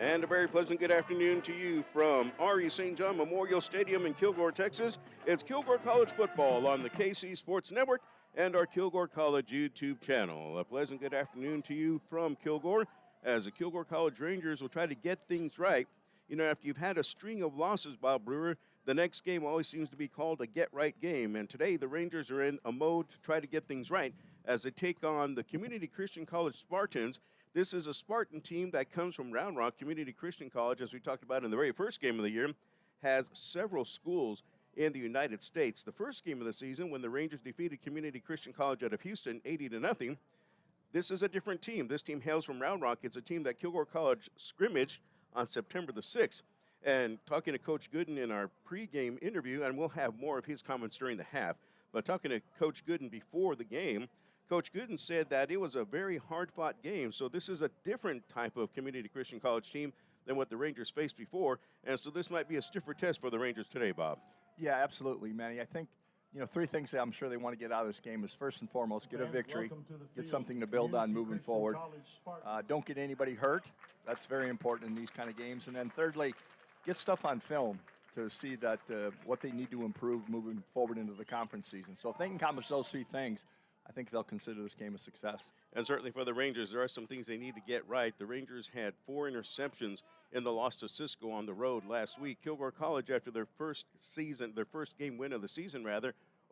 And a very pleasant good afternoon to you from R.E. St. John Memorial Stadium in Kilgore, Texas. It's Kilgore College football on the KC Sports Network and our Kilgore College YouTube channel. A pleasant good afternoon to you from Kilgore as the Kilgore College Rangers will try to get things right. You know, after you've had a string of losses, Bob Brewer, the next game always seems to be called a get-right game. And today the Rangers are in a mode to try to get things right as they take on the Community Christian College Spartans. This is a Spartan team that comes from Round Rock. Community Christian College, as we talked about in the very first game of the year, has several schools in the United States. The first game of the season, when the Rangers defeated Community Christian College out of Houston 80-0, this is a different team. This team hails from Round Rock. It's a team that Kilgore College scrimmaged on September the 6th. And talking to Coach Gooden in our pregame interview, and we'll have more of his comments during the half, but talking to Coach Gooden before the game, Coach Gooden said that it was a very hard-fought game, so this is a different type of Community Christian College team than what the Rangers faced before, and so this might be a stiffer test for the Rangers today, Bob. Yeah, absolutely, Manny. I think, three things that I'm sure they want to get out of this game is first and foremost, get a victory, get something to build on moving forward. Don't get anybody hurt. That's very important in these kind of games. And then thirdly, get stuff on film to see that what they need to improve moving forward into the conference season. So if they can accomplish those three things, I think they'll consider this game a success. And certainly for the Rangers, there are some things they need to get right. The Rangers had 4 interceptions in the loss to Cisco on the road last week. Kilgore College, after their first game win of the season,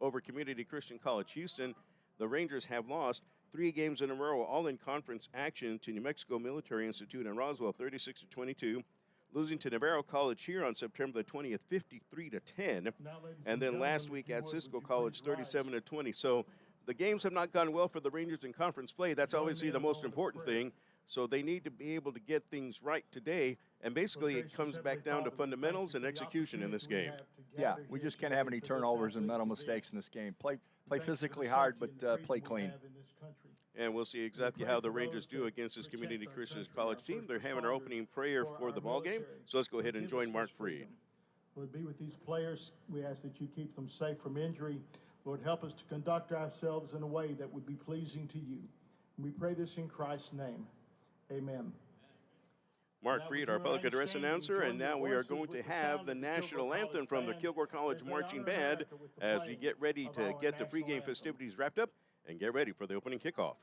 over Community Christian College Houston, the Rangers have lost 3 games in a row, all in conference action, to New Mexico Military Institute in Roswell, 36-22. Losing to Navarro College here on September the 20th, 53-10. And then last week at Cisco College, 37-20. So the games have not gone well for the Rangers in conference play. That's obviously the most important thing. So they need to be able to get things right today. And basically it comes back down to fundamentals and execution in this game. Yeah, we just can't have any turnovers and mental mistakes in this game. Play physically hard, but play clean. And we'll see exactly how the Rangers do against this Community Christian College team. They're having our opening prayer for the ball game. So let's go ahead and join Mark Freed. Lord, be with these players. We ask that you keep them safe from injury. Lord, help us to conduct ourselves in a way that would be pleasing to you. And we pray this in Christ's name. Amen. Mark Freed, our public address announcer, and now we are going to have the national anthem from the Kilgore College Marching Band as we get ready to get the pregame festivities wrapped up and get ready for the opening kickoff.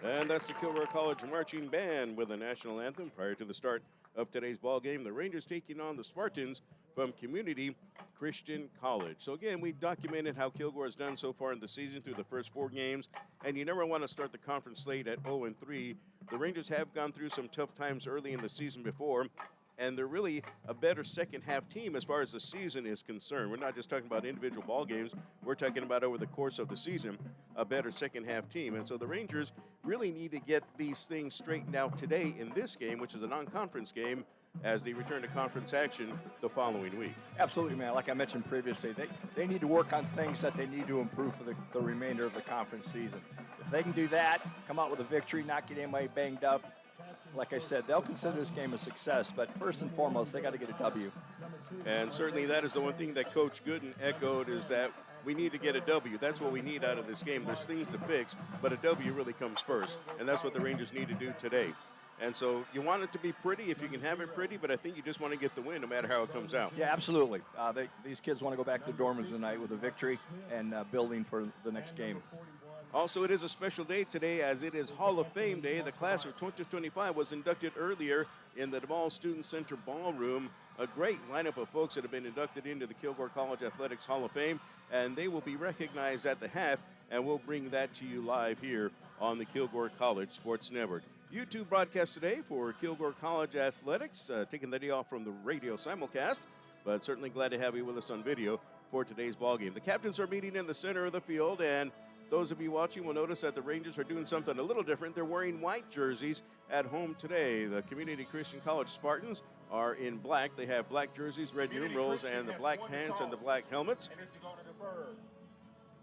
And that's the Kilgore College Marching Band with a national anthem prior to the start of today's ball game. The Rangers taking on the Spartans from Community Christian College. So again, we documented how Kilgore has done so far in the season through the first 4 games, and you never want to start the conference slate at 0-3. The Rangers have gone through some tough times early in the season before, and they're really a better second-half team as far as the season is concerned. We're not just talking about individual ball games. We're talking about over the course of the season, a better second-half team. And so the Rangers really need to get these things straightened out today in this game, which is a non-conference game, as they return to conference action the following week. Absolutely, man. Like I mentioned previously, they need to work on things that they need to improve for the remainder of the conference season. If they can do that, come out with a victory, not get anybody banged up, like I said, they'll consider this game a success, but first and foremost, they got to get a W. And certainly that is the one thing that Coach Gooden echoed, is that we need to get a W. That's what we need out of this game. There's things to fix, but a W really comes first, and that's what the Rangers need to do today. And so you want it to be pretty if you can have it pretty, but I think you just want to get the win no matter how it comes out. Yeah, absolutely. These kids want to go back to the dorm rooms tonight with a victory and building for the next game. Also, it is a special day today as it is Hall of Fame Day. The class of 2025 was inducted earlier in the DeVal Student Center Ballroom. A great lineup of folks that have been inducted into the Kilgore College Athletics Hall of Fame, and they will be recognized at the half, and we'll bring that to you live here on the Kilgore College Sports Network. YouTube broadcast today for Kilgore College Athletics, taking the day off from the radio simulcast, but certainly glad to have you with us on video for today's ball game. The captains are meeting in the center of the field, and those of you watching will notice that the Rangers are doing something a little different. They're wearing white jerseys at home today. The Community Christian College Spartans are in black. They have black jerseys, red numerals, and the black pants and the black helmets.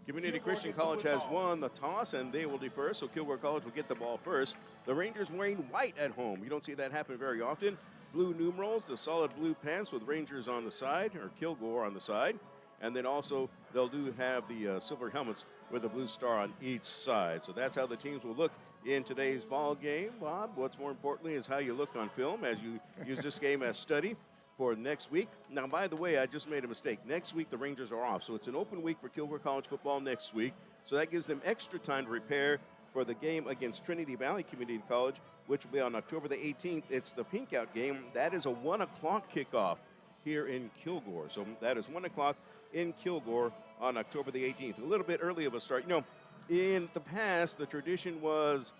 Community Christian College has won the toss, and they will defer, so Kilgore College will get the ball first. The Rangers wearing white at home. You don't see that happen very often. Blue numerals, the solid blue pants with Rangers on the side, or Kilgore on the side. And then also they'll have the silver helmets with a blue star on each side. So that's how the teams will look in today's ball game. Bob, what's more importantly is how you look on film as you use this game as study for next week. Now, by the way, I just made a mistake. Next week, the Rangers are off, so it's an open week for Kilgore College football next week. So that gives them extra time to prepare for the game against Trinity Valley Community College, which will be on October the 18th. It's the Pink Out game. That is a 1 o'clock kickoff here in Kilgore. So that is 1 o'clock in Kilgore on October the 18th. A little bit early of a start. You know, in the past, the tradition was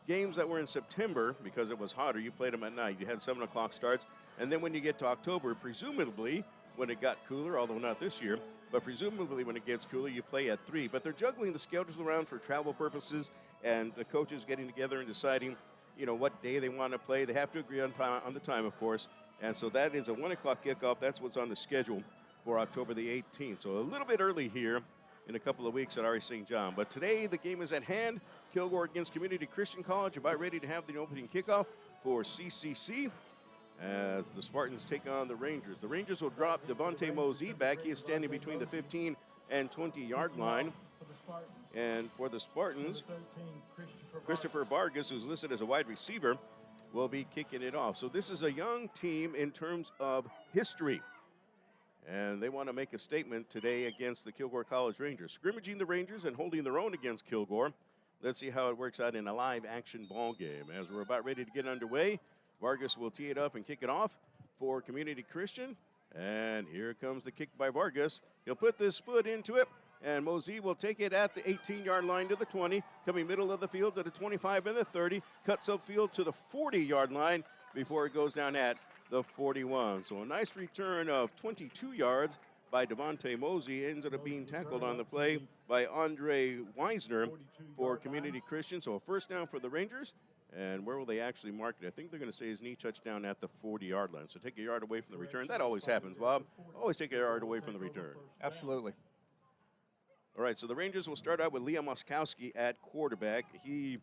games that were in September, because it was hotter, you played them at night. You had 7 o'clock starts. And then when you get to October, presumably when it got cooler, although not this year, but presumably when it gets cooler, you play at 3. But they're juggling the schedules around for travel purposes, and the coaches getting together and deciding, you know, what day they want to play. They have to agree on the time, of course. And so that is a 1 o'clock kickoff. That's what's on the schedule for October the 18th. So a little bit early here in a couple of weeks at R.E. St. John. But today the game is at hand. Kilgore against Community Christian College, about ready to have the opening kickoff for CCC as the Spartans take on the Rangers. The Rangers will drop Devontae Mosey back. He is standing between the 15 and 20-yard line. And for the Spartans, Christopher Vargas, who's listed as a wide receiver, will be kicking it off. So this is a young team in terms of history. And they want to make a statement today against the Kilgore College Rangers. Scrimmaging the Rangers and holding their own against Kilgore. Let's see how it works out in a live action ball game. As we're about ready to get underway, Vargas will tee it up and kick it off for Community Christian. And here comes the kick by Vargas. He'll put this foot into it, and Mosey will take it at the 18-yard line to the 20, coming middle of the field to the 25 and the 30, cuts upfield to the 40-yard line before it goes down at the 41. So a nice return of 22 yards by Devontae Mosey. Ended up being tackled on the play by Andre Weisner for Community Christian. So a first down for the Rangers. And where will they actually mark it? I think they're going to say his knee touchdown at the 40-yard line. So take a yard away from the return. That always happens, Bob. Always take a yard away from the return. Absolutely. All right, so the Rangers will start out with Liam Oskowski at quarterback. He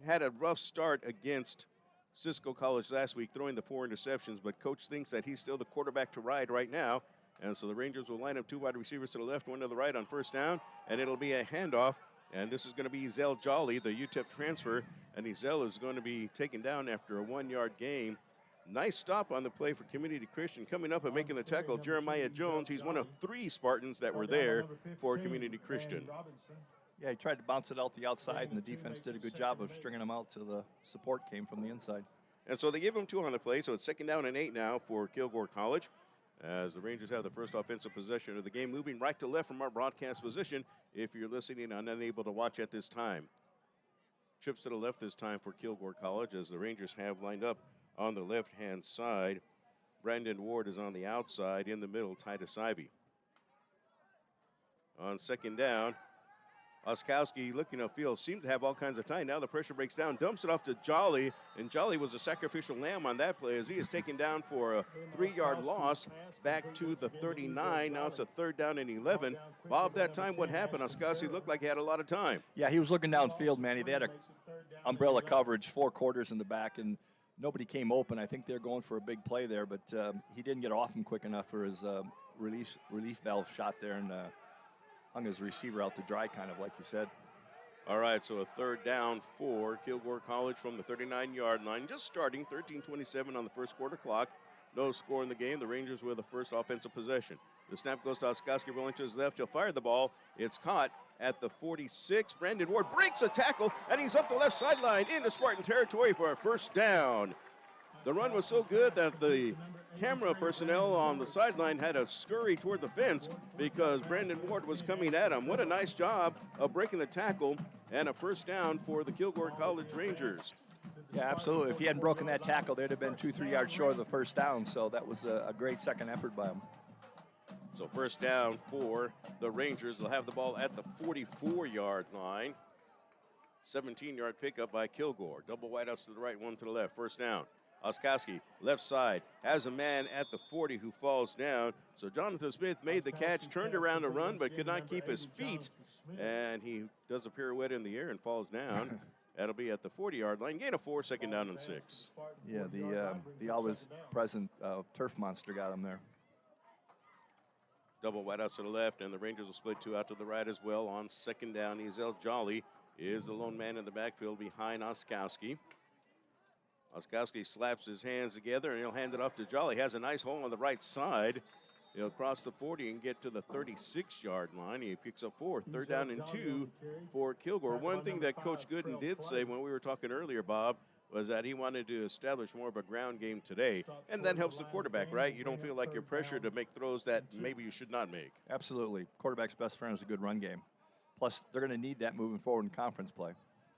had a rough start against Cisco College last week, throwing the 4 interceptions, but coach thinks that he's still the quarterback to ride right now. And so the Rangers will line up 2 wide receivers to the left, 1 to the right on first down, and it'll be a handoff. And this is going to be Zell Jolly, the UTEP transfer, and Zell is going to be taken down after a 1-yard gain. Nice stop on the play for Community Christian. Coming up and making the tackle, Jeremiah Jones. He's one of 3 Spartans that were there for Community Christian. Yeah, he tried to bounce it out the outside, and the defense did a good job of stringing him out till the support came from the inside. And so they give him 2 on the play, so it's 2nd down and 8 now for Kilgore College, as the Rangers have the first offensive possession of the game, moving right to left from our broadcast position if you're listening and unable to watch at this time. Trips to the left this time for Kilgore College as the Rangers have lined up on the left-hand side. Brandon Ward is on the outside. In the middle, Titus Ivy. On 2nd down, Oskowski looking upfield, seemed to have all kinds of time. Now the pressure breaks down, dumps it off to Jolly, and Jolly was a sacrificial lamb on that play as he is taken down for a 3-yard loss back to the 39. Now it's a 3rd down and 11. Bob, that time what happened? Oskowski looked like he had a lot of time. Yeah, he was looking downfield, man. They had a umbrella coverage, 4 quarters in the back, and nobody came open. I think they're going for a big play there, but he didn't get off him quick enough for his relief valve shot there, and hung his receiver out to dry, kind of like you said. All right, so a third down for Kilgore College from the 39-yard line. Just starting, 13:27 on the first quarter clock. No score in the game. The Rangers with the first offensive possession. The snap goes to Oskowski, rolling to his left. He'll fire the ball. It's caught at the 46. Brandon Ward breaks a tackle, and he's up the left sideline into Spartan territory for a first down. The run was so good that the camera personnel on the sideline had to scurry toward the fence because Brandon Ward was coming at him. What a nice job of breaking the tackle, and a first down for the Kilgore College Rangers. Yeah, absolutely. If he hadn't broken that tackle, they'd have been 2-3 yards short of the first down, so that was a great second effort by him. So first down for the Rangers. They'll have the ball at the 44-yard line. 17-yard pickup by Kilgore. Double wideouts to the right, one to the left. First down. Oskowski, left side, has a man at the 40 who falls down. So Jonathan Smith made the catch, turned around to run, but could not keep his feet. And he does a pirouette in the air and falls down. That'll be at the 40-yard line. Gain of 4, second down and 6. Yeah, the always present turf monster got him there. Double wideouts to the left, and the Rangers will split 2 out to the right as well. On second down, Ezel Jolly is the lone man in the backfield behind Oskowski. Oskowski slaps his hands together, and he'll hand it off to Jolly. Has a nice hole on the right side. He'll cross the 40 and get to the 36-yard line. He picks up 4, third down and 2 for Kilgore. One thing that Coach Gooden did say when we were talking earlier, Bob, was that he wanted to establish more of a ground game today, and that helps the quarterback, right? You don't feel like you're pressured to make throws that maybe you should not make. Absolutely. Quarterback's best friend is a good run game. Plus, they're going to need that moving forward in conference play.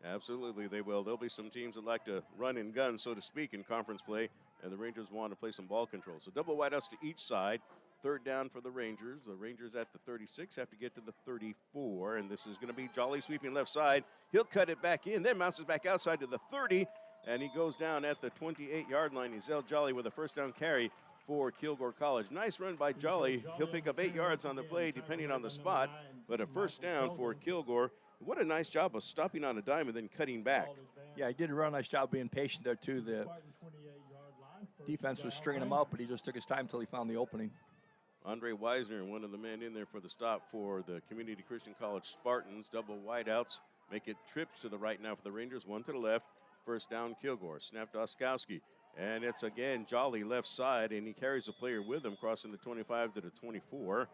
Absolutely, they will. There'll be some teams that like to run and gun, so to speak, in conference play, and the Rangers want to play some ball control. So double wideouts to each side. Third down for the Rangers. The Rangers at the 36 have to get to the 34, and this is going to be Jolly sweeping left side. He'll cut it back in, then bounces back outside to the 30, and he goes down at the 28-yard line. Ezel Jolly with a first down carry for Kilgore College. Nice run by Jolly. He'll pick up 8 yards on the play, depending on the spot, but a first down for Kilgore. What a nice job of stopping on a dime and then cutting back. Yeah, he did a real nice job being patient there, too. The defense was stringing him out, but he just took his time until he found the opening. Andre Weisner, one of the men in there for the stop for the Community Christian College Spartans. Double wideouts make it trips to the right now for the Rangers, one to the left. First down, Kilgore. Snap to Oskowski. And it's again Jolly left side, and he carries a player with him, crossing the 25 to the 24.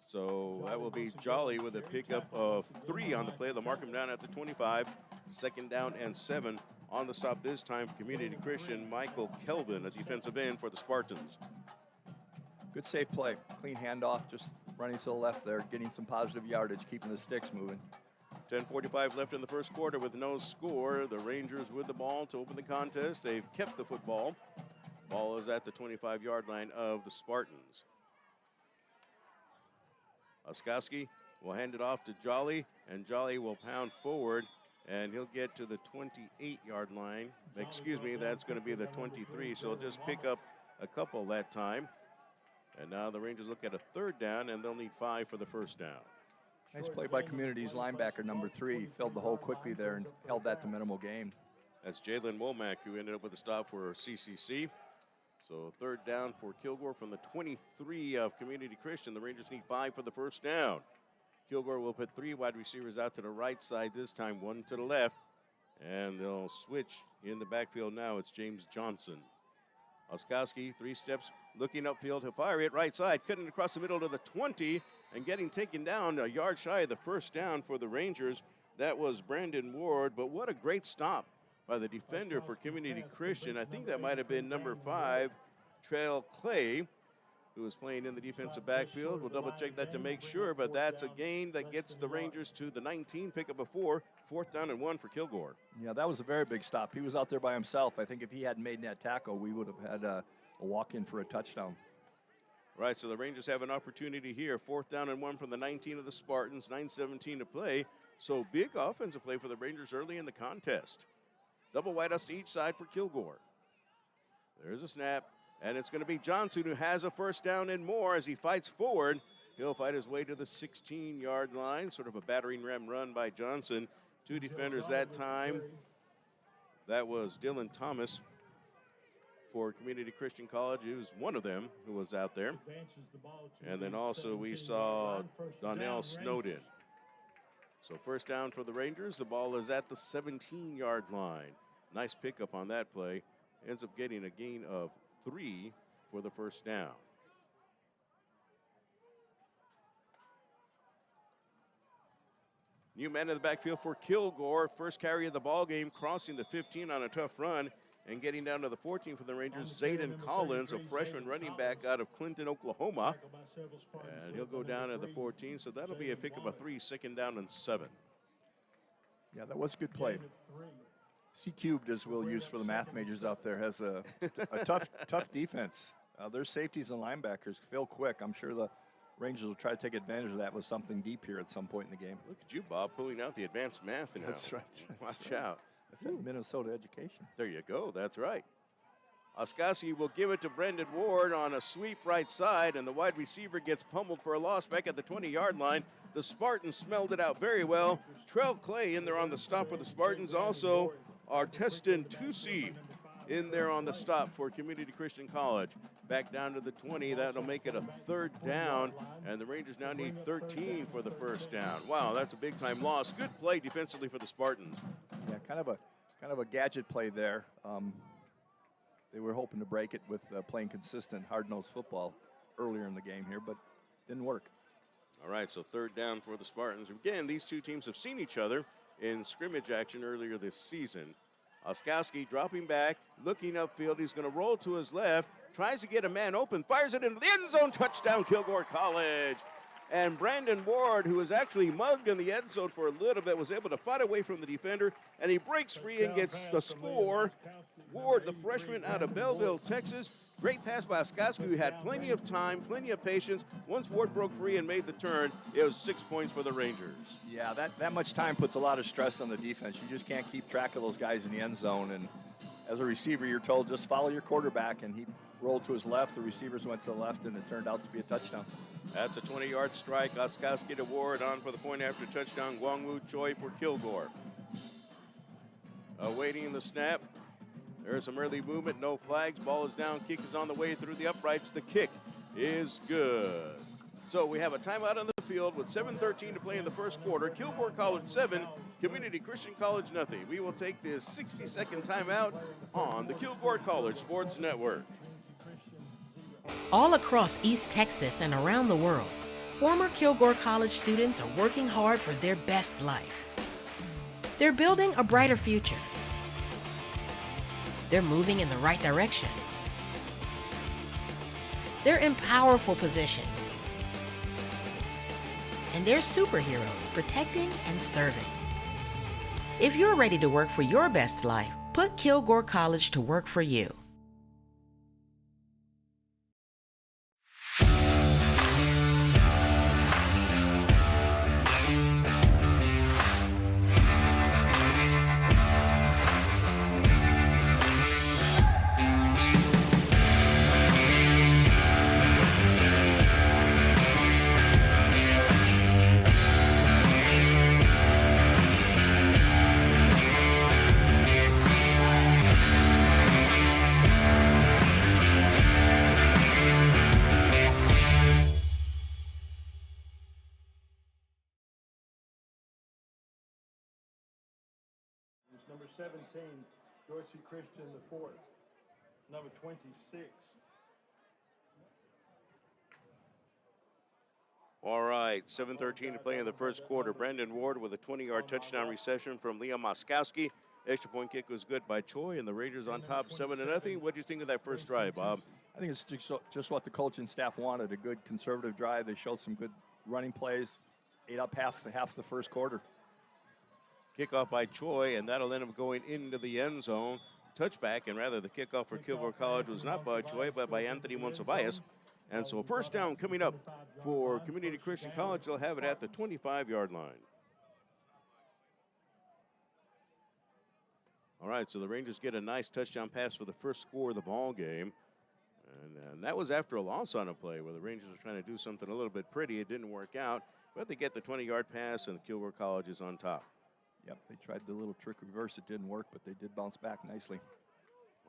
So that will be Jolly with a pickup of 3 on the play. They'll mark him down at the 25. Second down and 7 on the stop this time. Community Christian Michael Kelvin, a defensive end for the Spartans. Good safe play. Clean handoff, just running to the left there, getting some positive yardage, keeping the sticks moving. 10:45 left in the first quarter with no score. The Rangers with the ball to open the contest. They've kept the football. Ball is at the 25-yard line of the Spartans. Oskowski will hand it off to Jolly, and Jolly will pound forward, and he'll get to the 28-yard line. Excuse me, that's going to be the 23, so he'll just pick up a couple that time. And now the Rangers look at a third down, and they'll need 5 for the first down. Nice play by Community's linebacker, number 3. He filled the hole quickly there and held that to minimal gain. That's Jalen Womack, who ended up with a stop for CCC. So third down for Kilgore from the 23 of Community Christian. The Rangers need 5 for the first down. Kilgore will put 3 wide receivers out to the right side this time, 1 to the left. And they'll switch in the backfield now. It's James Johnson. Oskowski, 3 steps, looking upfield. He'll fire it right side, cutting across the middle to the 20, and getting taken down a yard shy of the first down for the Rangers. That was Brandon Ward, but what a great stop by the defender for Community Christian. I think that might have been number 5, Trail Clay, who was playing in the defensive backfield. We'll double check that to make sure, but that's a gain that gets the Rangers to the 19, pick up a 4, 4th down and 1 for Kilgore. Yeah, that was a very big stop. He was out there by himself. I think if he hadn't made that tackle, we would have had a walk-in for a touchdown. Right, so the Rangers have an opportunity here. 4th down and 1 from the 19 of the Spartans, 9:17 to play. So big offensive play for the Rangers early in the contest. Double wideouts to each side for Kilgore. There's a snap, and it's going to be Johnson who has a first down and more as he fights forward. He'll fight his way to the 16-yard line, sort of a battering ram run by Johnson. 2 defenders that time. That was Dylan Thomas for Community Christian College. He was one of them who was out there. And then also we saw Donnell Snowden. So first down for the Rangers. The ball is at the 17-yard line. Nice pickup on that play. Ends up getting a gain of 3 for the first down. New man in the backfield for Kilgore. First carry of the ball game, crossing the 15 on a tough run and getting down to the 14 for the Rangers. Zayden Collins, a freshman running back out of Clinton, Oklahoma. And he'll go down at the 14, so that'll be a pickup of 3, second down and 7. Yeah, that was a good play. C cubed, as we'll use for the math majors out there, has a tough defense. Their safeties and linebackers feel quick. I'm sure the Rangers will try to take advantage of that with something deep here at some point in the game. Look at you, Bob, pulling out the advanced math now. That's right. Watch out. That's that Minnesota education. There you go. That's right. Oskowski will give it to Brendan Ward on a sweep right side, and the wide receiver gets pummeled for a loss back at the 20-yard line. The Spartans smelled it out very well. Trell Clay in there on the stop for the Spartans. Also, Artestin Tusi in there on the stop for Community Christian College. Back down to the 20. That'll make it a third down, and the Rangers now need 13 for the first down. Wow, that's a big-time loss. Good play defensively for the Spartans. Yeah, kind of a gadget play there. They were hoping to break it with playing consistent, hard-nosed football earlier in the game here, but didn't work. All right, so third down for the Spartans. Again, these two teams have seen each other in scrimmage action earlier this season. Oskowski dropping back, looking upfield. He's going to roll to his left, tries to get a man open, fires it into the end zone. Touchdown, Kilgore College. And Brandon Ward, who was actually mugged in the end zone for a little bit, was able to fight away from the defender, and he breaks free and gets the score. Ward, the freshman out of Belleville, Texas. Great pass by Oskowski, who had plenty of time, plenty of patience. Once Ward broke free and made the turn, it was 6 points for the Rangers. Yeah, that much time puts a lot of stress on the defense. You just can't keep track of those guys in the end zone. And as a receiver, you're told just follow your quarterback, and he rolled to his left. The receivers went to the left, and it turned out to be a touchdown. That's a 20-yard strike. Oskowski to Ward on for the point after touchdown. Gwangwoo Choi for Kilgore. Awaiting the snap. There's some early movement, no flags. Ball is down, kick is on the way through the uprights. The kick is good. So we have a timeout on the field with 7:13 to play in the first quarter. Kilgore College 7, Community Christian College nothing. We will take this 60-second timeout on the Kilgore College Sports Network. All across East Texas and around the world, former Kilgore College students are working hard for their best life. They're building a brighter future. They're moving in the right direction. They're in powerful positions. And they're superheroes protecting and serving. If you're ready to work for your best life, put Kilgore College to work for you. Number 17, Dorsey Christian the fourth. Number 26. All right, 7:13 to play in the first quarter. Brandon Ward with a 20-yard touchdown reception from Liam Oskowski. Extra point kick was good by Choi, and the Rangers on top 7-0. What do you think of that first drive, Bob? I think it's just what the coach and staff wanted, a good conservative drive. They showed some good running plays, ate up half the first quarter. Kickoff by Choi, and that'll end up going into the end zone. Touchback, and rather the kickoff for Kilgore College was not by Choi, but by Anthony Monsivais. And so first down coming up for Community Christian College. They'll have it at the 25-yard line. All right, so the Rangers get a nice touchdown pass for the first score of the ball game. And that was after a loss on a play where the Rangers were trying to do something a little bit pretty. It didn't work out, but they get the 20-yard pass, and Kilgore College is on top. Yep, they tried the little trick reverse. It didn't work, but they did bounce back nicely.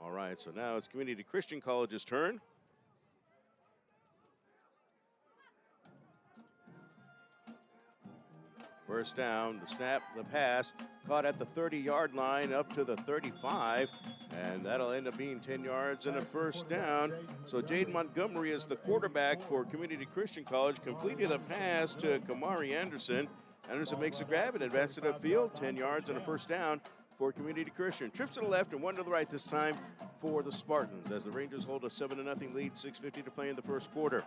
All right, so now it's Community Christian College's turn. First down, the snap, the pass, caught at the 30-yard line up to the 35, and that'll end up being 10 yards and a first down. So Jaden Montgomery is the quarterback for Community Christian College, completed the pass to Kamari Anderson. Anderson makes a grab and advances it upfield, 10 yards and a first down for Community Christian. Trips to the left and one to the right this time for the Spartans as the Rangers hold a 7-0 lead, 6:50 to play in the first quarter.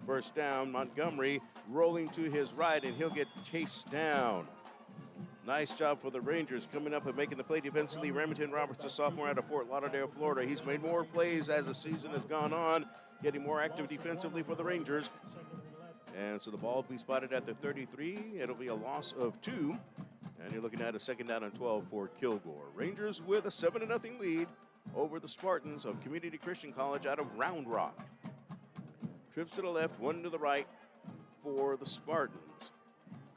First down, Montgomery rolling to his right, and he'll get chased down. Nice job for the Rangers coming up and making the play defensively. Remington Roberts, a sophomore out of Fort Lauderdale, Florida. He's made more plays as the season has gone on, getting more active defensively for the Rangers. And so the ball will be spotted at the 33. It'll be a loss of 2. And you're looking at a second down and 12 for Kilgore. Rangers with a 7-0 lead over the Spartans of Community Christian College out of Round Rock. Trips to the left, one to the right for the Spartans.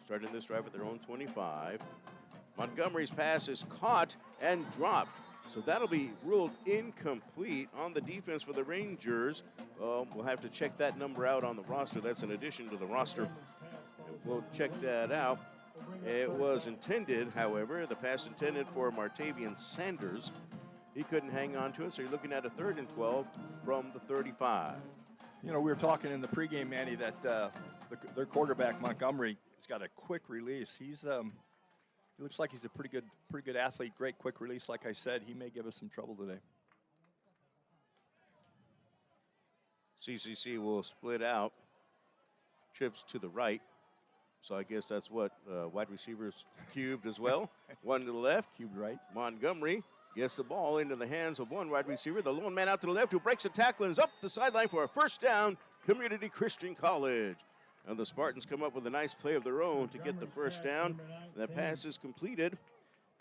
Starting this drive at their own 25. Montgomery's pass is caught and dropped. So that'll be ruled incomplete on the defense for the Rangers. We'll have to check that number out on the roster. That's an addition to the roster. We'll check that out. It was intended, however, the pass intended for Martavian Sanders. He couldn't hang on to it, so you're looking at a 3rd and 12 from the 35. You know, we were talking in the pregame, Manny, that their quarterback Montgomery has got a quick release. He looks like he's a pretty good athlete. Great quick release, like I said. He may give us some trouble today. CCC will split out. Trips to the right. So I guess that's what wide receivers cubed as well. One to the left. Cubed right. Montgomery gets the ball into the hands of one wide receiver. The lone man out to the left who breaks a tackle and is up the sideline for a first down. Community Christian College. And the Spartans come up with a nice play of their own to get the first down. That pass is completed,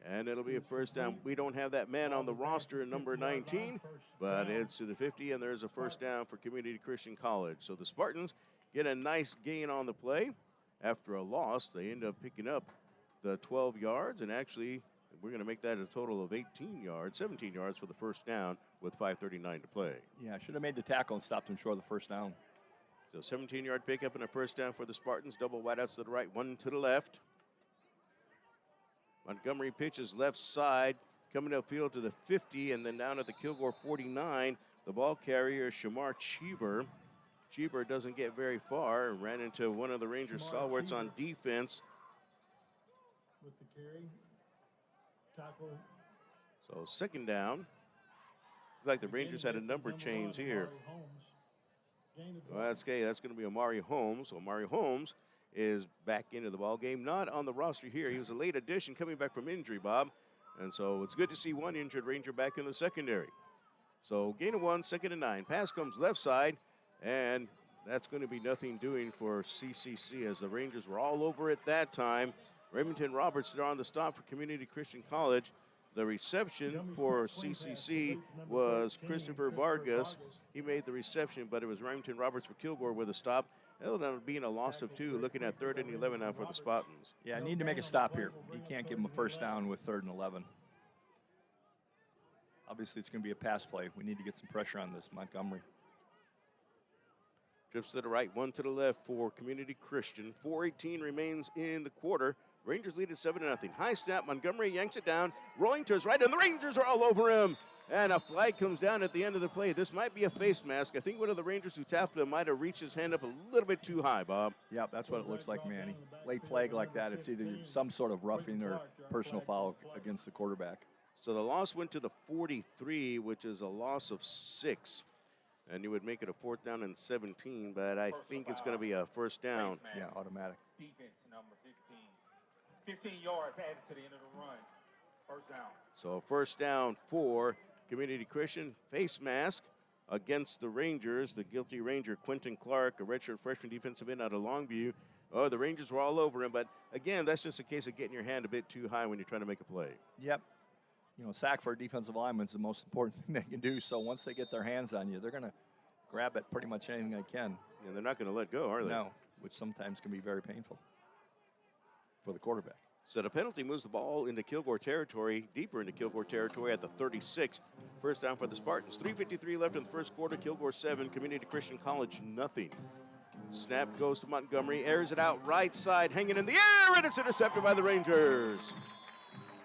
and it'll be a first down. We don't have that man on the roster, number 19, but it's to the 50, and there's a first down for Community Christian College. So the Spartans get a nice gain on the play. After a loss, they end up picking up the 12 yards, and actually we're going to make that a total of 17 yards for the first down with 5:39 to play. Yeah, should have made the tackle and stopped him short of the first down. So 17-yard pickup and a first down for the Spartans. Double wideouts to the right, one to the left. Montgomery pitches left side, coming upfield to the 50, and then down at the Kilgore 49, the ball carrier, Shamar Cheever. Cheever doesn't get very far and ran into one of the Rangers stalwarts on defense. With the carry, tackle. So second down. Looks like the Rangers had a number change here. Well, that's okay. That's going to be Amari Holmes. So Amari Holmes is back into the ball game. Not on the roster here. He was a late addition coming back from injury, Bob. And so it's good to see one injured Ranger back in the secondary. So gain of 1, 2nd and 9. Pass comes left side, and that's going to be nothing doing for CCC as the Rangers were all over it that time. Remington Roberts there on the stop for Community Christian College. The reception for CCC was Christopher Vargas. He made the reception, but it was Remington Roberts for Kilgore with a stop. That'll end up being a loss of 2, looking at 3rd and 11 now for the Spartans. Yeah, I need to make a stop here. You can't give him a first down with 3rd and 11. Obviously, it's going to be a pass play. We need to get some pressure on this, Montgomery. Drifts to the right, one to the left for Community Christian. 4:18 remains in the quarter. Rangers lead at 7-0. High snap, Montgomery yanks it down, rolling to his right, and the Rangers are all over him. And a flag comes down at the end of the play. This might be a face mask. I think one of the Rangers who tackled him might have reached his hand up a little bit too high, Bob. Yeah, that's what it looks like, Manny. Late flag like that, it's either some sort of roughing or personal foul against the quarterback. So the loss went to the 43, which is a loss of 6. And you would make it a 4th down and 17, but I think it's going to be a first down. Yeah, automatic. Defense number 15. 15 yards added to the end of the run. First down. So first down for Community Christian. Face mask against the Rangers. The guilty Ranger, Quentin Clark, a redshirt freshman defensive end out of Longview. Oh, the Rangers were all over him, but again, that's just a case of getting your hand a bit too high when you're trying to make a play. Yep. You know, sack for a defensive lineman is the most important thing they can do. So once they get their hands on you, they're going to grab at pretty much anything they can. And they're not going to let go, are they? No, which sometimes can be very painful for the quarterback. So the penalty moves the ball into Kilgore territory, deeper into Kilgore territory at the 36. First down for the Spartans. 3:53 left in the first quarter. Kilgore 7, Community Christian College nothing. Snap goes to Montgomery, airs it out right side, hanging in the air, and it's intercepted by the Rangers.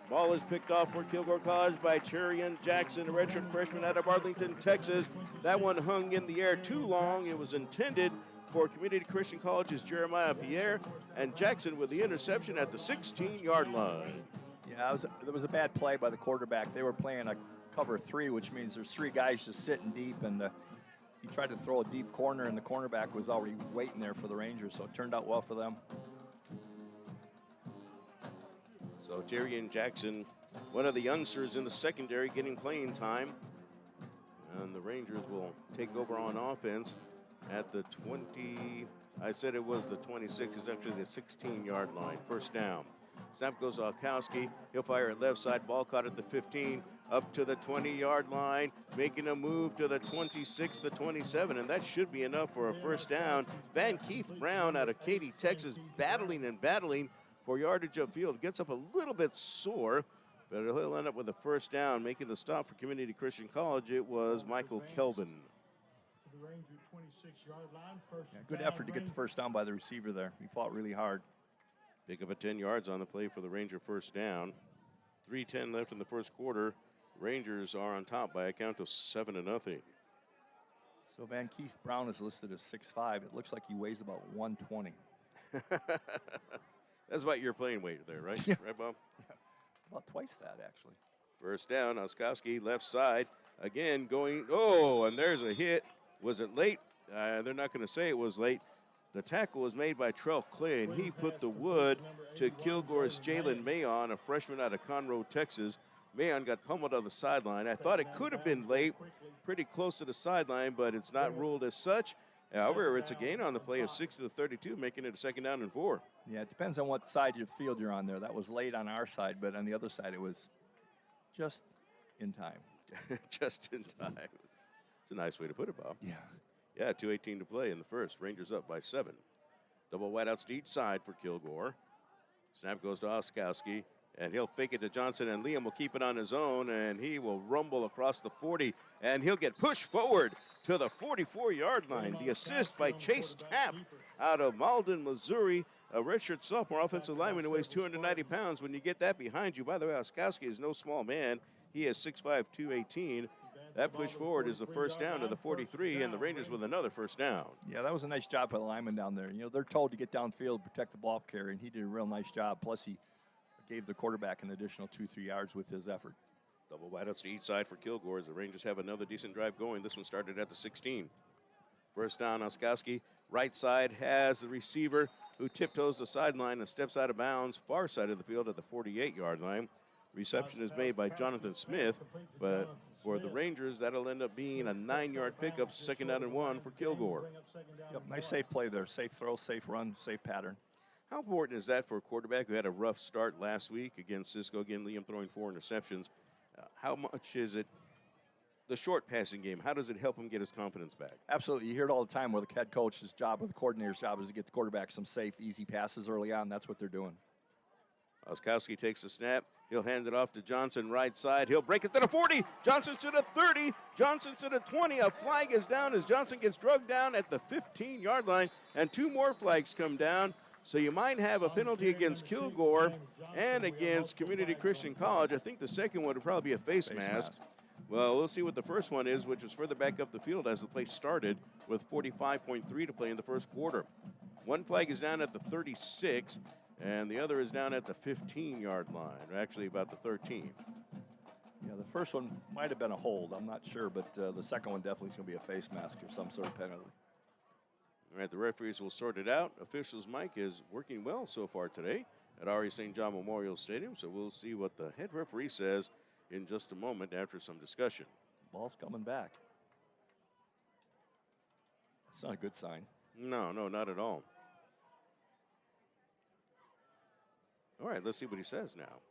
Ball is picked off for Kilgore College by Cherian Jackson, a redshirt freshman out of Arlington, Texas. That one hung in the air too long. It was intended for Community Christian College's Jeremiah Pierre, and Jackson with the interception at the 16-yard line. Yeah, there was a bad play by the quarterback. They were playing a cover 3, which means there's 3 guys just sitting deep, and he tried to throw a deep corner, and the cornerback was already waiting there for the Rangers, so it turned out well for them. So Jerry Jackson, one of the youngsters in the secondary, getting playing time. And the Rangers will take over on offense at the 20. I said it was the 26. It's actually the 16-yard line. First down. Snap goes to Olkowski. He'll fire it left side. Ball caught at the 15. Up to the 20-yard line. Making a move to the 26, the 27. And that should be enough for a first down. Van Keith Brown out of Katy, Texas, battling for yardage upfield. Gets up a little bit sore, but he'll end up with a first down. Making the stop for Community Christian College, it was Michael Kelvin. The Ranger 26-yard line, Good effort to get the first down by the receiver there. He fought really hard. Pick up at 10 yards on the play for the Ranger first down. 3:10 left in the first quarter. Rangers are on top by a count of 7-0. So Van Keith Brown is listed as 6'5". It looks like he weighs about 120. That's about your playing weight there, right? Yeah. Right, Bob? Yeah. About twice that, actually. First down, Oskowski left side. Again going, oh, and there's a hit. Was it late? They're not going to say it was late. The tackle was made by Trell Clay, and he put the wood to Kilgore's Jalen Mayon, a freshman out of Conroe, Texas. Mayon got pummeled on the sideline. I thought it could have been late, pretty close to the sideline, but it's not ruled as such. However, it's a gain on the play of 6 to the 32, making it a 2nd down and 4. Yeah, it depends on what side of the field you're on there. That was late on our side, but on the other side, it was just in time. Just in time. It's a nice way to put it, Bob. Yeah. Yeah, 2:18 to play in the first. Rangers up by 7. Double wideouts to each side for Kilgore. Snap goes to Oskowski, and he'll fake it to Johnson, and Liam will keep it on his own, and he will rumble across the 40, and he'll get pushed forward to the 44-yard line. The assist by Chase Tapp out of Malden, Missouri, a redshirt sophomore offensive lineman who weighs 290 pounds. When you get that behind you, by the way, Oskowski is no small man. He is 6'5", 218. That push forward is the first down to the 43, and the Rangers with another first down. Yeah, that was a nice job by the lineman down there. You know, they're told to get downfield, protect the ball carrier, and he did a real nice job. Plus, he gave the quarterback an additional 2-3 yards with his effort. Double wideouts to each side for Kilgore as the Rangers have another decent drive going. This one started at the 16. First down, Oskowski. Right side has the receiver who tiptoes the sideline and steps out of bounds, far side of the field at the 48-yard line. Reception is made by Jonathan Smith, but for the Rangers, that'll end up being a 9-yard pickup, 2nd down and 1 for Kilgore. Yep, nice safe play there. Safe throw, safe run, safe pattern. How important is that for a quarterback who had a rough start last week against Cisco? Again, Liam throwing 4 interceptions. How much is it, the short passing game, how does it help him get his confidence back? Absolutely. You hear it all the time where the head coach's job or the coordinator's job is to get the quarterback some safe, easy passes early on. That's what they're doing. Oskowski takes the snap. He'll hand it off to Johnson, right side. He'll break it to the 40. Johnson to the 30. Johnson to the 20. A flag is down as Johnson gets drugged down at the 15-yard line, and 2 more flags come down. So you might have a penalty against Kilgore and against Community Christian College. I think the second one would probably be a face mask. Well, we'll see what the first one is, which was further back up the field as the play started with 45.3 to play in the first quarter. One flag is down at the 36, and the other is down at the 15-yard line, or actually about the 13. Yeah, the first one might have been a hold. I'm not sure, but the second one definitely is going to be a face mask or some sort of penalty. All right, the referees will sort it out. Officials' mic is working well so far today at R.E. St. John Memorial Stadium, so we'll see what the head referee says in just a moment after some discussion. Ball's coming back. That's not a good sign. No, not at all. All right, let's see what he says now.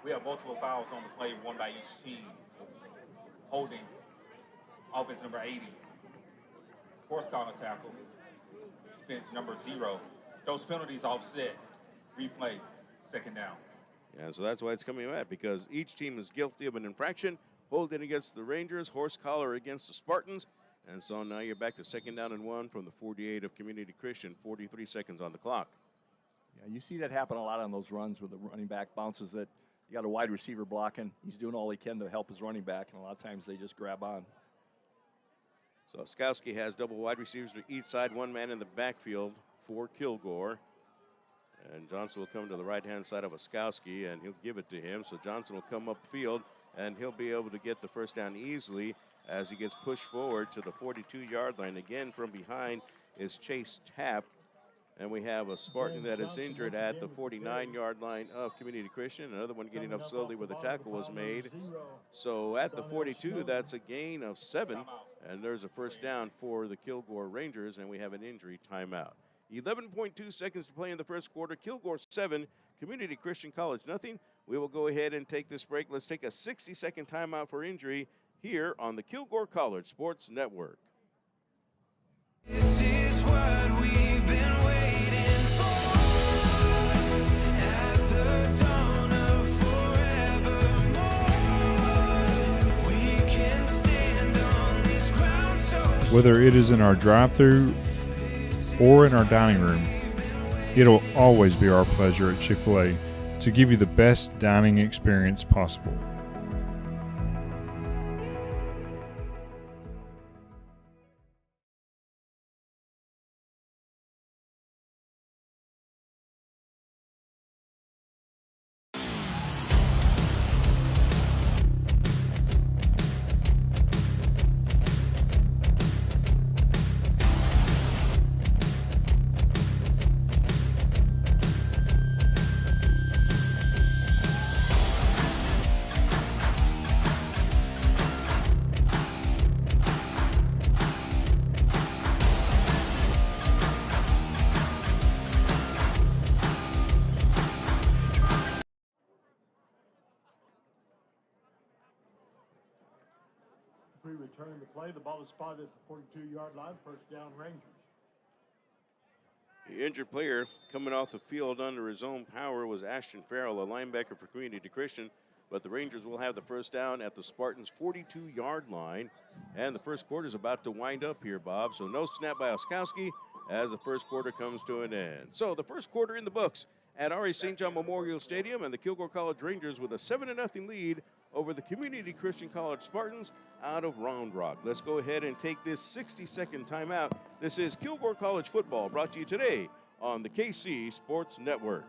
We have multiple fouls on the play, one by each team. Holding, offense number 80. Horse collar tackle, defense number 0. Those penalties offset. Replay, 2nd down. Yeah, so that's why it's coming back, because each team is guilty of an infraction. Holding against the Rangers, horse collar against the Spartans, And so now you're back to 2nd down and 1 from the 48 of Community Christian, 43 seconds on the clock. Yeah, you see that happen a lot on those runs where the running back bounces that you got a wide receiver blocking. He's doing all he can to help his running back, and a lot of times they just grab on. So Skowski has double wide receivers to each side, one man in the backfield for Kilgore. And Johnson will come to the right-hand side of Oskowski, and he'll give it to him. So Johnson will come upfield, and he'll be able to get the first down easily as he gets pushed forward to the 42-yard line. Again, from behind is Chase Tapp. And we have a Spartan that is injured at the 49-yard line of Community Christian. Another one getting up slowly where the tackle was made. So at the 42, that's a gain of 7. And there's a first down for the Kilgore Rangers, and we have an injury timeout. 11.2 seconds to play in the first quarter. Kilgore 7, Community Christian College nothing. We will go ahead and take this break. Let's take a 60-second timeout for injury here on the Kilgore College Sports Network. This is what we've been waiting for. At the dawn of forevermore, we can stand on this ground so Whether it is in our drive-thru or in our dining room, it'll always be our pleasure at Chick-fil-A to give you the best dining experience possible. Returning to play. The ball is spotted at the 42-yard line. First down, Rangers. The injured player coming off the field under his own power was Ashton Farrell, a linebacker for Community Christian. But the Rangers will have the first down at the Spartans' 42-yard line. And the first quarter is about to wind up here, Bob. So no snap by Oskowski as the first quarter comes to an end. So the first quarter in the books at R.A. St. John Memorial Stadium, and the Kilgore College Rangers with a 7-0 lead over the Community Christian College Spartans out of Round Rock. Let's go ahead and take this 60-second timeout. This is Kilgore College football brought to you today on the KC Sports Network.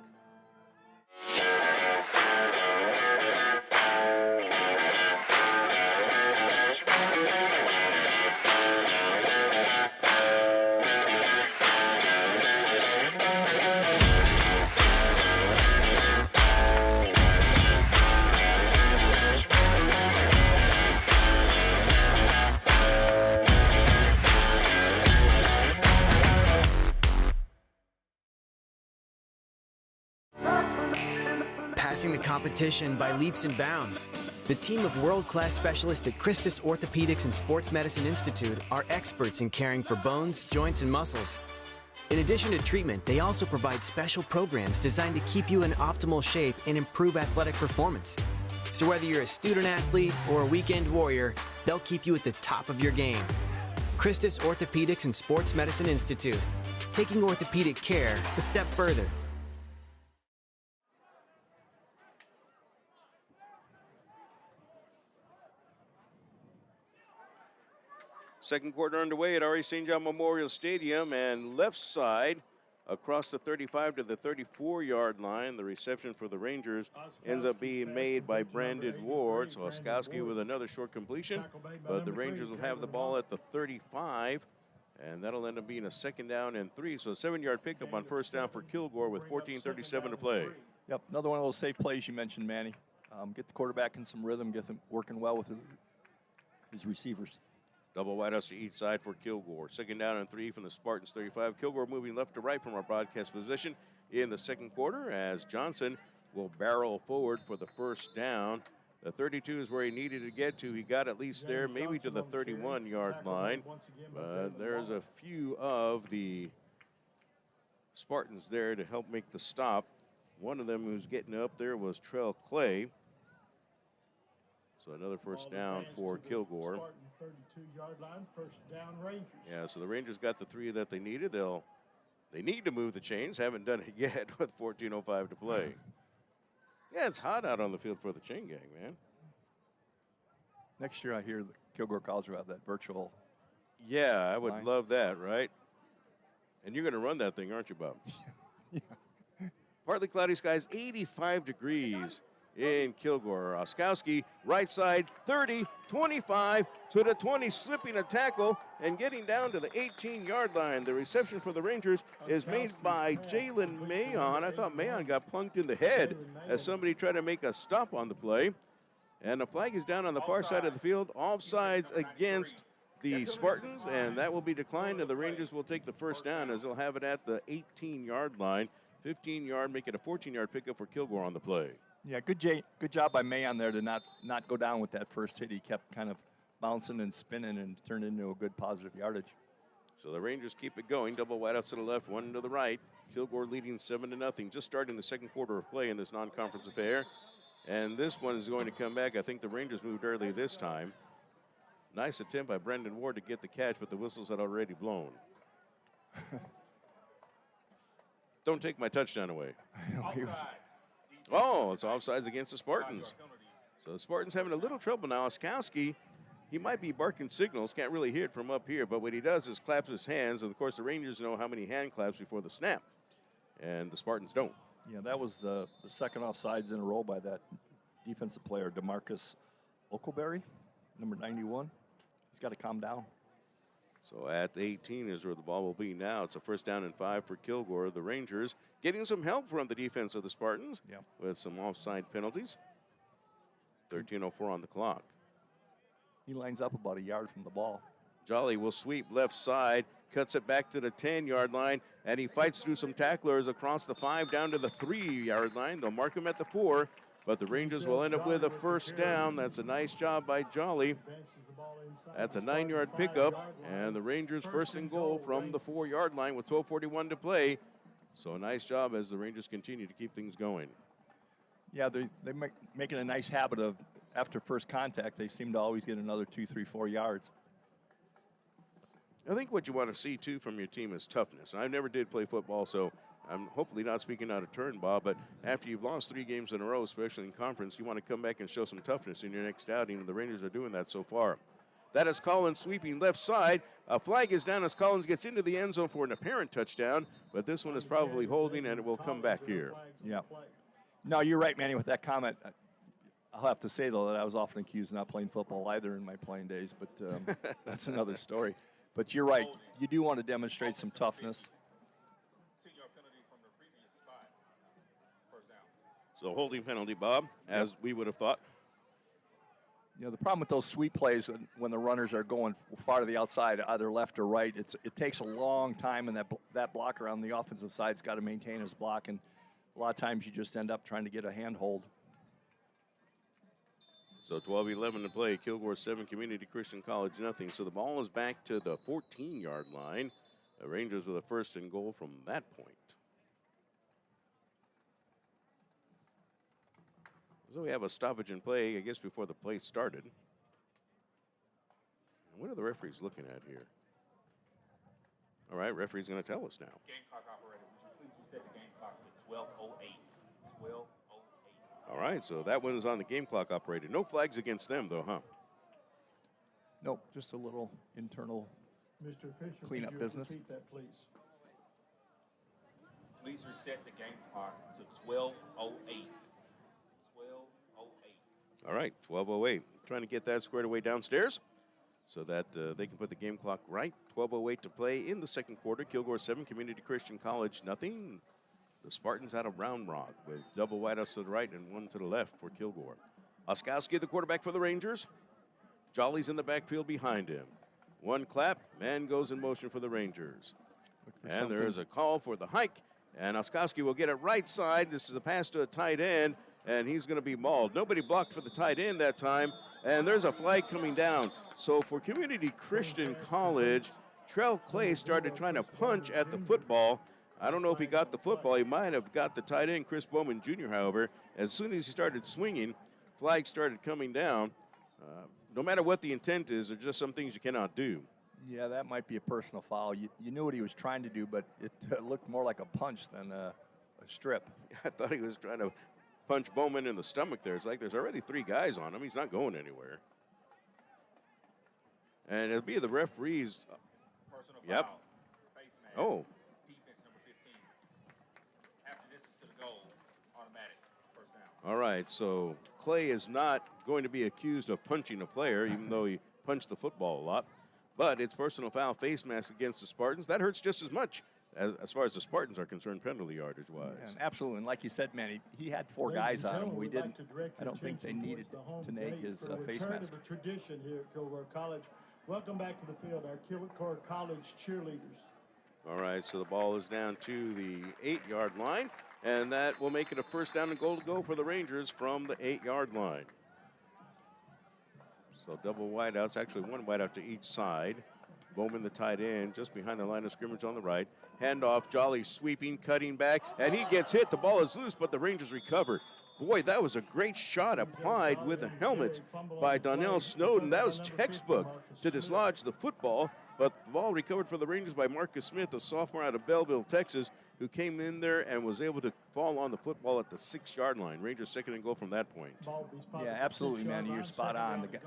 Passing the competition by leaps and bounds. The team of world-class specialists at Christus Orthopedics and Sports Medicine Institute are experts in caring for bones, joints, and muscles. In addition to treatment, they also provide special programs designed to keep you in optimal shape and improve athletic performance. So whether you're a student athlete or a weekend warrior, they'll keep you at the top of your game. Christus Orthopedics and Sports Medicine Institute, taking orthopedic care a step further. Second quarter underway at R.A. St. John Memorial Stadium, and left side across the 35 to the 34-yard line. The reception for the Rangers ends up being made by Brandon Ward. So Oskowski with another short completion, but the Rangers will have the ball at the 35, and that'll end up being a 2nd down and 3. So a 7-yard pickup on first down for Kilgore with 14:37 to play. Yep, another one of those safe plays you mentioned, Manny. Get the quarterback in some rhythm, get them working well with his receivers. Double wideouts to each side for Kilgore. 2nd down and 3 from the Spartans 35. Kilgore moving left to right from our broadcast position in the second quarter as Johnson will barrel forward for the first down. The 32 is where he needed to get to. He got at least there, maybe to the 31-yard line. But there's a few of the Spartans there to help make the stop. One of them who's getting up there was Trell Clay. So another first down for Kilgore. 32-yard line, first down Rangers. Yeah, so the Rangers got the 3 that they needed. They need to move the chains. Haven't done it yet with 14:05 to play. Yeah, it's hot out on the field for the chain gang, man. Next year, I hear the Kilgore College will have that virtual. Yeah, I would line. love that, right? And you're going to run that thing, aren't you, Bob? Yeah. Partly cloudy skies, 85 degrees in Kilgore. Oskowski, right side, 30, 25 to the 20, slipping a tackle and getting down to the 18-yard line. The reception for the Rangers is made by Jalen Mayon. I thought Mayon got plunked in the head as somebody tried to make a stop on the play. And the flag is down on the far side of the field. Offsides against the Spartans, and that will be declined, and the Rangers will take the first down as they'll have it at the 18-yard line. 15-yard, make it a 14-yard pickup for Kilgore on the play. Yeah, good job by Mayon there to not go down with that first hit. He kept kind of bouncing and spinning and turned into a good positive yardage. So the Rangers keep it going. Double wideouts to the left, one to the right. Kilgore leading 7-0, just starting the second quarter of play in this non-conference affair. And this one is going to come back. I think the Rangers moved early this time. Nice attempt by Brendan Ward to get the catch, but the whistles had already blown. Don't take my touchdown away. Oh, it's offsides against the Spartans. So the Spartans having a little trouble now. Oskowski, he might be barking signals. Can't really hear it from up here, but what he does is claps his hands. And, of course, the Rangers know how many hand claps before the snap, and the Spartans don't. Yeah, that was the second offsides in a row by that defensive player, DeMarcus Oakleberry, number 91. He's got to calm down. So at the 18 is where the ball will be now. It's a first down and 5 for Kilgore. The Rangers getting some help from the defense of the Spartans with some offside penalties. 13:04 on the clock. He lines up about a yard from the ball. Jolly will sweep left side, cuts it back to the 10-yard line, and he fights through some tacklers across the 5 down to the 3-yard line. They'll mark him at the 4, but the Rangers will end up with a first down. That's a nice job by Jolly. That's a 9-yard pickup, and the Rangers first and goal from the 4-yard line with 12:41 to play. So a nice job as the Rangers continue to keep things going. Yeah, they're making a nice habit of, after first contact, they seem to always get another 2, 3, 4 yards. I think what you want to see, too, from your team is toughness. I never did play football, so I'm hopefully not speaking out of turn, Bob, but after you've lost 3 games in a row, especially in conference, you want to come back and show some toughness in your next outing, and the Rangers are doing that so far. That is Collins sweeping left side. A flag is down as Collins gets into the end zone for an apparent touchdown, but this one is probably holding, and it will come back here. Yeah. No, you're right, Manny, with that comment. I'll have to say, though, that I was often accused of not playing football either in my playing days, but that's another story. But you're right. You do want to demonstrate some toughness. So holding penalty, Bob, as we would have thought. You know, the problem with those sweep plays when the runners are going far to the outside, either left or right, it takes a long time, and that blocker on the offensive side's got to maintain his block, and a lot of times you just end up trying to get a handhold. So 12:11 to play. Kilgore 7, Community Christian College nothing. So the ball is back to the 14-yard line. The Rangers with a first and goal from that point. So we have a stoppage in play, I guess, before the play started. And what are the referees looking at here? All right, referee's going to tell us now. Game clock operator, would you please reset the game clock to 12:08? 12:08. All right, so that one is on the game clock operator. No flags against them, though, huh? Nope, just a little internal Mr. Fisher, cleanup would you business. repeat that, please? Please reset the game clock to 12:08. 12:08. All right, 12:08. Trying to get that squared away downstairs so that they can put the game clock right. 12:08 to play in the second quarter. Kilgore 7, Community Christian College nothing. The Spartans out of Round Rock with double wideouts to the right and one to the left for Kilgore. Oskowski, the quarterback for the Rangers. Jolly's in the backfield behind him. One clap, man goes in motion for the Rangers. And there is a call for the hike, and Oskowski will get it right side. This is a pass to a tight end, and he's going to be mauled. Nobody blocked for the tight end that time, and there's a flag coming down. So for Community Christian College, Trell Clay started trying to punch at the football. I don't know if he got the football. He might have got the tight end, Chris Bowman Jr., however. As soon as he started swinging, flags started coming down. no matter what the intent is, there's just some things you cannot do. Yeah, that might be a personal foul. You knew what he was trying to do, but it looked more like a punch than a strip. I thought he was trying to punch Bowman in the stomach there. It's like there's already 3 guys on him. He's not going anywhere. And it'll be the referees. Personal Yep. foul. Face mask. Oh, Defense number 15. After this is to the goal, automatic first down. all right. So Clay is not going to be accused of punching a player, even though he punched the football a lot. But it's personal foul, face mask against the Spartans. That hurts just as much as far as the Spartans are concerned, penalty yardage-wise. Yeah, absolutely. And like you said, man, he had 4 guys on him. We didn't. I don't think they needed to make his face mask. A tradition here at Kilgore College. Welcome back to the field, our Kilgore College cheerleaders. All right, so the ball is down to the 8-yard line, and that will make it a first down and goal to go for the Rangers from the 8-yard line. So double wideouts, actually 1 wideout to each side. Bowman, the tight end, just behind the line of scrimmage on the right. Handoff, Jolly sweeping, cutting back, and he gets hit. The ball is loose, but the Rangers recover. Boy, that was a great shot applied with a helmet by Donnell Snowden. That was textbook to dislodge the football, but the ball recovered for the Rangers by Marcus Smith, a sophomore out of Belleville, Texas, who came in there and was able to fall on the football at the 6-yard line. Rangers second and goal from that point. Yeah, absolutely, man. You're spot on. The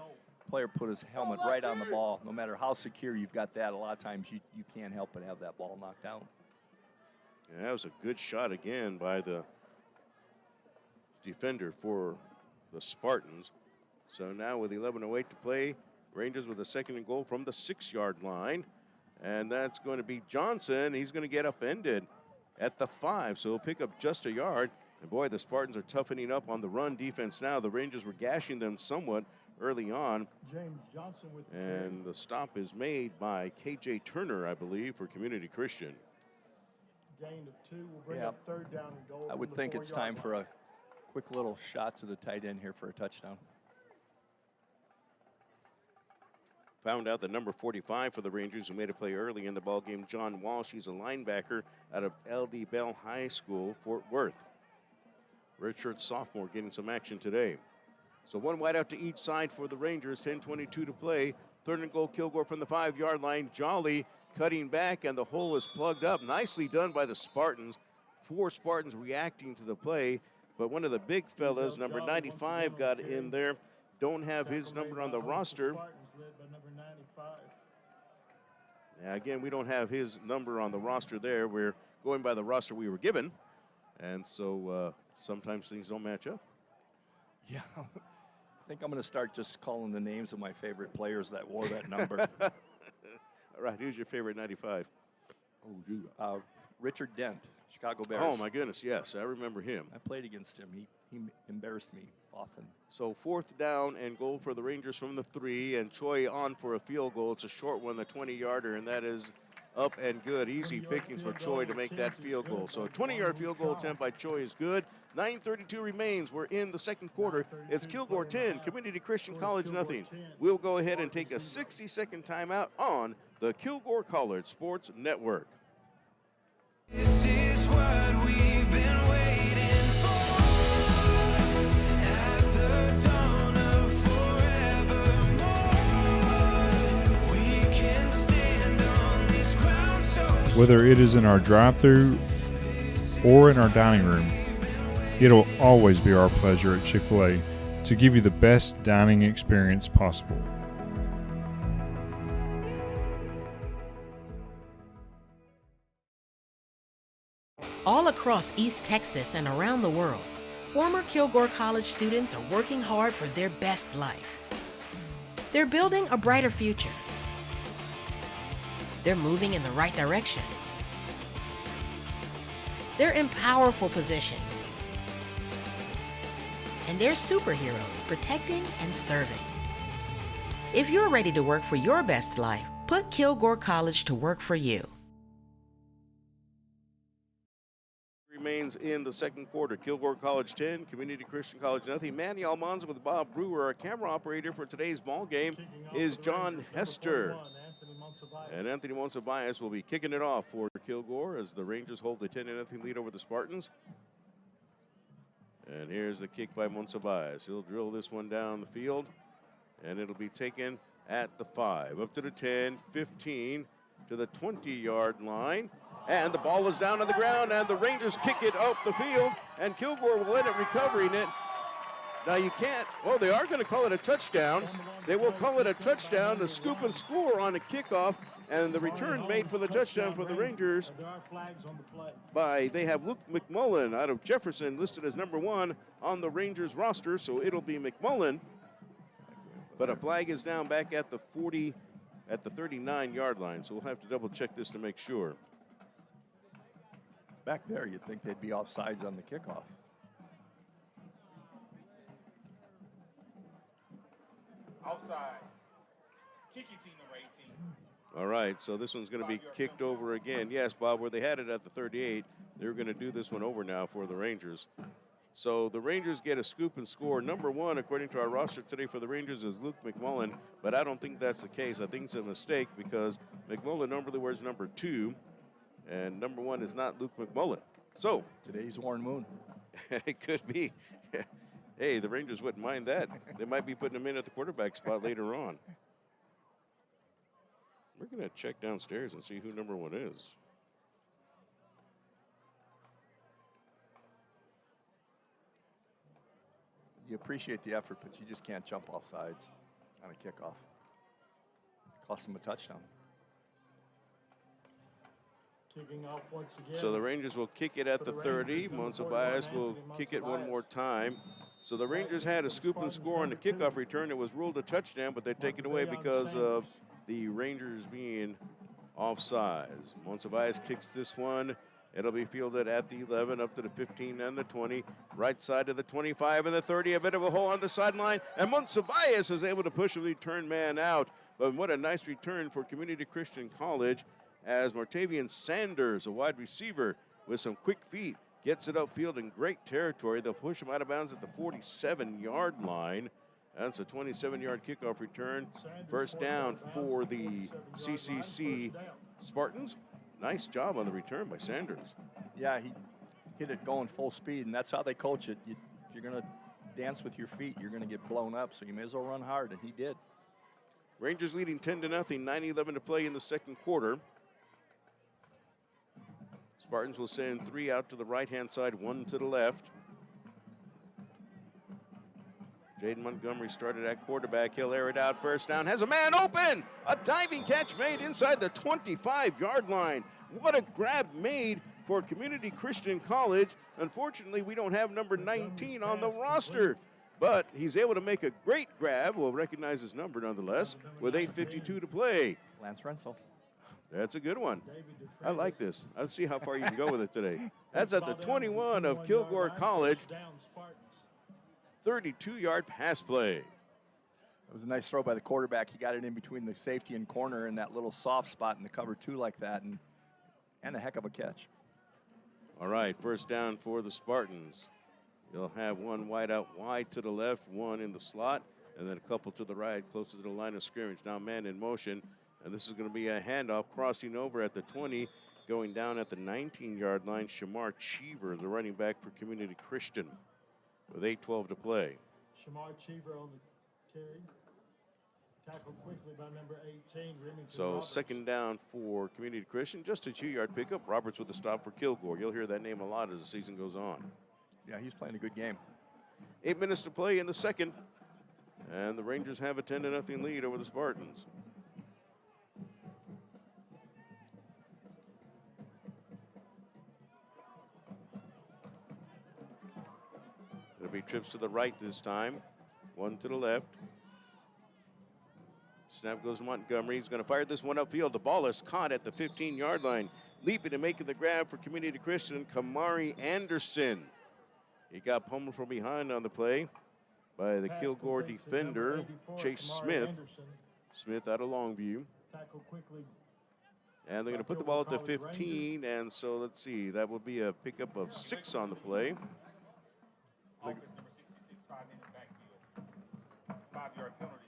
player put his helmet right on the ball. No matter how secure you've got that, a lot of times you can't help but have that ball knocked down. Yeah, that was a good shot again by the defender for the Spartans. So now with 11:08 to play, Rangers with a second and goal from the 6-yard line. And that's going to be Johnson. He's going to get upended at the 5, so he'll pick up just a yard. And boy, the Spartans are toughening up on the run defense now. The Rangers were gashing them somewhat early on. James Johnson with and the stop is made by KJ Turner, I believe, for Community Christian. Gain of 2 will bring up third down and goal. I would think it's time for a quick little shot to the tight end here for a touchdown. Found out the number 45 for the Rangers who made a play early in the ball game, John Walsh. He's a linebacker out of L.D. Bell High School, Fort Worth. Redshirt sophomore getting some action today. So 1 wide out to each side for the Rangers, 10:22 to play. Third and goal, Kilgore from the 5-yard line. Jolly cutting back, and the hole is plugged up. Nicely done by the Spartans. 4 Spartans reacting to the play, but one of the big fellas, number 95, got in there. Don't have his number on the roster. Yeah, again, we don't have his number on the roster there. We're going by the roster we were given, and so sometimes things don't match up. Yeah. I think I'm going to start just calling the names of my favorite players that wore that number. All right, who's your favorite 95? Richard Dent, Chicago Bears. Oh, my goodness, yes, I remember him. I played against him. He embarrassed me often. So 4th down and goal for the Rangers from the 3, and Choi on for a field goal. It's a short one, the 20-yarder, and that is up and good. Easy pickings for Choi to make that field goal. So a 20-yard field goal attempt by Choi is good. 9:32 remains. We're in the second quarter. It's Kilgore 10, Community Christian College nothing. We'll go ahead and take a 60-second timeout on the Kilgore College Sports Network. This is what we've been waiting for. At the dawn of forevermore, we can stand on these grounds so Whether it is in our drive-thru or in our dining room, it'll always be our pleasure at Chick-fil-A to give you the best dining experience possible. All across East Texas and around the world, former Kilgore College students are working hard for their best life. They're building a brighter future. They're moving in the right direction. They're in powerful positions. And they're superheroes protecting and serving. If you're ready to work for your best life, put Kilgore College to work for you. Remains in the second quarter. Kilgore College 10, Community Christian College nothing. Manny Almanza with Bob Brewer. Our camera operator for today's ball game is John Hester. And Anthony Monsiváis will be kicking it off for Kilgore as the Rangers hold the 10-0 lead over the Spartans. And here's the kick by Monsiváis. He'll drill this one down the field. and it'll be taken at the 5, up to the 10, 15, to the 20-yard line. And the ball is down on the ground, and the Rangers kick it up the field, and Kilgore will let it recovering it. Now you can't, well, they are going to call it a touchdown. They will call it a touchdown, a scoop and score on a kickoff, and the return made for the touchdown for the Rangers they have Luke McMullen out of Jefferson listed as number 1 on the Rangers roster, so it'll be McMullen. But a flag is down back at the 39-yard line, so we'll have to double check this to make sure. Back there, you'd think they'd be offsides on the kickoff. Outside. Kick your team number 18. All right, so this one's going to be kicked over again. Yes, Bob, where they had it at the 38, they're going to do this one over now for the Rangers. So the Rangers get a scoop and score. Number 1, according to our roster today for the Rangers, is Luke McMullen, but I don't think that's the case. I think it's a mistake because McMullen normally wears number 2, and number 1 is not Luke McMullen. So today's Warren Moon. It could be. Hey, the Rangers wouldn't mind that. They might be putting him in at the quarterback spot later on. We're going to check downstairs and see who number 1 is. You appreciate the effort, but you just can't jump off sides on a kickoff. Cost them a touchdown. Kicking off once again. So the Rangers will kick it at the 30. Monsiváis will kick it one more time. So the Rangers had a scoop and score on the kickoff return. It was ruled a touchdown, but they take it away because of the Rangers being offsides. Monsiváis kicks this one. It'll be fielded at the 11, up to the 15 and the 20. Right side of the 25 and the 30. A bit of a hole on the sideline. And Monsiváis is able to push the return man out. But what a nice return for Community Christian College as Martavian Sanders, a wide receiver with some quick feet, gets it upfield in great territory. They'll push him out of bounds at the 47-yard line. That's a 27-yard kickoff return. First down for the CCC Spartans. Nice job on the return by Sanders. Yeah, he hit it going full speed, and that's how they coach it. If you're going to dance with your feet, you're going to get blown up, so you may as well run hard, and he did. Rangers leading 10-0, 9:11 to play in the second quarter. Spartans will send 3 out to the right-hand side, 1 to the left. Jaden Montgomery started at quarterback. He'll air it out. First down. Has a man open. A diving catch made inside the 25-yard line. What a grab made for Community Christian College. Unfortunately, we don't have number 19 on the roster. But he's able to make a great grab. We'll recognize his number nonetheless with 8:52 to play. Lance Rensel. That's a good one. I like this. Let's see how far you can go with it today. That's at the 21 of Kilgore College. 32-yard pass play. It was a nice throw by the quarterback. He got it in between the safety and corner in that little soft spot in the cover 2 like that, and a heck of a catch. All right, first down for the Spartans. You'll have one wide out wide to the left, one in the slot, and then a couple to the right, closer to the line of scrimmage. Now man in motion, and this is going to be a handoff crossing over at the 20, going down at the 19-yard line. Shamar Cheever, the running back for Community Christian, with 8:12 to play. Shamar Cheever on the carry. Tackled quickly by number 18, Remington So Roberts. second down for Community Christian, just a 2-yard pickup. Roberts with the stop for Kilgore. You'll hear that name a lot as the season goes on. Yeah, he's playing a good game. 8 minutes to play in the second, and the Rangers have a 10-0 lead over the Spartans. It'll be trips to the right this time, one to the left. Snap goes to Montgomery. He's going to fire this one upfield. The ball is caught at the 15-yard line. Leaping and making the grab for Community Christian, Kamari Anderson. He got pummeled from behind on the play by the Kilgore defender, Chase Smith. Smith out of Longview. Tackle quickly. And they're going to put the ball at the 15, and so let's see, that will be a pickup of 6 on the play. Offense number 66, 5 in the backfield. 5-yard penalty.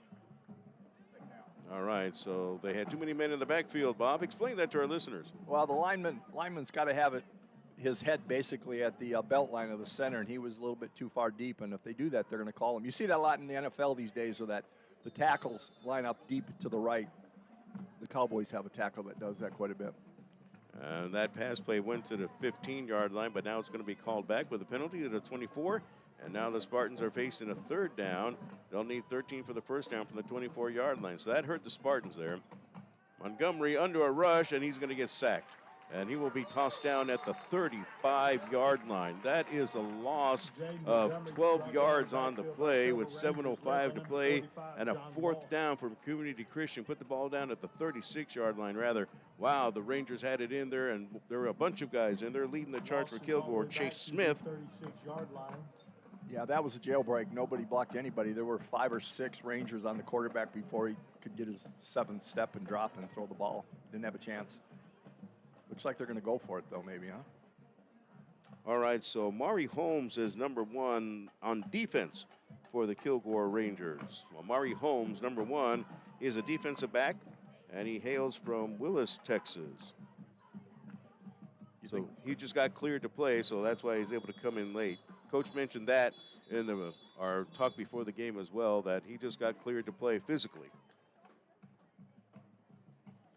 Second down. All right, so they had too many men in the backfield, Bob. Explain that to our listeners. Well, the lineman's got to have his head basically at the belt line of the center, and he was a little bit too far deep, and if they do that, they're going to call him. You see that a lot in the NFL these days with that the tackles line up deep to the right. The Cowboys have a tackle that does that quite a bit. And that pass play went to the 15-yard line, but now it's going to be called back with a penalty to the 24. And now the Spartans are facing a third down. They'll need 13 for the first down from the 24-yard line. So that hurt the Spartans there. Montgomery under a rush, and he's going to get sacked. And he will be tossed down at the 35-yard line. That is a loss of 12 yards on the play with 7:05 to play and a fourth down from Community Christian. Put the ball down at the 36-yard line, rather. Wow, the Rangers had it in there, and there were a bunch of guys in there leading the charge for Kilgore. Chase Smith. 36-yard line. Yeah, that was a jailbreak. Nobody blocked anybody. There were 5 or 6 Rangers on the quarterback before he could get his 7th step and drop and throw the ball. Didn't have a chance. Looks like they're going to go for it, though, maybe, huh? All right, so Mari Holmes is number 1 on defense for the Kilgore Rangers. Well, Mari Holmes, number 1, is a defensive back, and he hails from Willis, Texas. So he just got cleared to play, so that's why he's able to come in late. Coach mentioned that in our talk before the game as well, that he just got cleared to play physically.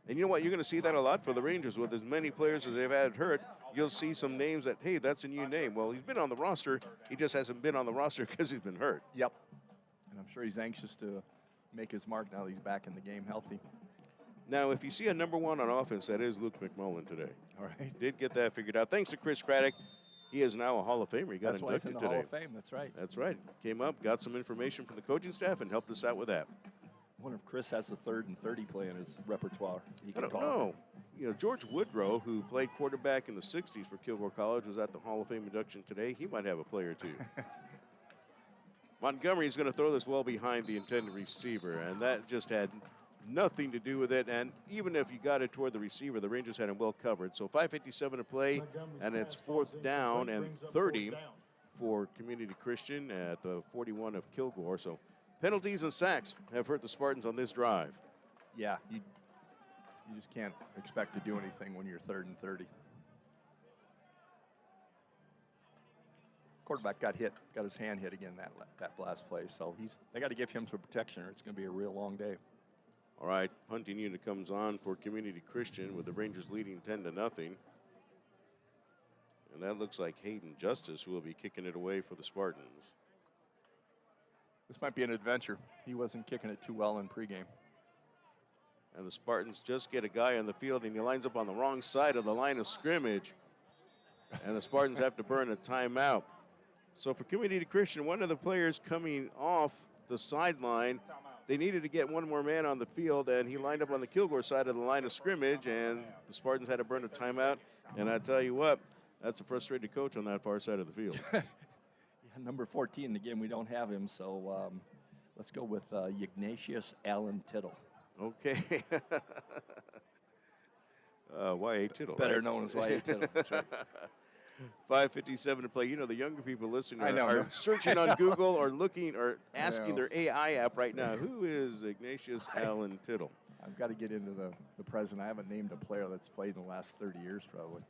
And you know what? You're going to see that a lot for the Rangers with as many players as they've had hurt. You'll see some names that, hey, that's a new name. Well, he's been on the roster. He just hasn't been on the roster because he's been hurt. Yep. And I'm sure he's anxious to make his mark now that he's back in the game healthy. Now, if you see a number 1 on offense, that is Luke McMullen today. All right. Did get that figured out. Thanks to Chris Craddock. He is now a Hall of Famer. He got That's why he's in inducted the today. Hall of Fame. That's right. That's right. Came up, got some information from the coaching staff, and helped us out with that. I wonder if Chris has the 3rd and 30 play in his repertoire. He I can don't call. know. You know, George Woodrow, who played quarterback in the 60s for Kilgore College, was at the Hall of Fame induction today. He might have a play or two. Montgomery's going to throw this well behind the intended receiver, and that just had nothing to do with it. And even if you got it toward the receiver, the Rangers had him well covered. So 5:57 to play, and it's 4th down and 30 for Community Christian at the 41 of Kilgore. So penalties and sacks have hurt the Spartans on this drive. Yeah, you just can't expect to do anything when you're 3rd and 30. Quarterback got hit, got his hand hit again that last play. So they got to give him some protection, or it's going to be a real long day. All right, punting unit comes on for Community Christian with the Rangers leading 10-0. And that looks like Hayden Justice, who will be kicking it away for the Spartans. This might be an adventure. He wasn't kicking it too well in pregame. And the Spartans just get a guy on the field, and he lines up on the wrong side of the line of scrimmage. And the Spartans have to burn a timeout. So for Community Christian, one of the players coming off the sideline, they needed to get one more man on the field, and he lined up on the Kilgore side of the line of scrimmage, and the Spartans had to burn a timeout. And I tell you what, that's a frustrated coach on that far side of the field. Yeah, number 14, again, we don't have him, so let's go with Ignatius Allen Tittle. Okay. Y.A. Tittle. Better right? known as Y.A. Tittle. That's right. 5:57 to play. You know, the younger people listening I know. are searching on Google or looking or asking their AI app right now, who is Ignatius Allen Tittle? I've got to get into the present. I haven't named a player that's played in the last 30 years, probably.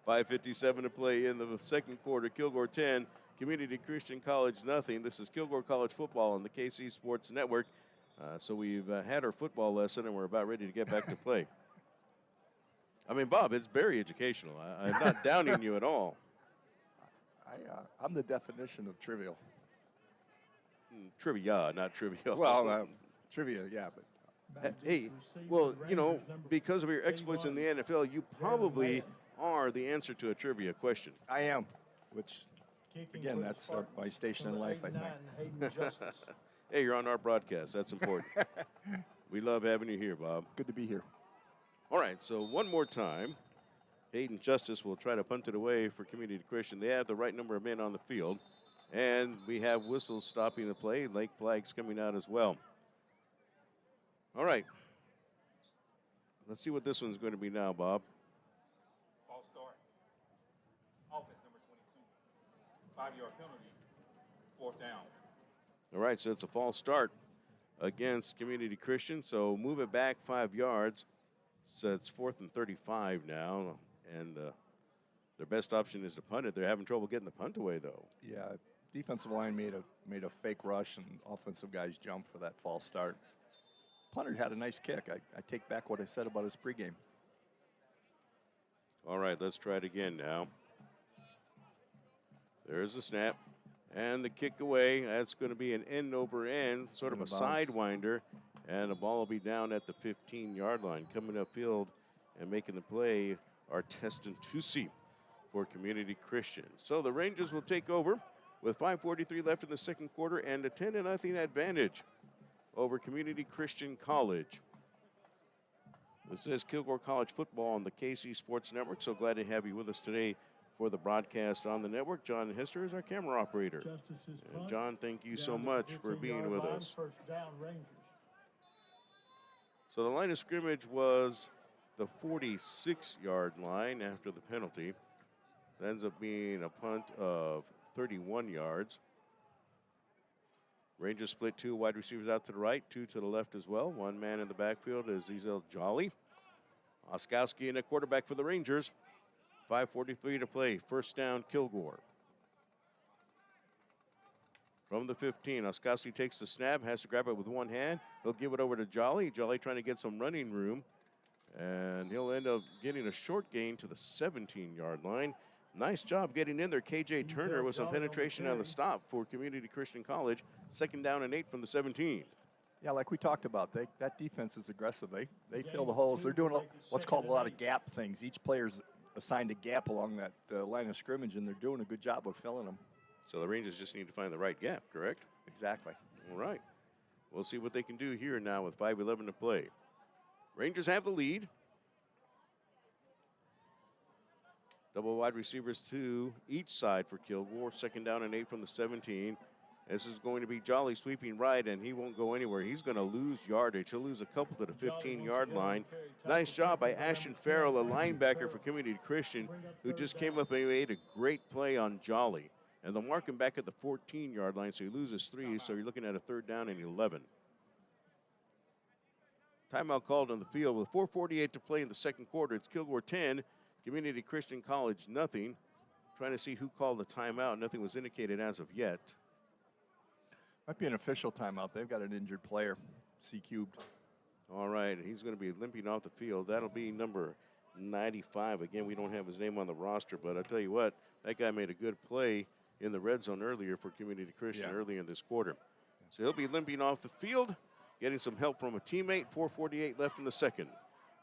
5:57 to play in the second quarter. Kilgore 10, Community Christian College nothing. This is Kilgore College football on the KC Sports Network. So we've had our football lesson, and we're about ready to get back to play. I mean, Bob, it's very educational. I'm not downing you at all. I'm the definition of trivial. Trivia, not trivial. Well, trivia, yeah, but hey, well, you know, because of your exploits in the NFL, you probably are the answer to a trivia question. I am, which, again, that's my station in life, I think. Hey, you're on our broadcast. That's important. We love having you here, Bob. Good to be here. All right, so one more time. Hayden Justice will try to punt it away for Community Christian. They have the right number of men on the field. And we have whistles stopping the play. Lake flags coming out as well. All right. Let's see what this one's going to be now, Bob. False start. Offense number 22. 5-yard penalty. 4th down. All right, so it's a false start against Community Christian. So move it back 5 yards. So it's 4th and 35 now. And their best option is to punt it. They're having trouble getting the punt away, though. Yeah, defensive line made a fake rush, and offensive guys jumped for that false start. Punter had a nice kick. I take back what I said about his pregame. All right, let's try it again now. There's the snap and the kick away. That's going to be an end over end, sort of a sidewinder, and the ball will be down at the 15-yard line. Coming upfield and making the play are Teston Tusi for Community Christian. So the Rangers will take over with 5:43 left in the second quarter and a 10-0 advantage over Community Christian College. This is Kilgore College football on the KC Sports Network. So glad to have you with us today for the broadcast on the network. John Hester is our camera operator. And John, thank you so much for being with us. First down, Rangers. So the line of scrimmage was the 46-yard line after the penalty. It ends up being a punt of 31 yards. Rangers split 2 wide receivers out to the right, 2 to the left as well. One man in the backfield is Ezel Jolly. Oskowski in a quarterback for the Rangers. 5:43 to play. First down, Kilgore. From the 15, Oskowski takes the snap, has to grab it with one hand. He'll give it over to Jolly. Jolly trying to get some running room. And he'll end up getting a short gain to the 17-yard line. Nice job getting in there. KJ Turner with some penetration on the stop for Community Christian College. Second down and 8 from the 17. Yeah, like we talked about, that defense is aggressive. They fill the holes. They're doing what's called a lot of gap things. Each player's assigned a gap along that line of scrimmage, and they're doing a good job of filling them. So the Rangers just need to find the right gap, correct? Exactly. All right. We'll see what they can do here now with 5:11 to play. Rangers have the lead. Double wide receivers to each side for Kilgore. Second down and 8 from the 17. This is going to be Jolly sweeping right, and he won't go anywhere. He's going to lose yardage. He'll lose a couple to the 15-yard line. Nice job by Ashton Farrell, a linebacker for Community Christian, who just came up and made a great play on Jolly. And they'll mark him back at the 14-yard line, so he loses 3, so you're looking at a third down and 11. Timeout called on the field with 4:48 to play in the second quarter. It's Kilgore 10, Community Christian College nothing. Trying to see who called the timeout. Nothing was indicated as of yet. Might be an official timeout. They've got an injured player, C-cubed. All right, he's going to be limping off the field. That'll be number 95. Again, we don't have his name on the roster, but I'll tell you what, that guy made a good play in the red zone earlier for Community Christian early in this quarter. So he'll be limping off the field, getting some help from a teammate. 4:48 left in the second.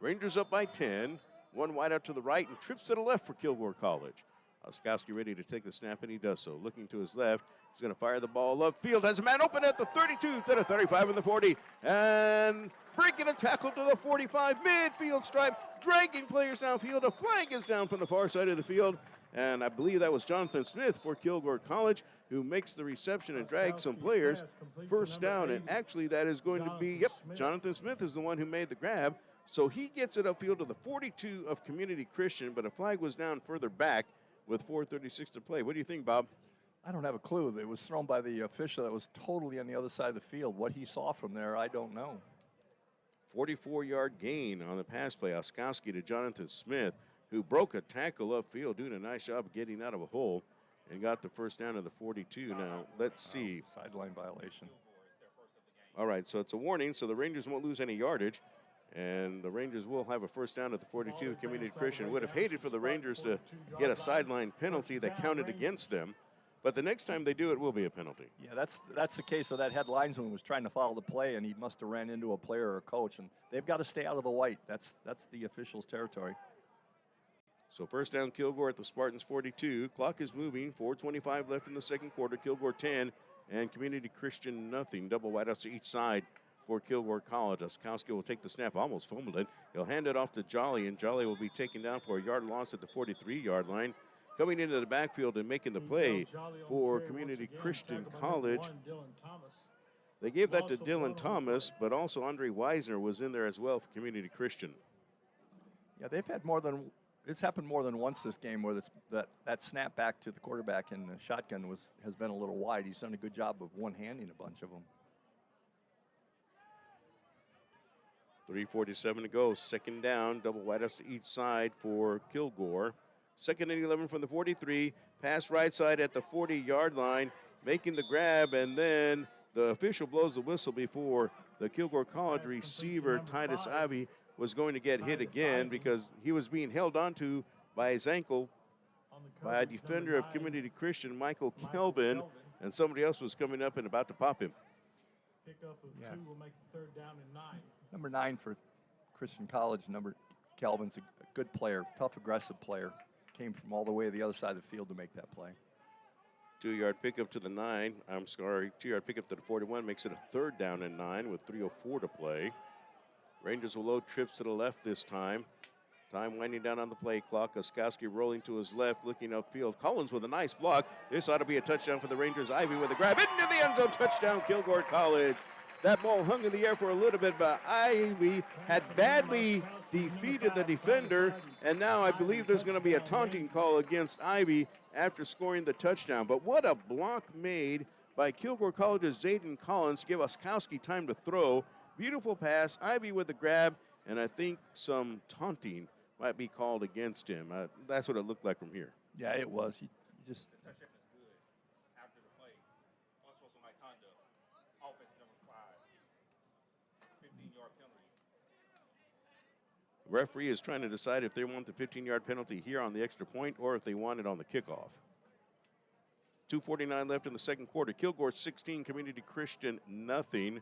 Rangers up by 10. One wide out to the right and trips to the left for Kilgore College. Oskowski ready to take the snap, and he does so. Looking to his left, he's going to fire the ball upfield. Has a man open at the 32 to the 35 and the 40. And breaking a tackle to the 45, midfield stripe, dragging players downfield. A flag is down from the far side of the field. And I believe that was Jonathan Smith for Kilgore College, who makes the reception and drags some players. First down, and actually that is going to be, Jonathan Smith is the one who made the grab. So he gets it upfield to the 42 of Community Christian, but a flag was down further back with 4:36 to play. What do you think, Bob? I don't have a clue. It was thrown by the official that was totally on the other side of the field. What he saw from there, I don't know. 44-yard gain on the pass play. Oskowski to Jonathan Smith, who broke a tackle upfield, doing a nice job of getting out of a hole, and got the first down to the 42. Now, let's see. Sideline violation. All right, so it's a warning, so the Rangers won't lose any yardage. And the Rangers will have a first down at the 42 of Community Christian. Would have hated for the Rangers to get a sideline penalty that counted against them. But the next time they do, it will be a penalty. Yeah, that's the case of that head linesman was trying to follow the play, and he must have ran into a player or a coach. And they've got to stay out of the white. That's the officials' territory. So first down, Kilgore at the Spartans 42. Clock is moving. 4:25 left in the second quarter. Kilgore 10 and Community Christian nothing. Double wideouts to each side for Kilgore College. Oskowski will take the snap, almost fumbled it. He'll hand it off to Jolly, and Jolly will be taken down for a yard loss at the 43-yard line. Coming into the backfield and making the play for Community Christian College. They gave that to Dylan Thomas, but also Andre Weisner was in there as well for Community Christian. Yeah, they've had it's happened more than once this game where that snap back to the quarterback in the shotgun has been a little wide. He's done a good job of one-handing a bunch of them. 3:47 to go. Second down. Double wideouts to each side for Kilgore. Second and 11 from the 43. Pass right side at the 40-yard line. making the grab, and then the official blows the whistle before the Kilgore College receiver, Titus Ivy, was going to get hit again because he was being held onto by his ankle by a defender of Community Christian, Michael Kelvin, and somebody else was coming up and about to pop him. Pickup of 2 will make the 3rd down and 9. Number 9 for Christian College, Calvin's a good player, tough, aggressive player. Came from all the way to the other side of the field to make that play. 2-yard pickup to the 9. 2-yard pickup to the 41 makes it a 3rd down and 9 with 3:04 to play. Rangers will load trips to the left this time. Time winding down on the play clock. Oskowski rolling to his left, looking upfield. Collins with a nice block. This ought to be a touchdown for the Rangers. Ivy with a grab into the end zone. Touchdown, Kilgore College. That ball hung in the air for a little bit, but Ivy had badly defeated the defender, and now I believe there's going to be a taunting call against Ivy after scoring the touchdown. But what a block made by Kilgore College's Zayden Collins to give Oskowski time to throw. Beautiful pass. Ivy with the grab, and I think some taunting might be called against him. That's what it looked like from here. Yeah, it was. He just. The touchdown is good after the play. Unsportsmanlike conduct. Offense number 5. 15-yard penalty. The referee is trying to decide if they want the 15-yard penalty here on the extra point or if they want it on the kickoff. 2:49 left in the second quarter. Kilgore 16, Community Christian nothing.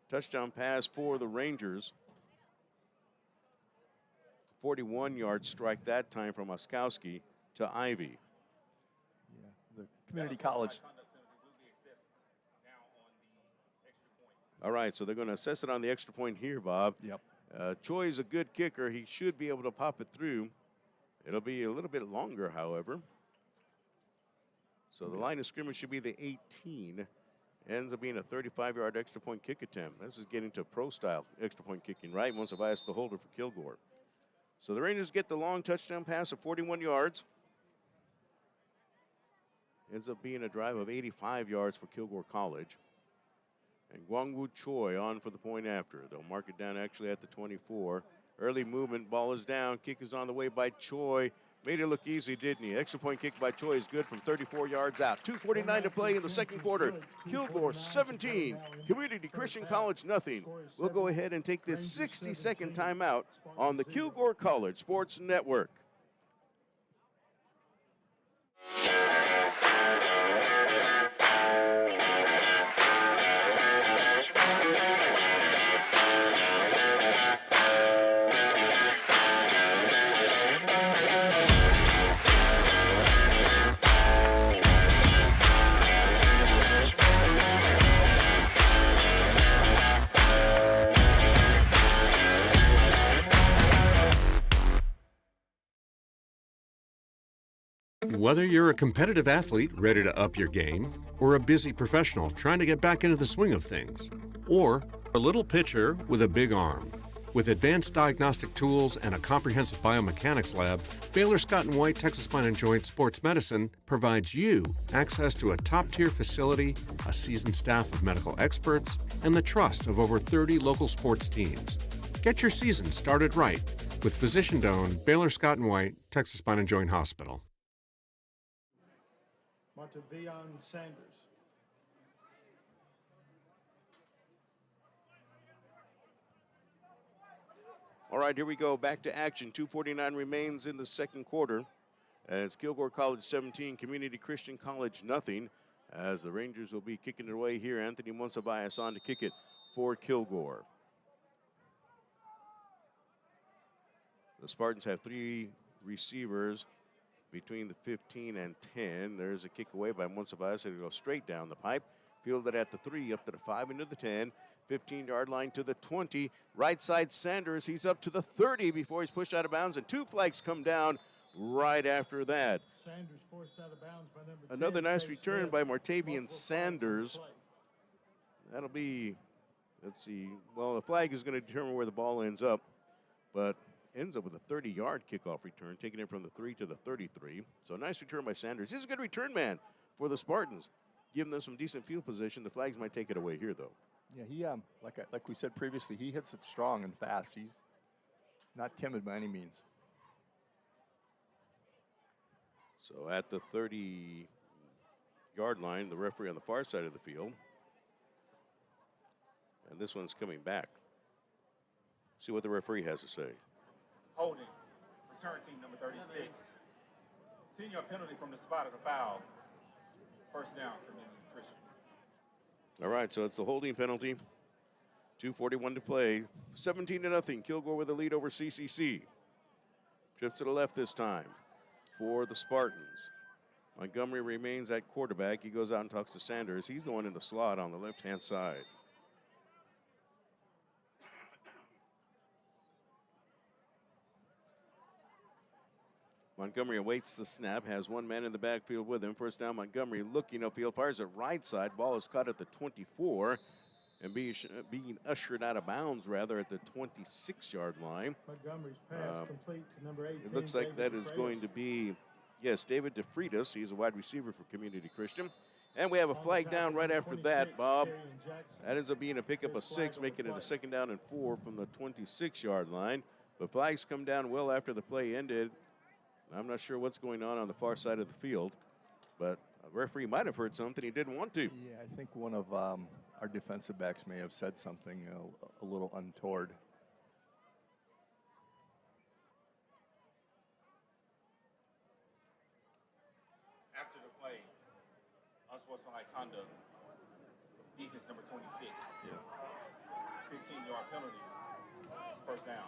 Touchdown pass for the Rangers. 41-yard strike that time from Oskowski to Ivy. Yeah, the Community College. All right, so they're going to assess it on the extra point here, Bob. Yep. Choi is a good kicker. He should be able to pop it through. It'll be a little bit longer, however. So the line of scrimmage should be the 18. Ends up being a 35-yard extra point kick attempt. This is getting to pro-style extra point kicking, right? Once if I ask the holder for Kilgore. So the Rangers get the long touchdown pass of 41 yards. Ends up being a drive of 85 yards for Kilgore College. And Gwangwoo Choi on for the point after. They'll mark it down actually at the 24. Early movement, ball is down. Kick is on the way by Choi. Made it look easy, didn't he? Extra point kick by Choi is good from 34 yards out. 2:49 to play in the second quarter. Kilgore 17, Community Christian College nothing. We'll go ahead and take this 60-second timeout on the Kilgore College Sports Network. Whether you're a competitive athlete ready to up your game, or a busy professional trying to get back into the swing of things, or a little pitcher with a big arm, with advanced diagnostic tools and a comprehensive biomechanics lab, Baylor Scott & White Texas Spine & Joint Sports Medicine provides you access to a top-tier facility, a seasoned staff of medical experts, and the trust of over 30 local sports teams. Get your season started right with physician-owned Baylor Scott & White Texas Spine & Joint Hospital. Montevion Sanders. All right, here we go. Back to action. 2:49 remains in the second quarter. As Kilgore College 17, Community Christian College nothing. As the Rangers will be kicking it away here. Anthony Monsivais on to kick it for Kilgore. The Spartans have 3 receivers between the 15 and 10. There's a kick away by Monsivais. It'll go straight down the pipe. Fielded at the 3, up to the 5, into the 10. 15-yard line to the 20. Right side Sanders. He's up to the 30 before he's pushed out of bounds, and 2 flags come down right after that. Sanders forced out of bounds by number 10. Another nice return by Martavian Sanders. That'll be, let's see, well, the flag is going to determine where the ball ends up, but ends up with a 30-yard kickoff return, taking it from the 3 to the 33. So a nice return by Sanders. He's a good return man for the Spartans, giving them some decent field position. The flags might take it away here, though. Yeah, he like we said previously, he hits it strong and fast. He's not timid by any means. So at the 30, yard line. The referee on the far side of the field. And this one's coming back. See what the referee has to say. Holding, return team number 36. 10-yard penalty from the spot of the foul. First down, Community Christian. All right, so it's the holding penalty. 2:41 to play. 17-0. Kilgore with a lead over CCC. Trips to the left this time for the Spartans. Montgomery remains at quarterback. He goes out and talks to Sanders. He's the one in the slot on the left-hand side. Montgomery awaits the snap, has one man in the backfield with him. First down, Montgomery looking upfield, fires it right side. Ball is caught at the 24 and being ushered out of bounds, rather, at the 26-yard line. Montgomery's pass complete to number 18. It looks like that is going to be, yes, David DeFreitas. He's a wide receiver for Community Christian. And we have a flag down right after that, Bob. That ends up being a pickup of 6, making it a second down and 4 from the 26-yard line. But flags come down well after the play ended. I'm not sure what's going on the far side of the field, but a referee might have heard something he didn't want to. Yeah, I think one of our defensive backs may have said something a little untoward. After the play, unsportsmanlike conduct, defense number 26. Yeah. 15-yard penalty, first down.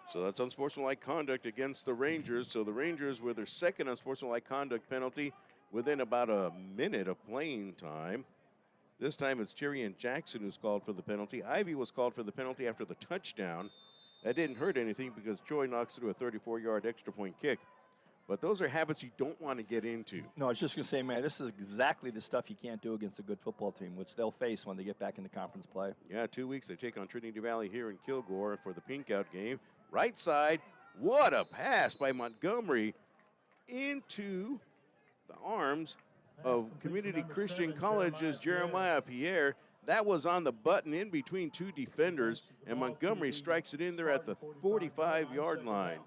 So that's unsportsmanlike conduct against the Rangers. So the Rangers with their second unsportsmanlike conduct penalty within about a minute of playing time. This time it's Tyrion Jackson who's called for the penalty. Ivy was called for the penalty after the touchdown. That didn't hurt anything because Joy knocks through a 34-yard extra point kick. But those are habits you don't want to get into. No, I was just going to say, man, this is exactly the stuff you can't do against a good football team, which they'll face when they get back into conference play. Yeah, 2 weeks they take on Trinity Valley here in Kilgore for the Pink Out game. Right side, what a pass by Montgomery into the arms of Community Christian College's Jeremiah Pierre. That was on the button in between two defenders, and Montgomery strikes it in there at the 45-yard line.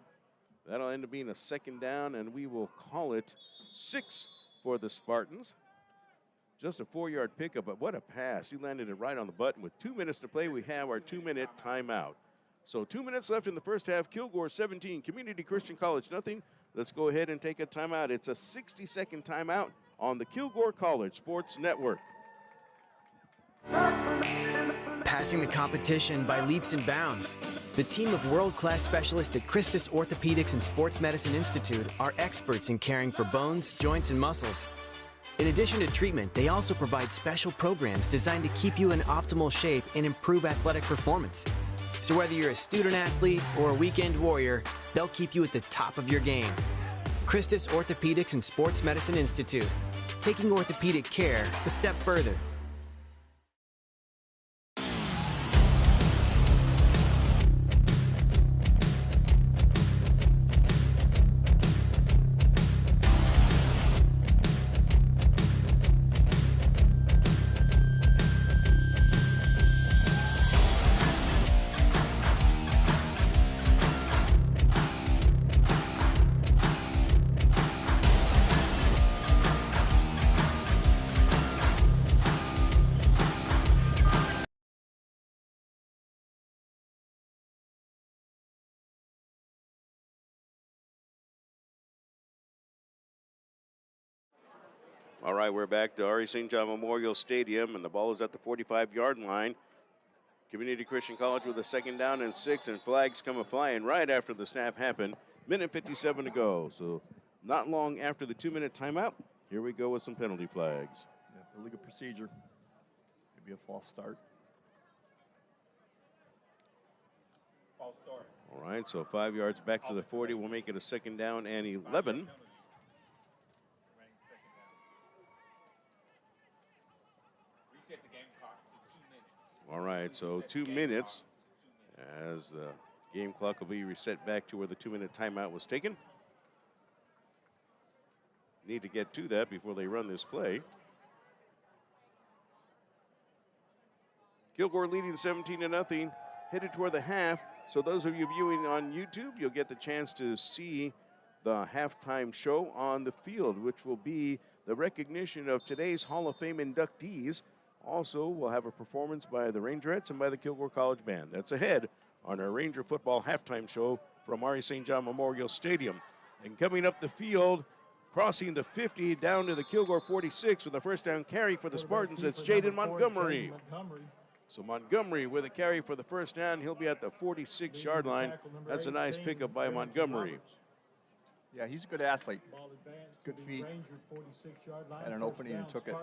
That'll end up being a second down, and we will call it 6 for the Spartans. Just a 4-yard pickup, but what a pass. He landed it right on the button. With 2 minutes to play, we have our 2-minute timeout. So 2 minutes left in the first half. Kilgore 17, Community Christian College nothing. Let's go ahead and take a timeout. It's a 60-second timeout on the Kilgore College Sports Network. Passing the competition by leaps and bounds. The team of world-class specialists at Christus Orthopedics and Sports Medicine Institute are experts in caring for bones, joints, and muscles. In addition to treatment, they also provide special programs designed to keep you in optimal shape and improve athletic performance. So whether you're a student athlete or a weekend warrior, they'll keep you at the top of your game. Christus Orthopedics and Sports Medicine Institute, taking orthopedic care a step further. All right, we're back to R.E. St. John Memorial Stadium, and the ball is at the 45-yard line. Community Christian College with a second down and 6, and flags come flying right after the snap happened. Minute 57 to go. So not long after the 2-minute timeout, here we go with some penalty flags. Yeah, illegal procedure. Maybe a false start. False start. All right, so 5 yards back to the 40 will make it a second down and 11. Reset the game clock to 2 minutes. All right, so 2 minutes as the game clock will be reset back to where the 2-minute timeout was taken. Need to get to that before they run this play. Kilgore leading 17-0, headed toward the half. So those of you viewing on YouTube, you'll get the chance to see the halftime show on the field, which will be the recognition of today's Hall of Fame inductees. Also, we'll have a performance by the Rangerettes and by the Kilgore College Band. That's ahead on our Ranger Football halftime show from R.E. St. John Memorial Stadium. And coming up the field, crossing the 50 down to the Kilgore 46 with a first down carry for the Spartans, it's Jaden Montgomery. So Montgomery with a carry for the first down. He'll be at the 46-yard line. That's a nice pickup by Montgomery. Yeah, he's a good athlete. Good feet. Had an opening and took it.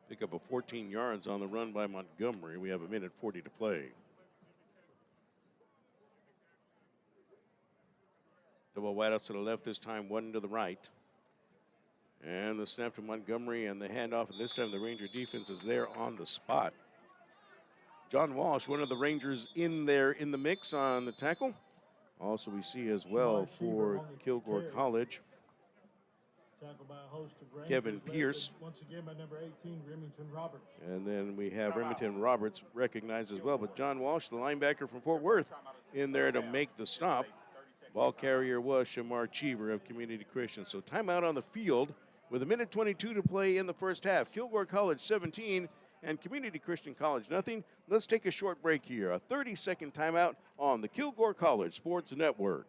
Pick up a 14 yards on the run by Montgomery. We have a minute 40 to play. Double wideouts to the left this time, one to the right. And the snap to Montgomery and the handoff, and this time the Ranger defense is there on the spot. John Walsh, one of the Rangers in there in the mix on the tackle. Also we see as well for Kilgore College, Kevin Pierce. Once again by number 18, Remington Roberts. And then we have Remington Roberts recognized as well. But John Walsh, the linebacker from Fort Worth, in there to make the stop. Ball carrier was Shamar Cheever of Community Christian. So timeout on the field with a minute 22 to play in the first half. Kilgore College 17 and Community Christian College nothing. Let's take a short break here. A 30-second timeout on the Kilgore College Sports Network.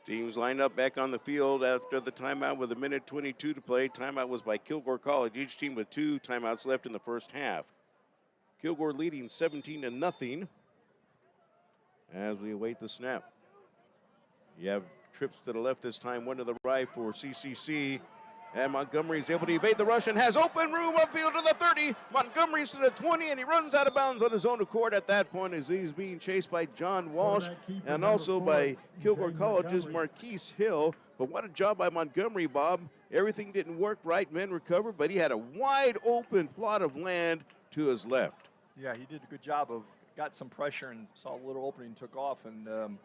Teams lined up back on the field after the timeout with a minute 22 to play. Timeout was by Kilgore College, each team with 2 timeouts left in the first half. Kilgore leading 17-0 as we await the snap. You have trips to the left this time, one to the right for CCC. And Montgomery is able to evade the rush and has open room upfield to the 30. Montgomery's to the 20, and he runs out of bounds on his own accord at that point as he's being chased by John Walsh and also by Kilgore College's Marquise Hill. But what a job by Montgomery, Bob. Everything didn't work right. Men recovered, but he had a wide open plot of land to his left. Yeah, he did a good job of got some pressure and saw a little opening, took off. And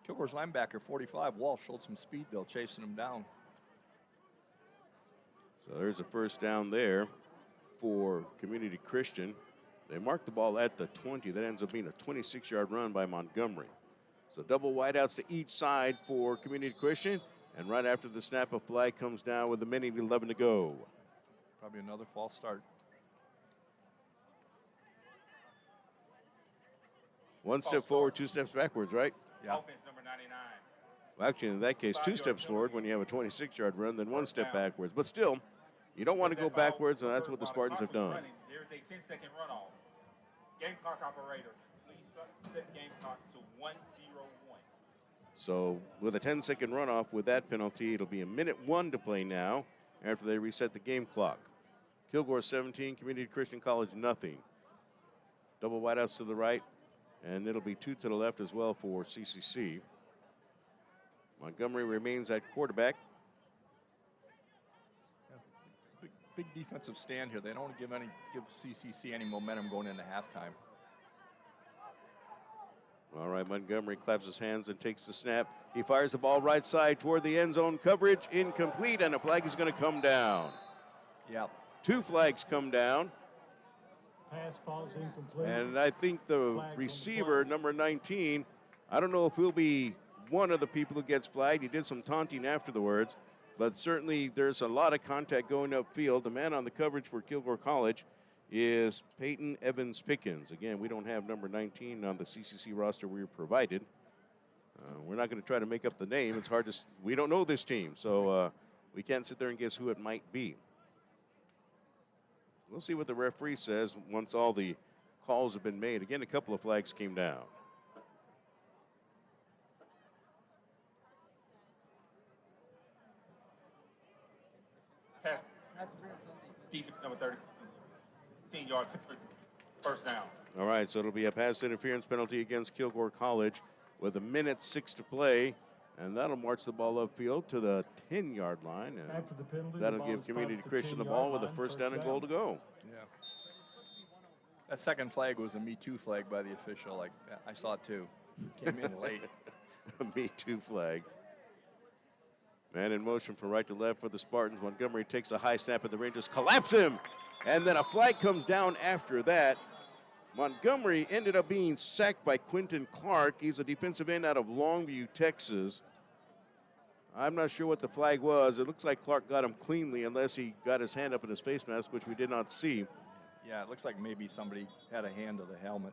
Kilgore's linebacker, 45, Walsh, showed some speed, though, chasing him down. So there's a first down there for Community Christian. They mark the ball at the 20. That ends up being a 26-yard run by Montgomery. So double wideouts to each side for Community Christian. And right after the snap, a flag comes down with a minute 11 to go. Probably another false start. One step forward, 2 steps backwards, right? Yeah. Offense number 99. Well, actually, in that case, 2 steps forward when you have a 26-yard run, then 1 step backwards. But still, you don't want to go backwards, and that's what the Spartans have done. There's a 10-second runoff. Game clock operator, please set game clock to 1:01. So with a 10-second runoff with that penalty, it'll be a minute 1 to play now after they reset the game clock. Kilgore 17, Community Christian College nothing. Double wideouts to the right, and it'll be 2 to the left as well for CCC. Montgomery remains at quarterback. Big defensive stand here. They don't want to give CCC any momentum going into halftime. All right, Montgomery claps his hands and takes the snap. He fires the ball right side toward the end zone. Coverage incomplete, and a flag is going to come down. Yeah. 2 flags come down. Pass falls incomplete. And I think the receiver, number 19, I don't know if he'll be one of the people who gets flagged. He did some taunting afterwards, but certainly there's a lot of contact going upfield. The man on the coverage for Kilgore College is Peyton Evans Pickens. Again, we don't have number 19 on the CCC roster we were provided. We're not going to try to make up the name. It's hard to, we don't know this team, so we can't sit there and guess who it might be. We'll see what the referee says once all the calls have been made. Again, a couple of flags came down. Pass. Defense number 30. 10-yard first down. All right, so it'll be a pass interference penalty against Kilgore College with 1:06 to play. And that'll march the ball upfield to the 10-yard line. And After the penalty, that'll the ball give is Community caught at the Christian the 10-yard ball with a line, first down and goal to go. Yeah. That second flag was a Me Too flag by the official. Like I saw it too. Came in late. A Me Too flag. Man in motion from right to left for the Spartans. Montgomery takes a high snap and the Rangers collapse him. And then a flag comes down after that. Montgomery ended up being sacked by Quentin Clark. He's a defensive end out of Longview, Texas. I'm not sure what the flag was. It looks like Clark got him cleanly unless he got his hand up in his face mask, which we did not see. Yeah, it looks like maybe somebody had a hand to the helmet.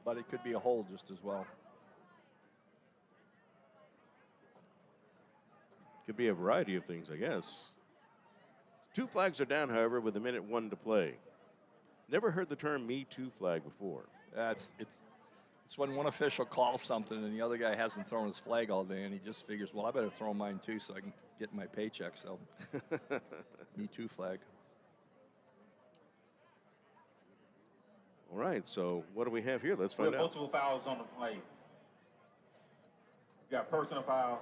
But it could be a hold just as well. Could be a variety of things, I guess. 2 flags are down, however, with 1:01 to play. Never heard the term Me Too flag before. It's when one official calls something and the other guy hasn't thrown his flag all day and he just figures, well, I better throw mine too so I can get my paycheck. So, Me Too flag. All right, so what do we have here? Let's We find have out. multiple fouls on the play. We got personal foul,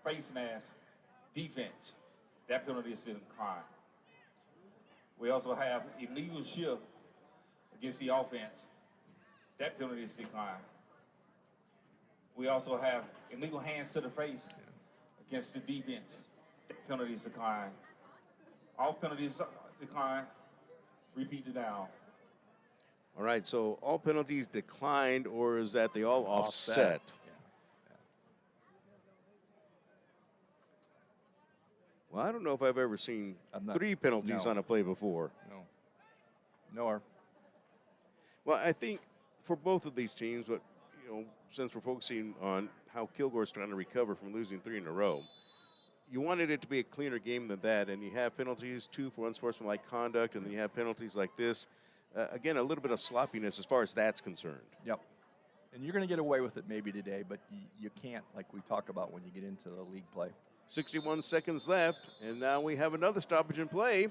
face mask, defense. That penalty is declined. We also have illegal shift against the offense. That penalty is declined. We also have illegal hands to the face against the defense. That penalty is declined. All penalties declined. Repeat it down. All right, so all penalties declined, or is that they all offset? Well, I don't know if I've ever seen 3 penalties on a play before. No. Nor. Well, I think for both of these teams, but since we're focusing on how Kilgore's trying to recover from losing 3 in a row, you wanted it to be a cleaner game than that, and you have penalties, 2 for unsportsmanlike conduct, and then you have penalties like this. Again, a little bit of sloppiness as far as that's concerned. Yep. And you're going to get away with it maybe today, but you can't, like we talk about when you get into the league play. 61 seconds left, and now we have another stoppage in play.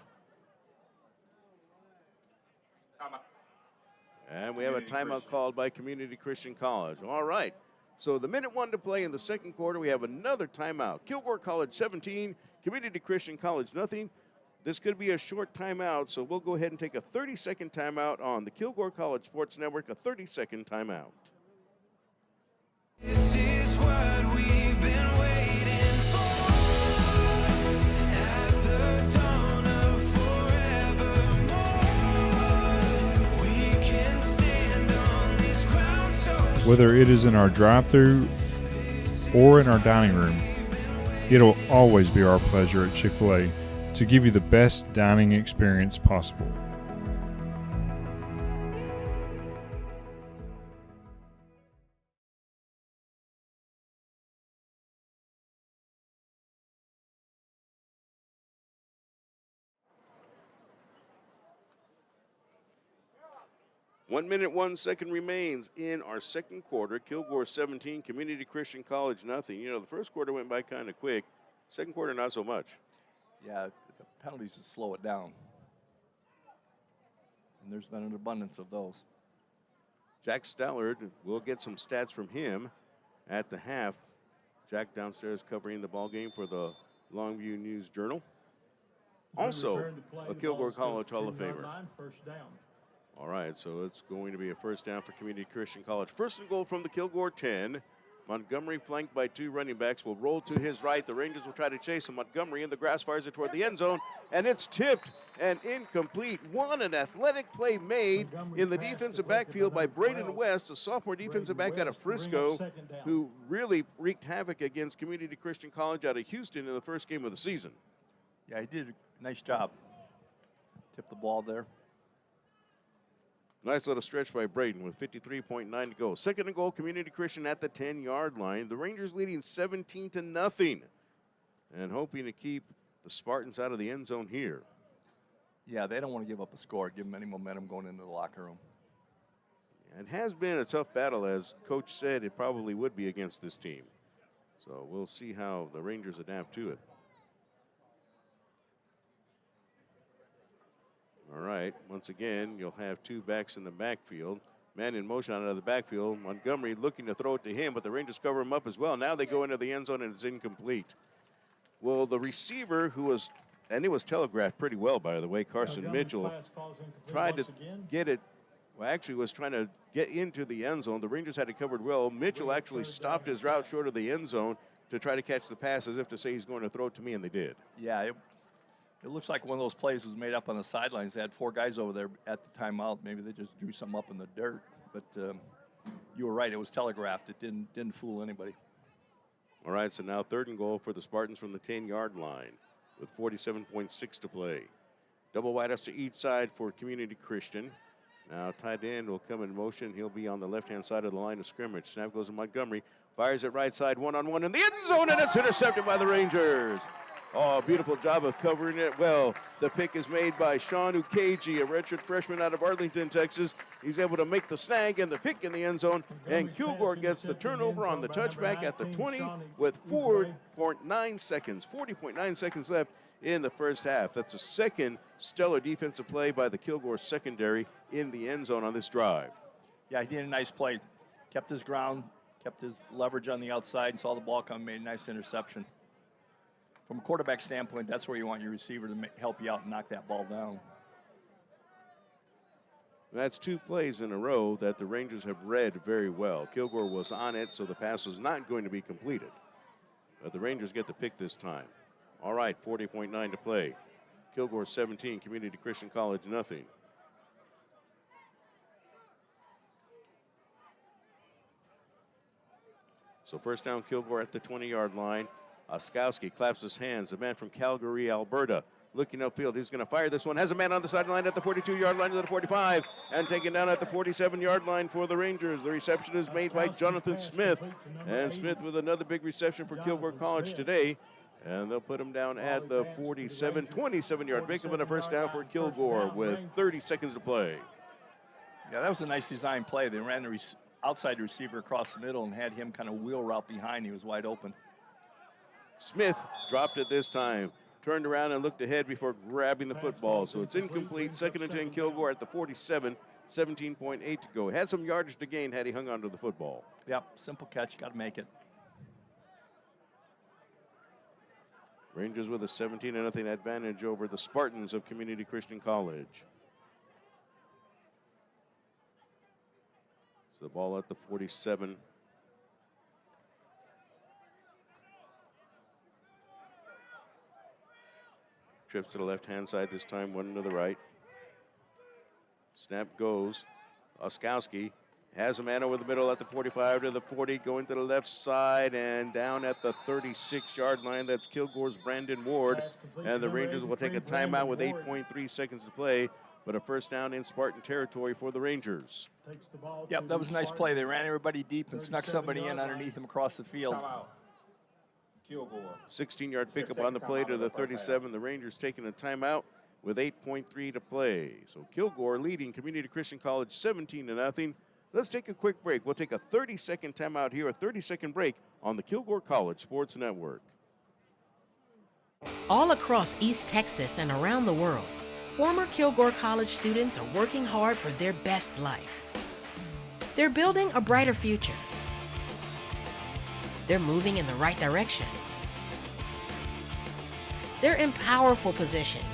And we have a timeout called by Community Christian College. All right. So the 1:01 to play in the second quarter, we have another timeout. Kilgore College 17, Community Christian College nothing. This could be a short timeout, so we'll go ahead and take a 30-second timeout on the Kilgore College Sports Network, a 30-second timeout. This is what we've been waiting for. At the dawn of forevermore, we can stand on these grounds so Whether it is in our drive-thru or in our dining room, it'll always be our pleasure at Chick-fil-A to give you the best dining experience possible. One minute, 1 second remains in our second quarter. Kilgore 17, Community Christian College nothing. The first quarter went by kind of quick. Second quarter, not so much. Yeah, the penalties to slow it down. And there's been an abundance of those. Jack Stallard, we'll get some stats from him at the half. Jack downstairs covering the ball game for the Longview News Journal. Also, a Kilgore College Hall of Famer. First down. All right, so it's going to be a first down for Community Christian College. First and goal from the Kilgore 10. Montgomery, flanked by 2 running backs, will roll to his right. The Rangers will try to chase him. Montgomery in the grass fires it toward the end zone, and it's tipped and incomplete. An athletic play made in the defensive backfield by Braden West, a sophomore defensive back out of Frisco, who really wreaked havoc against Community Christian College out of Houston in the first game of the season. Yeah, he did a nice job. Tipped the ball there. Nice little stretch by Braden with 53.9 to go. Second and goal, Community Christian at the 10-yard line. The Rangers leading 17-0 and hoping to keep the Spartans out of the end zone here. Yeah, they don't want to give up a score, give them any momentum going into the locker room. It has been a tough battle, as Coach said it probably would be against this team. So we'll see how the Rangers adapt to it. All right, once again, you'll have two backs in the backfield. Man in motion out of the backfield. Montgomery looking to throw it to him, but the Rangers cover him up as well. Now they go into the end zone, and it's incomplete. Well, the receiver, who was, and it was telegraphed pretty well, by the way, Carson Mitchell, tried to get it, well, actually was trying to get into the end zone. The Rangers had it covered well. Mitchell actually stopped his route short of the end zone to try to catch the pass, as if to say he's going to throw it to me, and they did. Yeah, it looks like one of those plays was made up on the sidelines. They had four guys over there at the timeout. Maybe they just drew something up in the dirt. But you were right. It was telegraphed. It didn't fool anybody. All right, so now 3rd and goal for the Spartans from the 10-yard line with 47.6 to play. Double wideouts to each side for Community Christian. Now tight end will come in motion. He'll be on the left-hand side of the line of scrimmage. Snap goes to Montgomery. Fires it right side, one-on-one in the end zone, and it's intercepted by the Rangers. Oh, beautiful job of covering it well. The pick is made by Sean Ukeji, a redshirt freshman out of Arlington, Texas. He's able to make the snag and the pick in the end zone, and Kilgore gets the turnover on the touchback at the 20 with 40.9 seconds left in the first half. That's a second stellar defensive play by the Kilgore secondary in the end zone on this drive. Yeah, he did a nice play. Kept his ground, kept his leverage on the outside, and saw the ball come, made a nice interception. From a quarterback standpoint, that's where you want your receiver to help you out and knock that ball down. That's 2 plays in a row that the Rangers have read very well. Kilgore was on it, so the pass was not going to be completed. But the Rangers get the pick this time. All right, 40.9 to play. Kilgore 17, Community Christian College nothing. So first down, Kilgore at the 20-yard line. Oskowski claps his hands. The man from Calgary, Alberta, looking upfield. He's going to fire this one. Has a man on the sideline at the 42-yard line to the 45, and taken down at the 47-yard line for the Rangers. The reception is made by Jonathan Smith, and Smith with another big reception for Kilgore College today. And they'll put him down at the 47, 27-yard pickup and a first down for Kilgore with 30 seconds to play. Yeah, that was a nice design play. They ran the outside receiver across the middle and had him kind of wheel route behind. He was wide open. Smith dropped it this time, turned around and looked ahead before grabbing the football. So it's incomplete. 2nd and 10, Kilgore at the 47, 17.8 to go. Had some yardage to gain had he hung on to the football. Yep, simple catch, got to make it. Rangers with a 17-0 advantage over the Spartans of Community Christian College. So the ball at the 47. Trips to the left-hand side this time, one to the right. Snap goes. Oskowski has a man over the middle at the 45 to the 40, going to the left side and down at the 36-yard line. That's Kilgore's Brandon Ward. And the Rangers will take a timeout with 8.3 seconds to play, but a first down in Spartan territory for the Rangers. Yep, that was a nice play. They ran everybody deep and snuck somebody in underneath them across the field. 16-yard pickup on the play to the 37. The Rangers taking a timeout with 8.3 to play. So Kilgore leading Community Christian College 17-0. Let's take a quick break. We'll take a 30-second timeout here, a 30-second break on the Kilgore College Sports Network. All across East Texas and around the world, former Kilgore College students are working hard for their best life. They're building a brighter future. They're moving in the right direction. They're in powerful positions.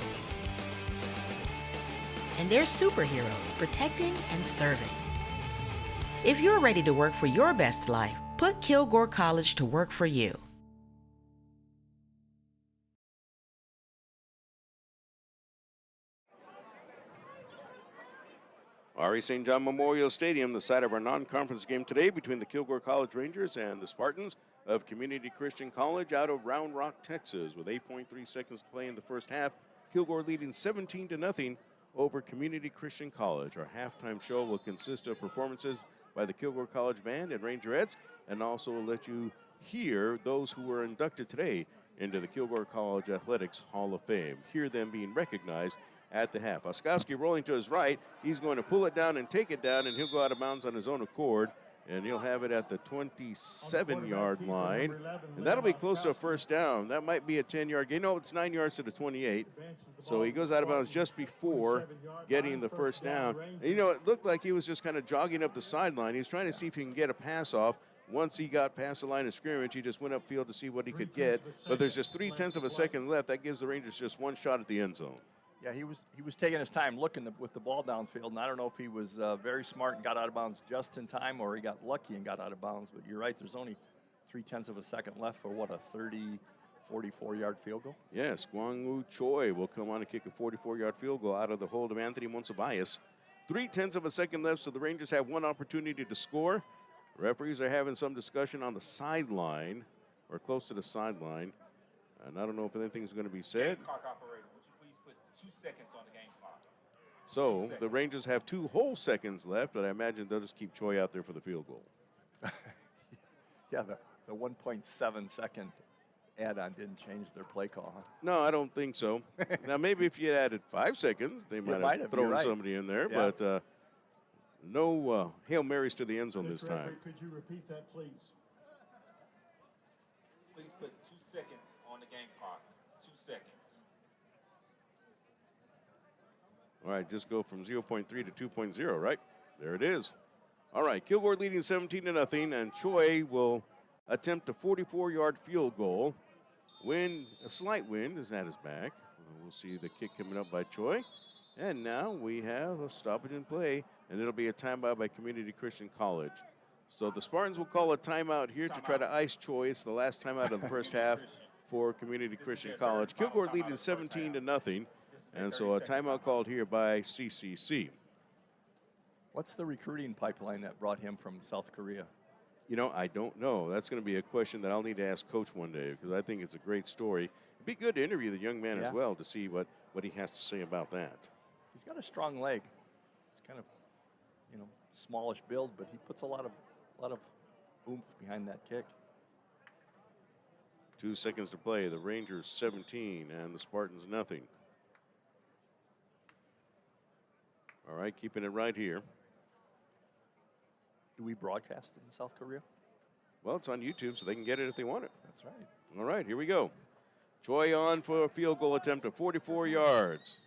And they're superheroes protecting and serving. If you're ready to work for your best life, put Kilgore College to work for you. RE St. John Memorial Stadium, the site of our non-conference game today between the Kilgore College Rangers and the Spartans of Community Christian College out of Round Rock, Texas. With 8.3 seconds to play in the first half, Kilgore leading 17-0 over Community Christian College. Our halftime show will consist of performances by the Kilgore College Band and Rangerettes, and also will let you hear those who were inducted today into the Kilgore College Athletics Hall of Fame. Hear them being recognized at the half. Oskowski rolling to his right. He's going to pull it down and take it down, and he'll go out of bounds on his own accord. And he'll have it at the 27-yard line. And that'll be close to a first down. That might be a 10-yard gain. No, it's 9 yards to the 28. So he goes out of bounds just before getting the first down. And, you know, it looked like he was just kind of jogging up the sideline. He was trying to see if he can get a pass off. Once he got past the line of scrimmage, he just went upfield to see what he could get. But there's just 0.3 of a second left. That gives the Rangers just one shot at the end zone. Yeah, he was taking his time looking with the ball downfield, and I don't know if he was very smart and got out of bounds just in time, or he got lucky and got out of bounds. But you're right, there's only 0.3 of a second left for what, a 44-yard field goal? Yes, Gwangwoo Choi will come on and kick a 44-yard field goal out of the hold of Anthony Monsivais. 0.3 of a second left, so the Rangers have one opportunity to score. Referees are having some discussion on the sideline, or close to the sideline, and I don't know if anything's going to be said. Game clock operator, would you please put 2 seconds on the game clock? So the Rangers have 2 whole seconds left, but I imagine they'll just keep Choi out there for the field goal. Yeah, the 1.7 second add-on didn't change their play call, huh? No, I don't think so. Now, maybe if you had added 5 seconds, they might have thrown somebody in there, yeah. but no Hail Marys to the end zone this time. Could you repeat that, please? Please put 2 seconds on the game clock. 2 seconds. All right, just go from 0.3 to 2.0, right? There it is. All right, Kilgore leading 17-0, and Choi will attempt a 44-yard field goal. A slight wind is at his back. We'll see the kick coming up by Choi. And now we have a stoppage in play, and it'll be a timeout by Community Christian College. So the Spartans will call a timeout here to try to ice Choi. It's the last timeout of the first half for Community Christian College. Kilgore leading 17-0, and so a timeout called here by CCC. What's the recruiting pipeline that brought him from South Korea? You know, I don't know. That's going to be a question that I'll need to ask Coach one day, because I think it's a great story. It'd be good to interview the young man as well to see what he has to say about that. He's got a strong leg. He's kind of, smallish build, but he puts a lot of oomph behind that kick. 2 seconds to play. The Rangers 17 and the Spartans nothing. All right, keeping it right here. Do we broadcast it in South Korea? Well, it's on YouTube, so they can get it if they want it. That's right. All right, here we go. Choi on for a field goal attempt of 44 yards.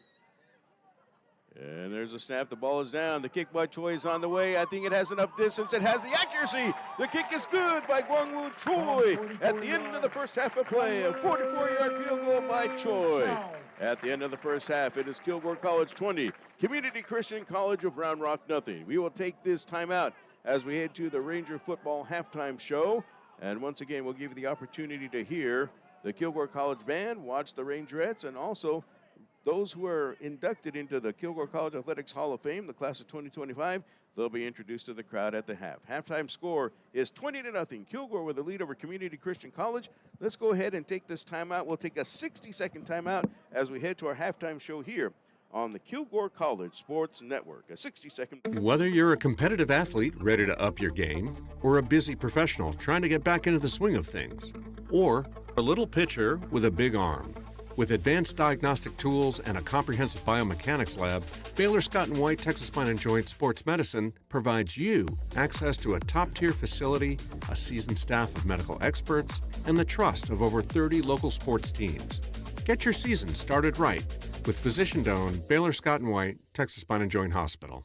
And there's a snap. The ball is down. The kick by Choi is on the way. I think it has enough distance. It has the accuracy. The kick is good by Gwangwoo Choi. At the end of the first half of play, a 44-yard field goal by Choi. At the end of the first half, it is Kilgore College 20, Community Christian College of Round Rock nothing. We will take this timeout as we head to the Ranger football halftime show. And once again, we'll give you the opportunity to hear the Kilgore College band, watch the Rangerettes, and also those who are inducted into the Kilgore College Athletics Hall of Fame, the class of 2025, they'll be introduced to the crowd at the half. Halftime score is 20-0. Kilgore with a lead over Community Christian College. Let's go ahead and take this timeout. We'll take a 60-second timeout as we head to our halftime show here on the Kilgore College Sports Network. A 60-second. Whether you're a competitive athlete ready to up your game, or a busy professional trying to get back into the swing of things, or a little pitcher with a big arm. With advanced diagnostic tools and a comprehensive biomechanics lab, Baylor Scott & White Texas Spine and Joint Sports Medicine provides you access to a top-tier facility, a seasoned staff of medical experts, and the trust of over 30 local sports teams. Get your season started right with physician-owned Baylor Scott & White Texas Spine and Joint Hospital.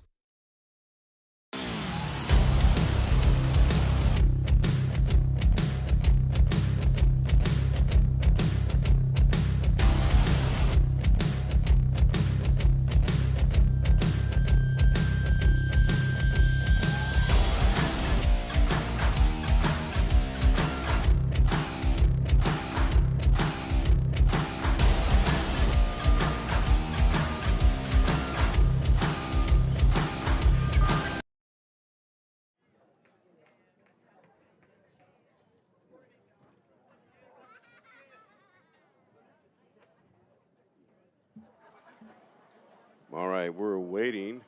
All right, we're waiting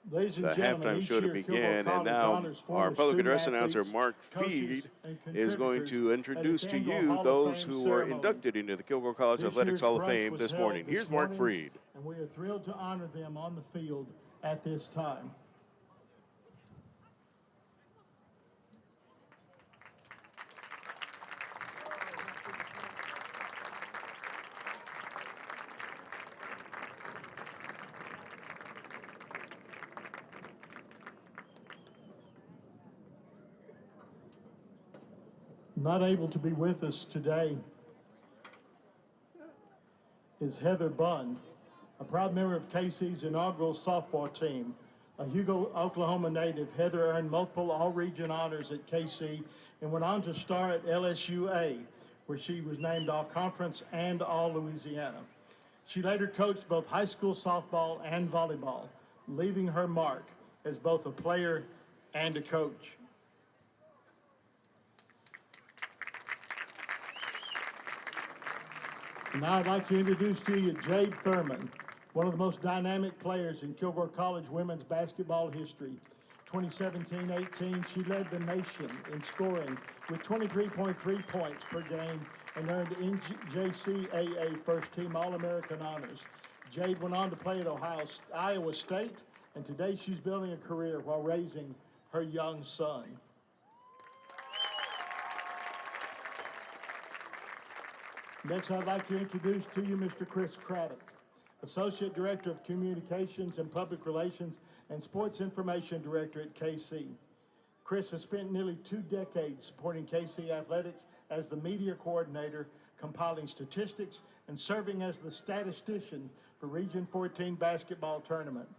Ladies and the gentlemen, halftime each show to year, begin. Kilgore And College now honors former our public student address announcer, athletes, Mark coaches, Feed, and is going contributors to at introduce its to annual you Hall of those Fame who are ceremony. inducted into the Kilgore College This Athletics year's Hall of brunch Fame was this held morning. this Here's Mark morning, Freed. And we are thrilled to honor them on the field at this time. Not able to be with us today is Heather Bunn, a proud member of KC's inaugural softball team. A Hugo, Oklahoma native, Heather earned multiple all-region honors at KC and went on to star at LSUA, where she was named All-Conference and All-Louisiana. She later coached both high school softball and volleyball, leaving her mark as both a player and a coach. Now I'd like to introduce to you Jade Thurman, one of the most dynamic players in Kilgore College women's basketball history. 2017-18, she led the nation in scoring with 23.3 points per game and earned NJCAA First Team All-American honors. Jade went on to play at Iowa State, and today she's building a career while raising her young son. Next, I'd like to introduce to you Mr. Chris Craddock, Associate Director of Communications and Public Relations and Sports Information Director at KC. Chris has spent nearly 2 decades supporting KC Athletics as the media coordinator, compiling statistics and serving as the statistician for Region 14 basketball tournament.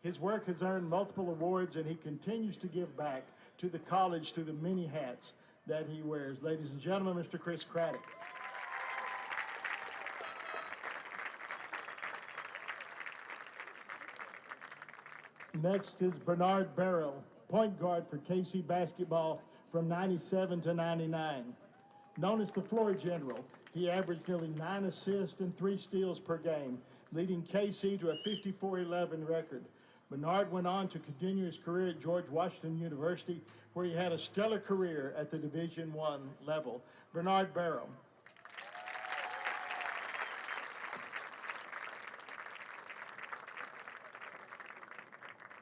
His work has earned multiple awards, and he continues to give back to the college through the many hats that he wears. Ladies and gentlemen, Mr. Chris Craddock. Next is Bernard Barrow, point guard for KC basketball from 97 to 99. Known as the floor general, he averaged nearly 9 assists and 3 steals per game, leading KC to a 54-11 record. Bernard went on to continue his career at George Washington University, where he had a stellar career at the Division I level. Bernard Barrow.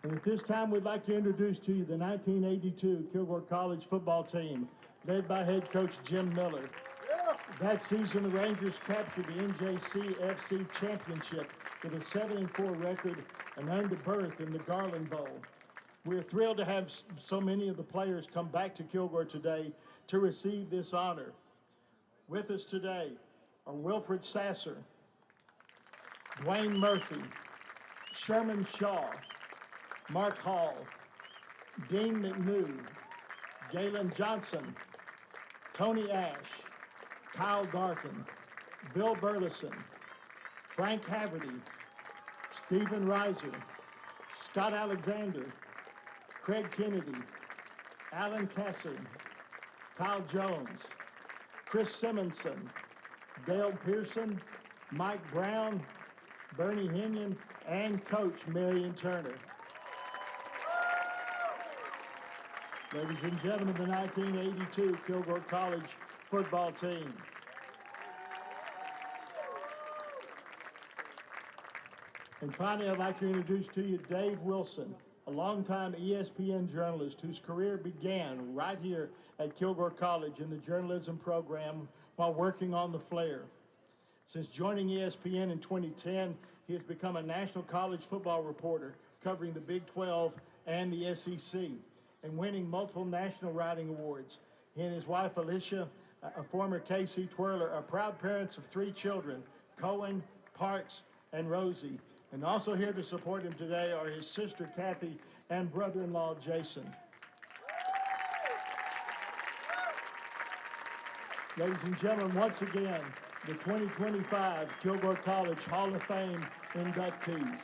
And at this time, we'd like to introduce to you the 1982 Kilgore College football team, led by head coach Jim Miller. That season, the Rangers captured the NJCFC championship with a 7-4 record and earned a berth in the Garland Bowl. We're thrilled to have so many of the players come back to Kilgore today to receive this honor. With us today are Wilfred Sasser, Dwayne Murphy, Sherman Shaw, Mark Hall, Dean McNew, Galen Johnson, Tony Ash, Kyle Darkin, Bill Burleson, Frank Haverty, Stephen Reiser, Scott Alexander, Craig Kennedy, Alan Cassard, Kyle Jones, Chris Simonson, Dale Pearson, Mike Brown, Bernie Henyon, and Coach Marion Turner. Ladies and gentlemen, the 1982 Kilgore College football team. And finally, I'd like to introduce to you Dave Wilson, a longtime ESPN journalist whose career began right here at Kilgore College in the journalism program while working on the Flare. Since joining ESPN in 2010, he has become a national college football reporter covering the Big 12 and the SEC and winning multiple national writing awards. He and his wife, Alicia, a former KC twirler, are proud parents of 3 children, Cohen, Parks, and Rosie. And also here to support him today are his sister, Kathy, and brother-in-law, Jason. Ladies and gentlemen, once again, the 2025 Kilgore College Hall of Fame inductees.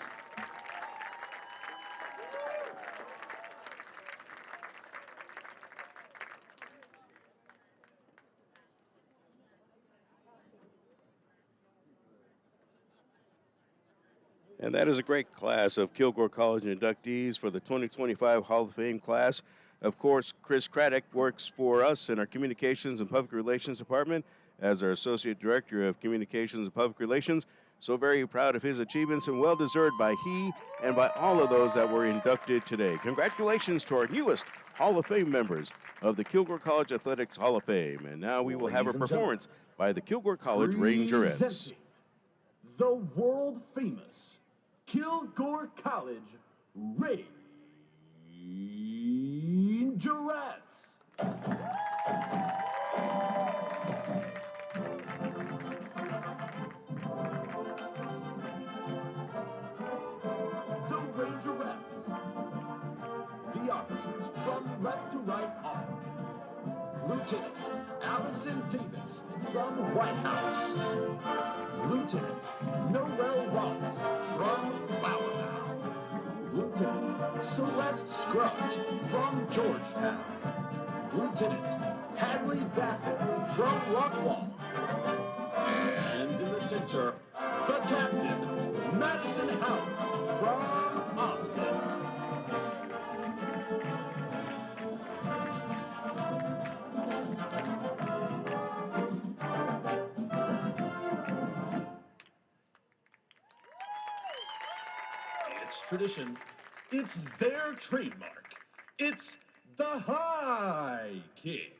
And that is a great class of Kilgore College inductees for the 2025 Hall of Fame class. Of course, Chris Craddock works for us in our Communications and Public Relations Department as our Associate Director of Communications and Public Relations. So very proud of his achievements and well-deserved by he and by all of those that were inducted today. Congratulations to our newest Hall of Fame members of the Kilgore College Athletics Hall of Fame. And now we will have a performance by the Kilgore College Rangerettes. Presenting the world-famous Kilgore College Rangerettes. The Rangerettes. The officers from left to right are Lieutenant Allison Davis from White House, Lieutenant Noel Rollins from Flower Mound, Lieutenant Celeste Scruggs from Georgetown, Lieutenant Hadley Daffin from Rockwall, and in the center, the Captain, Madison Howard from Austin. It's tradition. It's their trademark. It's the high kick.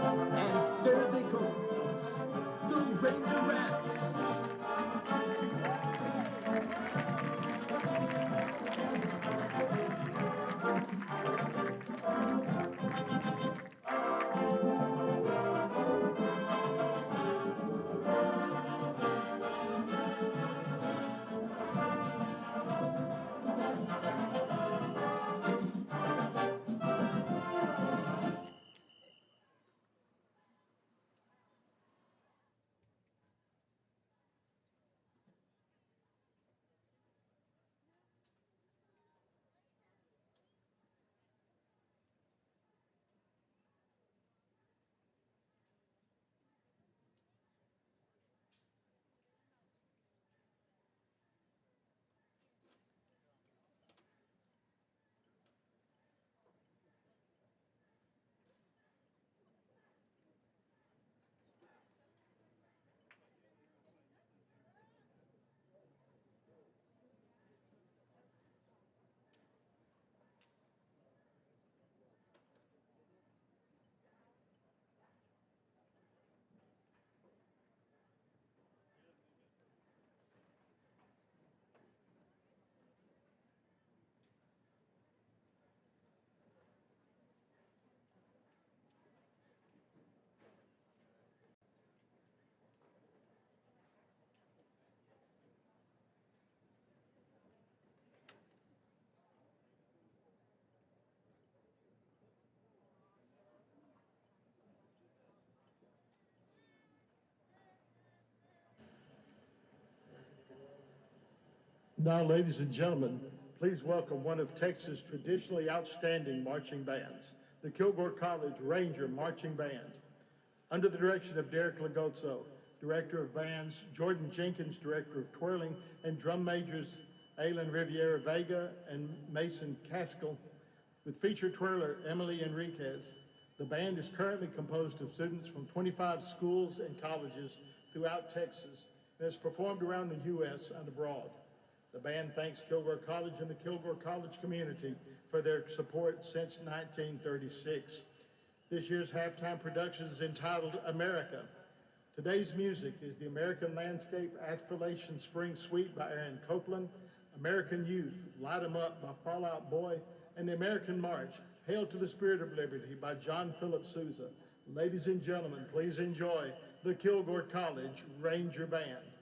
And there they go, folks. The Rangerettes. Now, ladies and gentlemen, please welcome one of Texas' traditionally outstanding marching bands, the Kilgore College Ranger Marching Band. Under the direction of Derek Legozzo, Director of Bands, Jordan Jenkins, Director of Twirling, and drum majors Aylin Riviera Vega and Mason Caskell, with featured twirler Emily Enriquez. The band is currently composed of students from 25 schools and colleges throughout Texas and has performed around the U.S. and abroad. The band thanks Kilgore College and the Kilgore College community for their support since 1936. This year's halftime production is entitled America. Today's music is the American Landscape Aspirations Spring Suite by Aaron Copeland, American Youth, Light 'em Up by Fallout Boy, and the American March, Hail to the Spirit of Liberty by John Philip Sousa. Ladies and gentlemen, please enjoy the Kilgore College Ranger Band.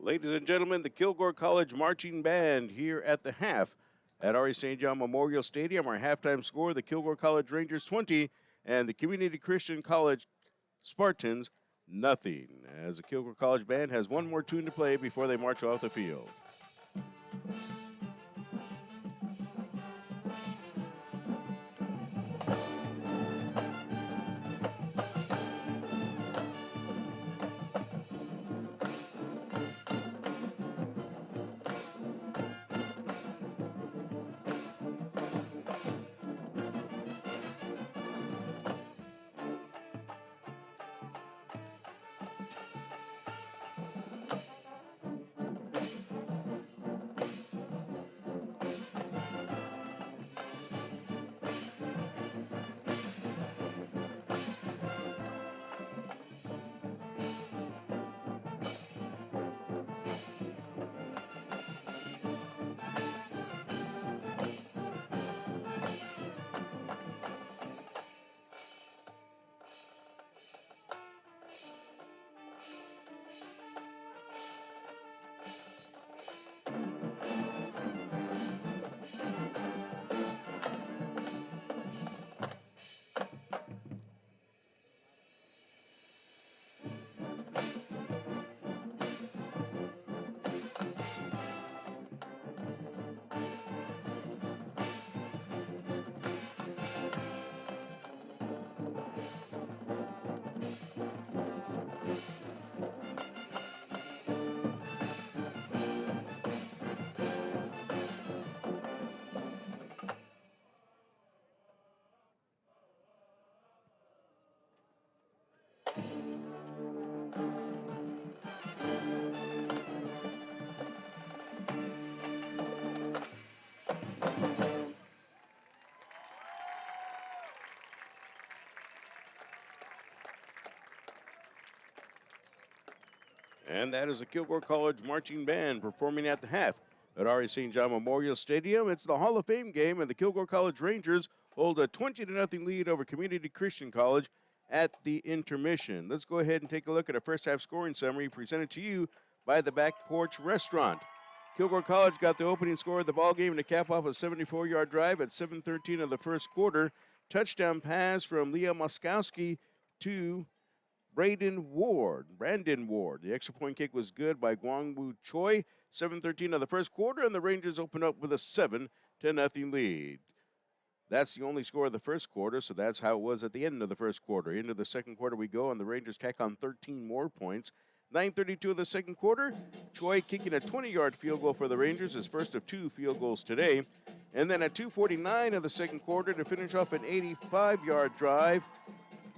Ladies and gentlemen, the Kilgore College Marching Band here at the half at R.E. St. John Memorial Stadium. Our halftime score, the Kilgore College Rangers 20 and the Community Christian College Spartans nothing. As the Kilgore College Band has one more tune to play before they march off the field. And that is the Kilgore College Marching Band performing at the half at R.E. St. John Memorial Stadium. It's the Hall of Fame game, and the Kilgore College Rangers hold a 20-0 lead over Community Christian College at the intermission. Let's go ahead and take a look at a first half scoring summary presented to you by the Back Porch Restaurant. Kilgore College got the opening score of the ball game to cap off a 74-yard drive at 7:13 of the first quarter. Touchdown pass from Leah Moskowski to Brandon Ward. The extra point kick was good by Guangwu Choi. 7:13 of the first quarter, and the Rangers open up with a 7-0 lead. That's the only score of the first quarter, so that's how it was at the end of the first quarter. Into the second quarter we go, and the Rangers tack on 13 more points. 9:32 of the second quarter, Choi kicking a 20-yard field goal for the Rangers, his first of 2 field goals today. And then at 2:49 of the second quarter to finish off an 85-yard drive,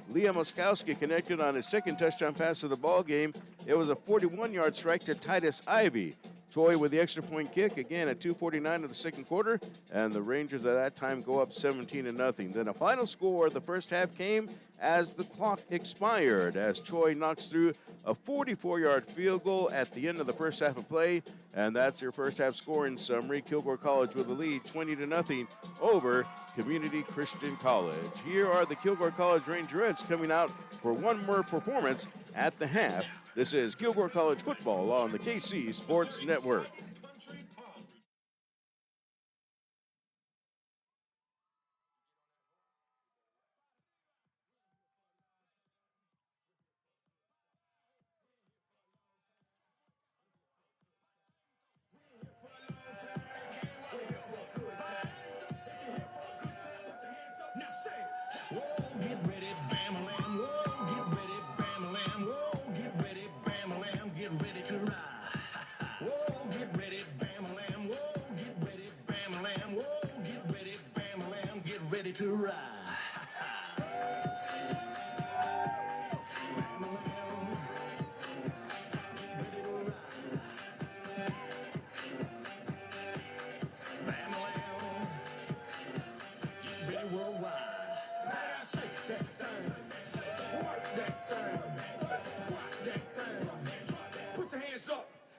Leah Moskowski connected on his second touchdown pass of the ball game. It was a 41-yard strike to Titus Ivy. Choi with the extra point kick, again at 2:49 of the second quarter, and the Rangers at that time go up 17-0. Then a final score of the first half came as the clock expired, as Choi knocks through a 44-yard field goal at the end of the first half of play, and that's your first half scoring summary. Kilgore College with the lead 20-0 over Community Christian College. Here are the Kilgore College Rangerettes coming out for one more performance at the half. This is Kilgore College football on the KC Sports Network. ready to ride.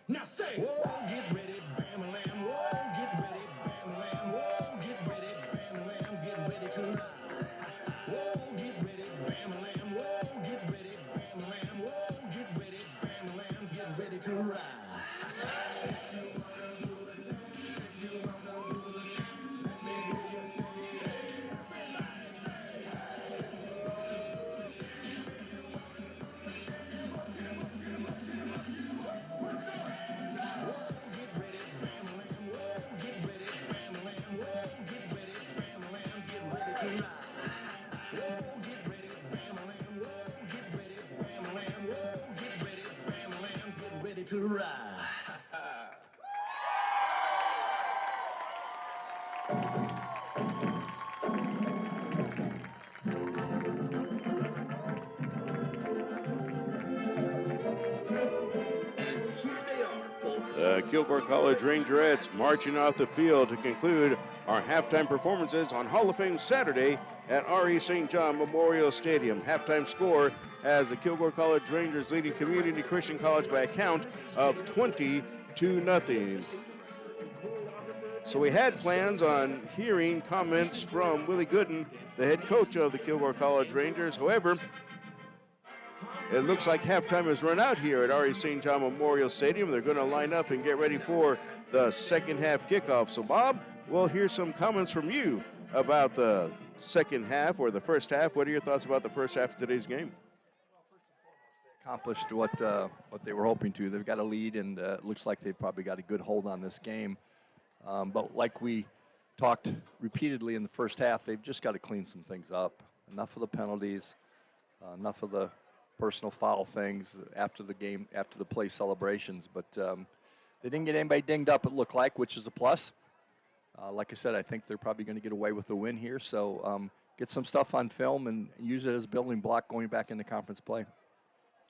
Now say, whoa, get ready, bam-a-lam, whoa, get ready, bam-a-lam, whoa, get ready, bam-a-lam, get ready to ride. Whoa, get ready, bam-a-lam, whoa, get ready, bam-a-lam, whoa, get ready, bam-a-lam, get ready to ride. To ride. The Kilgore College Rangerettes marching off the field to conclude our halftime performances on Hall of Fame Saturday at R.E. St. John Memorial Stadium. Halftime score has the Kilgore College Rangers leading Community Christian College by a count of 20-0. So we had plans on hearing comments from Willie Gooden, the head coach of the Kilgore College Rangers. However, it looks like halftime has run out here at R.E. St. John Memorial Stadium. They're going to line up and get ready for the second half kickoff. So, Bob, we'll hear some comments from you about the second half or the first half. What are your thoughts about the first half of today's game? Accomplished what they were hoping to. They've got a lead, and it looks like they've probably got a good hold on this game. But like we talked repeatedly in the first half, they've just got to clean some things up. Enough of the penalties, enough of the personal foul things after the game, after the play celebrations. But they didn't get anybody dinged up, it looked like, which is a plus. Like I said, I think they're probably going to get away with the win here. So get some stuff on film and use it as a building block going back into conference play.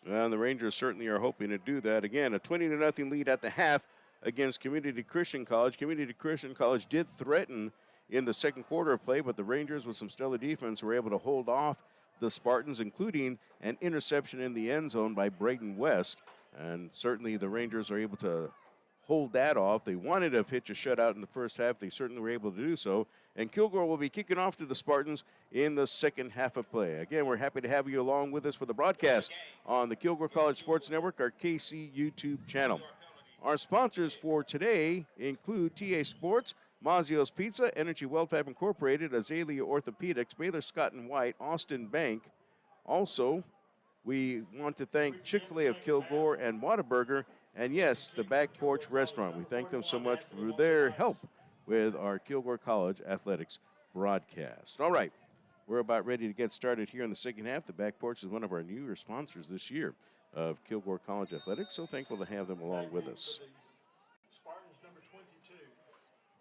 And the Rangers certainly are hoping to do that. Again, a 20-0 lead at the half against Community Christian College. Community Christian College did threaten in the second quarter of play, but the Rangers, with some stellar defense, were able to hold off the Spartans, including an interception in the end zone by Braden West. And certainly the Rangers are able to hold that off. They wanted to pitch a shutout in the first half. They certainly were able to do so. And Kilgore will be kicking off to the Spartans in the second half of play. Again, we're happy to have you along with us for the broadcast on the Kilgore College Sports Network, our KC YouTube channel. Our sponsors for today include TA Sports, Mazzio's Pizza, Energy WellFab Incorporated, Azalea Orthopedics, Baylor Scott & White, Austin Bank. Also, we want to thank Chick-fil-A of Kilgore and Whataburger, and yes, the Back Porch Restaurant. We thank them so much for their help with our Kilgore College athletics broadcast. All right, we're about ready to get started here in the second half. The Back Porch is one of our newer sponsors this year of Kilgore College athletics, so thankful to have them along with us. Spartans number 22,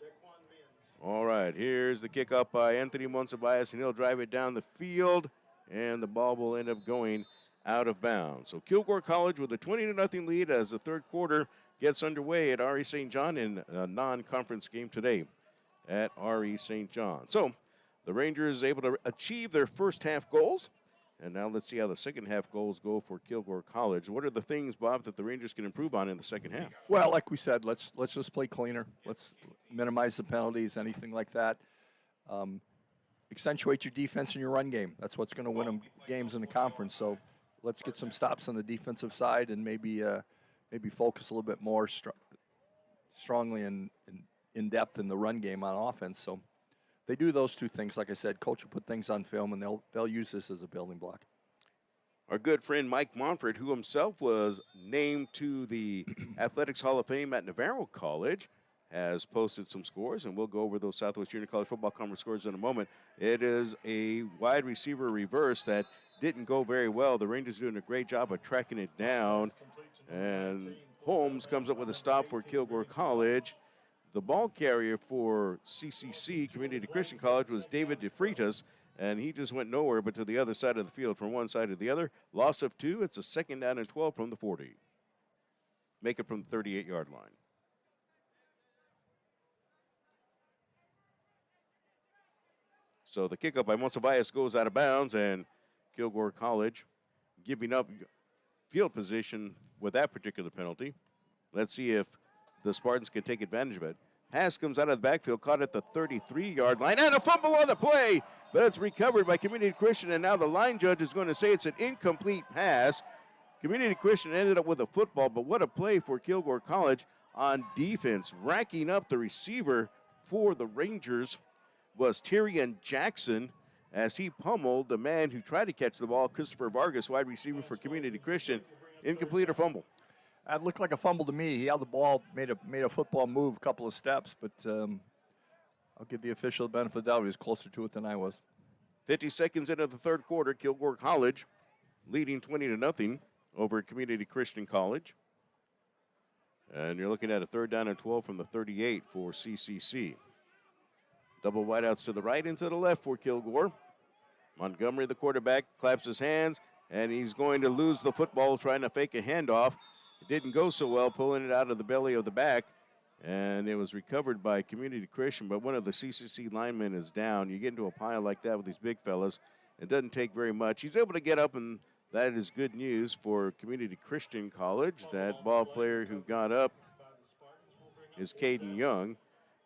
Daquan Mims. All right, here's the kickoff by Anthony Monsiváis, and he'll drive it down the field, and the ball will end up going out of bounds. So Kilgore College with a 20-0 lead as the third quarter gets underway at R.E. St. John in a non-conference game today at R.E. St. John. So the Rangers able to achieve their first half goals, and now let's see how the second half goals go for Kilgore College. What are the things, Bob, that the Rangers can improve on in the second half? Well, like we said, let's just play cleaner. Let's minimize the penalties, anything like that. Accentuate your defense and your run game. That's what's going to win them games in the conference. So let's get some stops on the defensive side and maybe focus a little bit more strongly and in depth in the run game on offense. So they do those two things. Like I said, coach will put things on film, and they'll use this as a building block. Our good friend Mike Monfort, who himself was named to the Athletics Hall of Fame at Navarro College, has posted some scores, and we'll go over those Southwest Junior College Football Conference scores in a moment. It is a wide receiver reverse that didn't go very well. The Rangers doing a great job of tracking it down, and Holmes comes up with a stop for Kilgore College. The ball carrier for CCC, Community Christian College, was David DeFreitas, and he just went nowhere but to the other side of the field from one side to the other. Loss of 2. It's a 2nd down and 12 from the 40. Make it from the 38-yard line. So the kickoff by Monsiváis goes out of bounds, and Kilgore College giving up field position with that particular penalty. Let's see if the Spartans can take advantage of it. Pass comes out of the backfield, caught at the 33-yard line, and a fumble on the play, but it's recovered by Community Christian, and now the line judge is going to say it's an incomplete pass. Community Christian ended up with a football, but what a play for Kilgore College on defense. Racking up the receiver for the Rangers was Tyrion Jackson as he pummeled the man who tried to catch the ball, Christopher Vargas, wide receiver for Community Christian. Incomplete or fumble? That looked like a fumble to me. He held the ball, made a football move, a couple of steps, but I'll give the official the benefit of the doubt. He was closer to it than I was. 50 seconds into the third quarter, Kilgore College leading 20-0 over Community Christian College. And you're looking at a 3rd down and 12 from the 38 for CCC. Double wideouts to the right and to the left for Kilgore. Montgomery, the quarterback, claps his hands, and he's going to lose the football trying to fake a handoff. It didn't go so well, pulling it out of the belly of the back, and it was recovered by Community Christian, but one of the CCC linemen is down. You get into a pile like that with these big fellas, it doesn't take very much. He's able to get up, and that is good news for Community Christian College. That ball player who got up is Caden Young,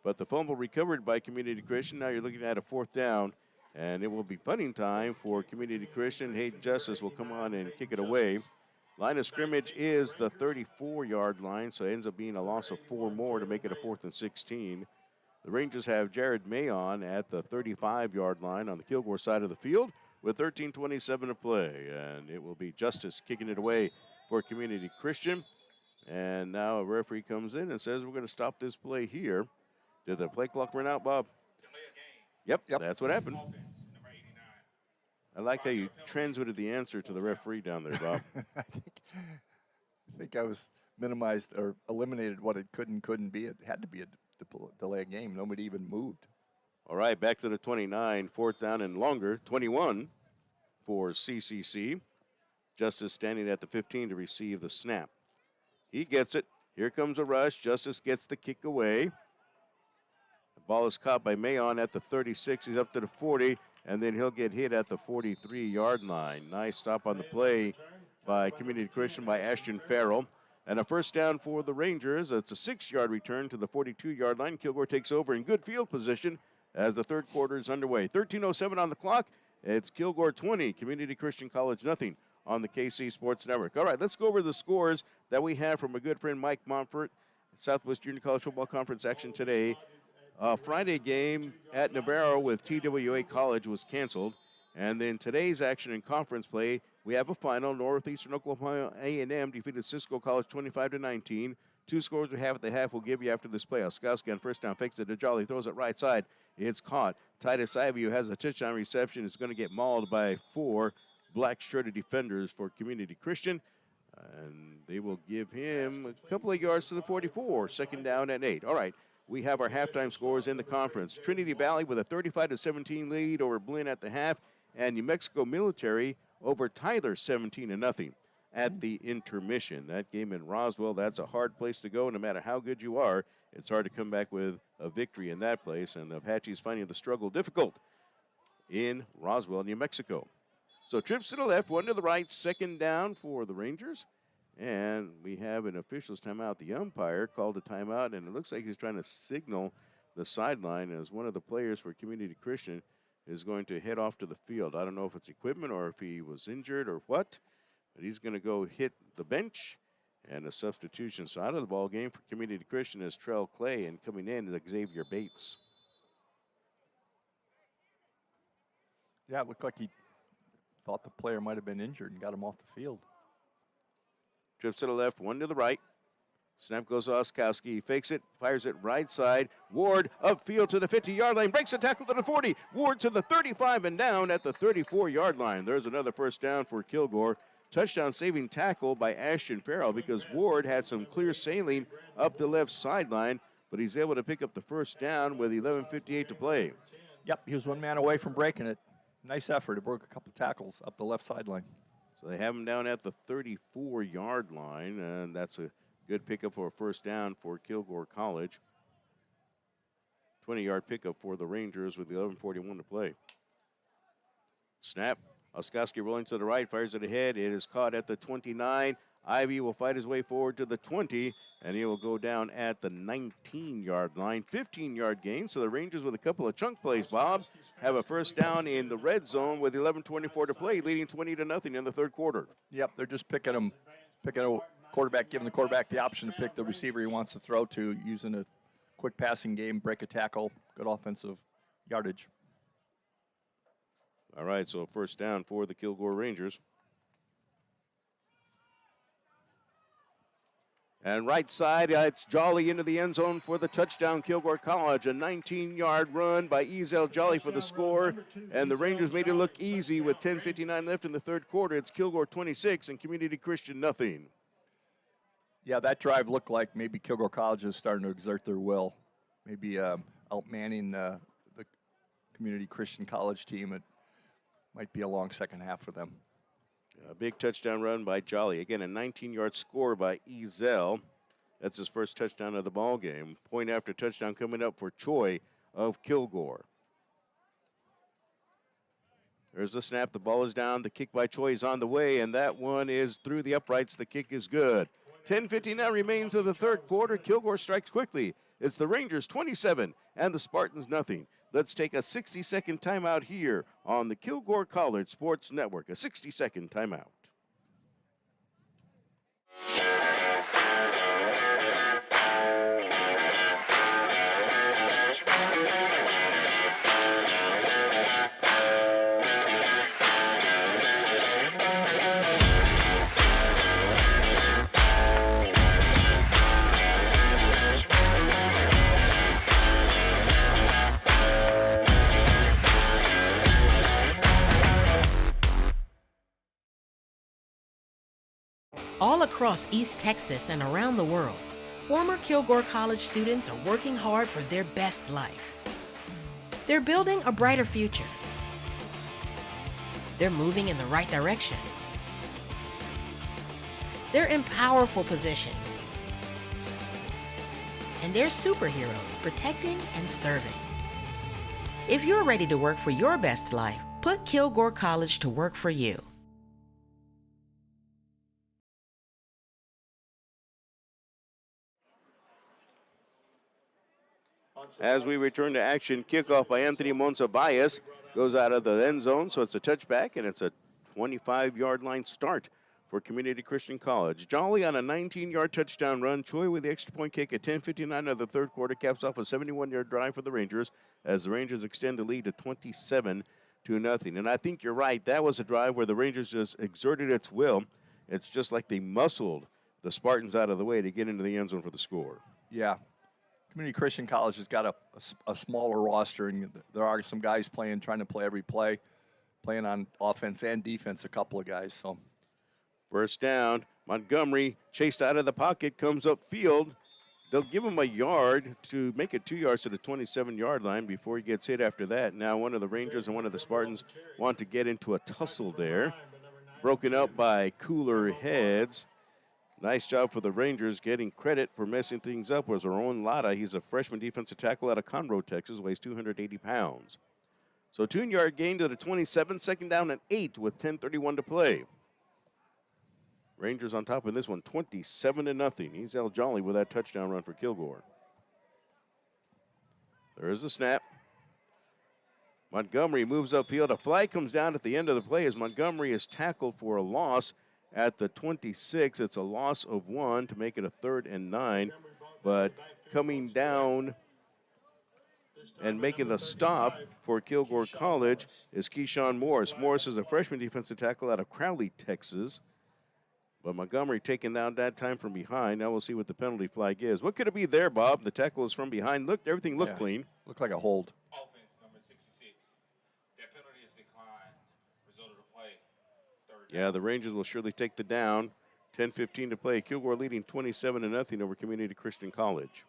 but the fumble recovered by Community Christian. Now you're looking at a 4th down, and it will be punting time for Community Christian. Hayden Justice will come on and kick it away. Line of scrimmage is the 34-yard line, so it ends up being a loss of 4 more to make it a 4th and 16. The Rangers have Jared Mayon at the 35-yard line on the Kilgore side of the field with 13:27 to play. And it will be Justice kicking it away for Community Christian. And now a referee comes in and says we're going to stop this play here. Did the play clock run out, Bob? Yep, that's what happened. I like how you transmitted the answer to the referee down there, Bob. I think I was minimized or eliminated what it could and couldn't be. It had to be a delay game. Nobody even moved. All right, back to the 29, 4th down and longer, 21 for CCC. Justice standing at the 15 to receive the snap. He gets it. Here comes a rush. Justice gets the kick away. The ball is caught by Mayon at the 36. He's up to the 40. And then he'll get hit at the 43-yard line. Nice stop on the play by Community Christian by Ashton Farrell. And a 1st down for the Rangers. It's a 6-yard return to the 42-yard line. Kilgore takes over in good field position as the third quarter is underway. 13:07 on the clock. It's Kilgore 20, Community Christian College nothing on the KC Sports Network. All right, let's go over the scores that we have from a good friend, Mike Montfort. Southwest Junior College Football Conference action today. Friday game at Navarro with TWA College was canceled. And then today's action in conference play, we have a final. Northeastern Oklahoma A&M defeated Cisco College 25-19. 2 scores we have at the half we'll give you after this play. Oskowski on 1st down, fakes it to Jolly, throws it right side. It's caught. Titus Ivey, has a touchdown reception, is going to get mauled by 4 black-shirted defenders for Community Christian. And they will give him a couple of yards to the 44. 2nd down and 8. All right. We have our halftime scores in the conference. Trinity Valley with a 35-17 lead over Blinn at the half, and New Mexico Military over Tyler 17-0 at the intermission. That game in Roswell, that's a hard place to go. No matter how good you are, it's hard to come back with a victory in that place, and the Apaches finding the struggle difficult in Roswell, New Mexico. So trips to the left, 1 to the right, 2nd down for the Rangers. And we have an official's timeout. The umpire called a timeout, and it looks like he's trying to signal the sideline as one of the players for Community Christian is going to head off to the field. I don't know if it's equipment or if he was injured or what, but he's going to go hit the bench. And a substitution. So out of the ball game for Community Christian is Trell Clay, and coming in is Xavier Bates. Yeah, it looked like he thought the player might have been injured and got him off the field. Trips to the left, 1 to the right. Snap goes to Oskowski. He fakes it, fires it right side. Ward upfield to the 50-yard line. Breaks a tackle to the 40. Ward to the 35 and down at the 34-yard line. There's another 1st down for Kilgore. Touchdown saving tackle by Ashton Farrell because Ward had some clear sailing up the left sideline. but he's able to pick up the first down with 11:58 to play. Yep, he was one man away from breaking it. Nice effort. He broke a couple tackles up the left sideline. So they have him down at the 34-yard line, and that's a good pickup for a first down for Kilgore College. 20-yard pickup for the Rangers with 11:41 to play. Snap. Oskowski rolling to the right, fires it ahead. It is caught at the 29. Ivy will fight his way forward to the 20, and he will go down at the 19-yard line. 15-yard gain, so the Rangers with a couple of chunk plays, Bob, have a first down in the red zone with 11:24 to play, leading 20-0 in the third quarter. Yep, they're just picking a quarterback, giving the quarterback the option to pick the receiver he wants to throw to, using a quick passing game, break a tackle, good offensive yardage. All right, so first down for the Kilgore Rangers. And right side, it's Jolly into the end zone for the touchdown, Kilgore College. A 19-yard run by Ezel Jolly for the score. And the Rangers made it look easy with 10:59 left in the third quarter. It's Kilgore 26 and Community Christian nothing. Yeah, that drive looked like maybe Kilgore College is starting to exert their will. Maybe outmanning the Community Christian College team. It might be a long second half for them. A big touchdown run by Jolly. Again, a 19-yard score by Ezel. That's his first touchdown of the ball game. Point after touchdown coming up for Choi of Kilgore. There's the snap. The ball is down. The kick by Choi is on the way, and that one is through the uprights. The kick is good. 10:59 remains of the third quarter. Kilgore strikes quickly. It's the Rangers 27 and the Spartans nothing. Let's take a 60-second timeout here on the Kilgore College Sports Network. A 60-second timeout. All across East Texas and around the world, former Kilgore College students are working hard for their best life. They're building a brighter future. They're moving in the right direction. They're in powerful positions. And they're superheroes protecting and serving. If you're ready to work for your best life, put Kilgore College to work for you. As we return to action, kickoff by Anthony Monsabayas goes out of the end zone, so it's a touchback, and it's a 25-yard line start for Community Christian College. Jolly on a 19-yard touchdown run. Choi with the extra point kick at 10:59 of the third quarter caps off a 71-yard drive for the Rangers as the Rangers extend the lead to 27-0. And I think you're right. That was a drive where the Rangers just exerted its will. It's just like they muscled the Spartans out of the way to get into the end zone for the score. Yeah. Community Christian College has got a smaller roster, and there are some guys trying to play every play, playing on offense and defense, a couple of guys. So, first down, Montgomery chased out of the pocket, comes upfield. They'll give him a yard to make it 2 yards to the 27-yard line before he gets hit after that. Now one of the Rangers and one of the Spartans want to get into a tussle there. Broken up by cooler heads. Nice job for the Rangers. Getting credit for messing things up was our own Lada. He's a freshman defensive tackle out of Conroe, Texas, weighs 280 pounds. So 2-yard gain to the 27, second down and 8 with 10:31 to play. Rangers on top of this one, 27-0. Ezel Jolly with that touchdown run for Kilgore. There is a snap. Montgomery moves upfield. A flag comes down at the end of the play as Montgomery is tackled for a loss at the 26. It's a loss of 1 to make it a 3rd and 9. But coming down and making the stop for Kilgore College is Keyshawn Morris. Morris is a freshman defensive tackle out of Crowley, Texas. But Montgomery taken down that time from behind. Now we'll see what the penalty flag is. What could it be there, Bob? The tackle is from behind. Look, everything looked clean. Looked like a hold. Offense number 66. That penalty is declined. Result of the play. Yeah, the Rangers will surely take the down. 10:15 to play. Kilgore leading 27-0 over Community Christian College.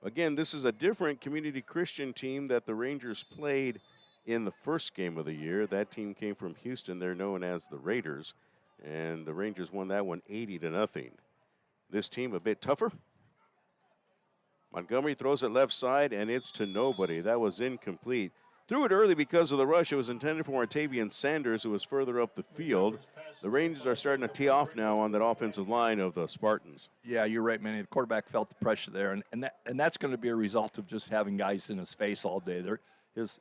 Again, this is a different Community Christian team that the Rangers played in the first game of the year. That team came from Houston. They're known as the Raiders, and the Rangers won that one 80-0. This team a bit tougher. Montgomery throws it left side, and it's to nobody. That was incomplete. Threw it early because of the rush. It was intended for Octavian Sanders, who was further up the field. The Rangers are starting to tee off now on that offensive line of the Spartans. Yeah, you're right, Manny. The quarterback felt the pressure there, and that's going to be a result of just having guys in his face all day. His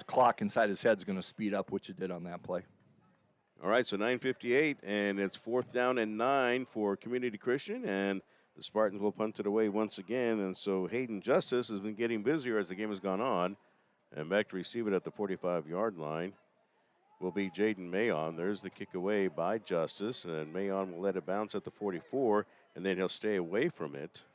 clock inside his head is going to speed up, which it did on that play. All right, so 9:58, and it's 4th down and 9 for Community Christian, and the Spartans will punt it away once again. And so Hayden Justice has been getting busier as the game has gone on. And back to receive it at the 45-yard line will be Jaden Mayon. There's the kick away by Justice, and Mayon will let it bounce at the 44, and then he'll stay away from it.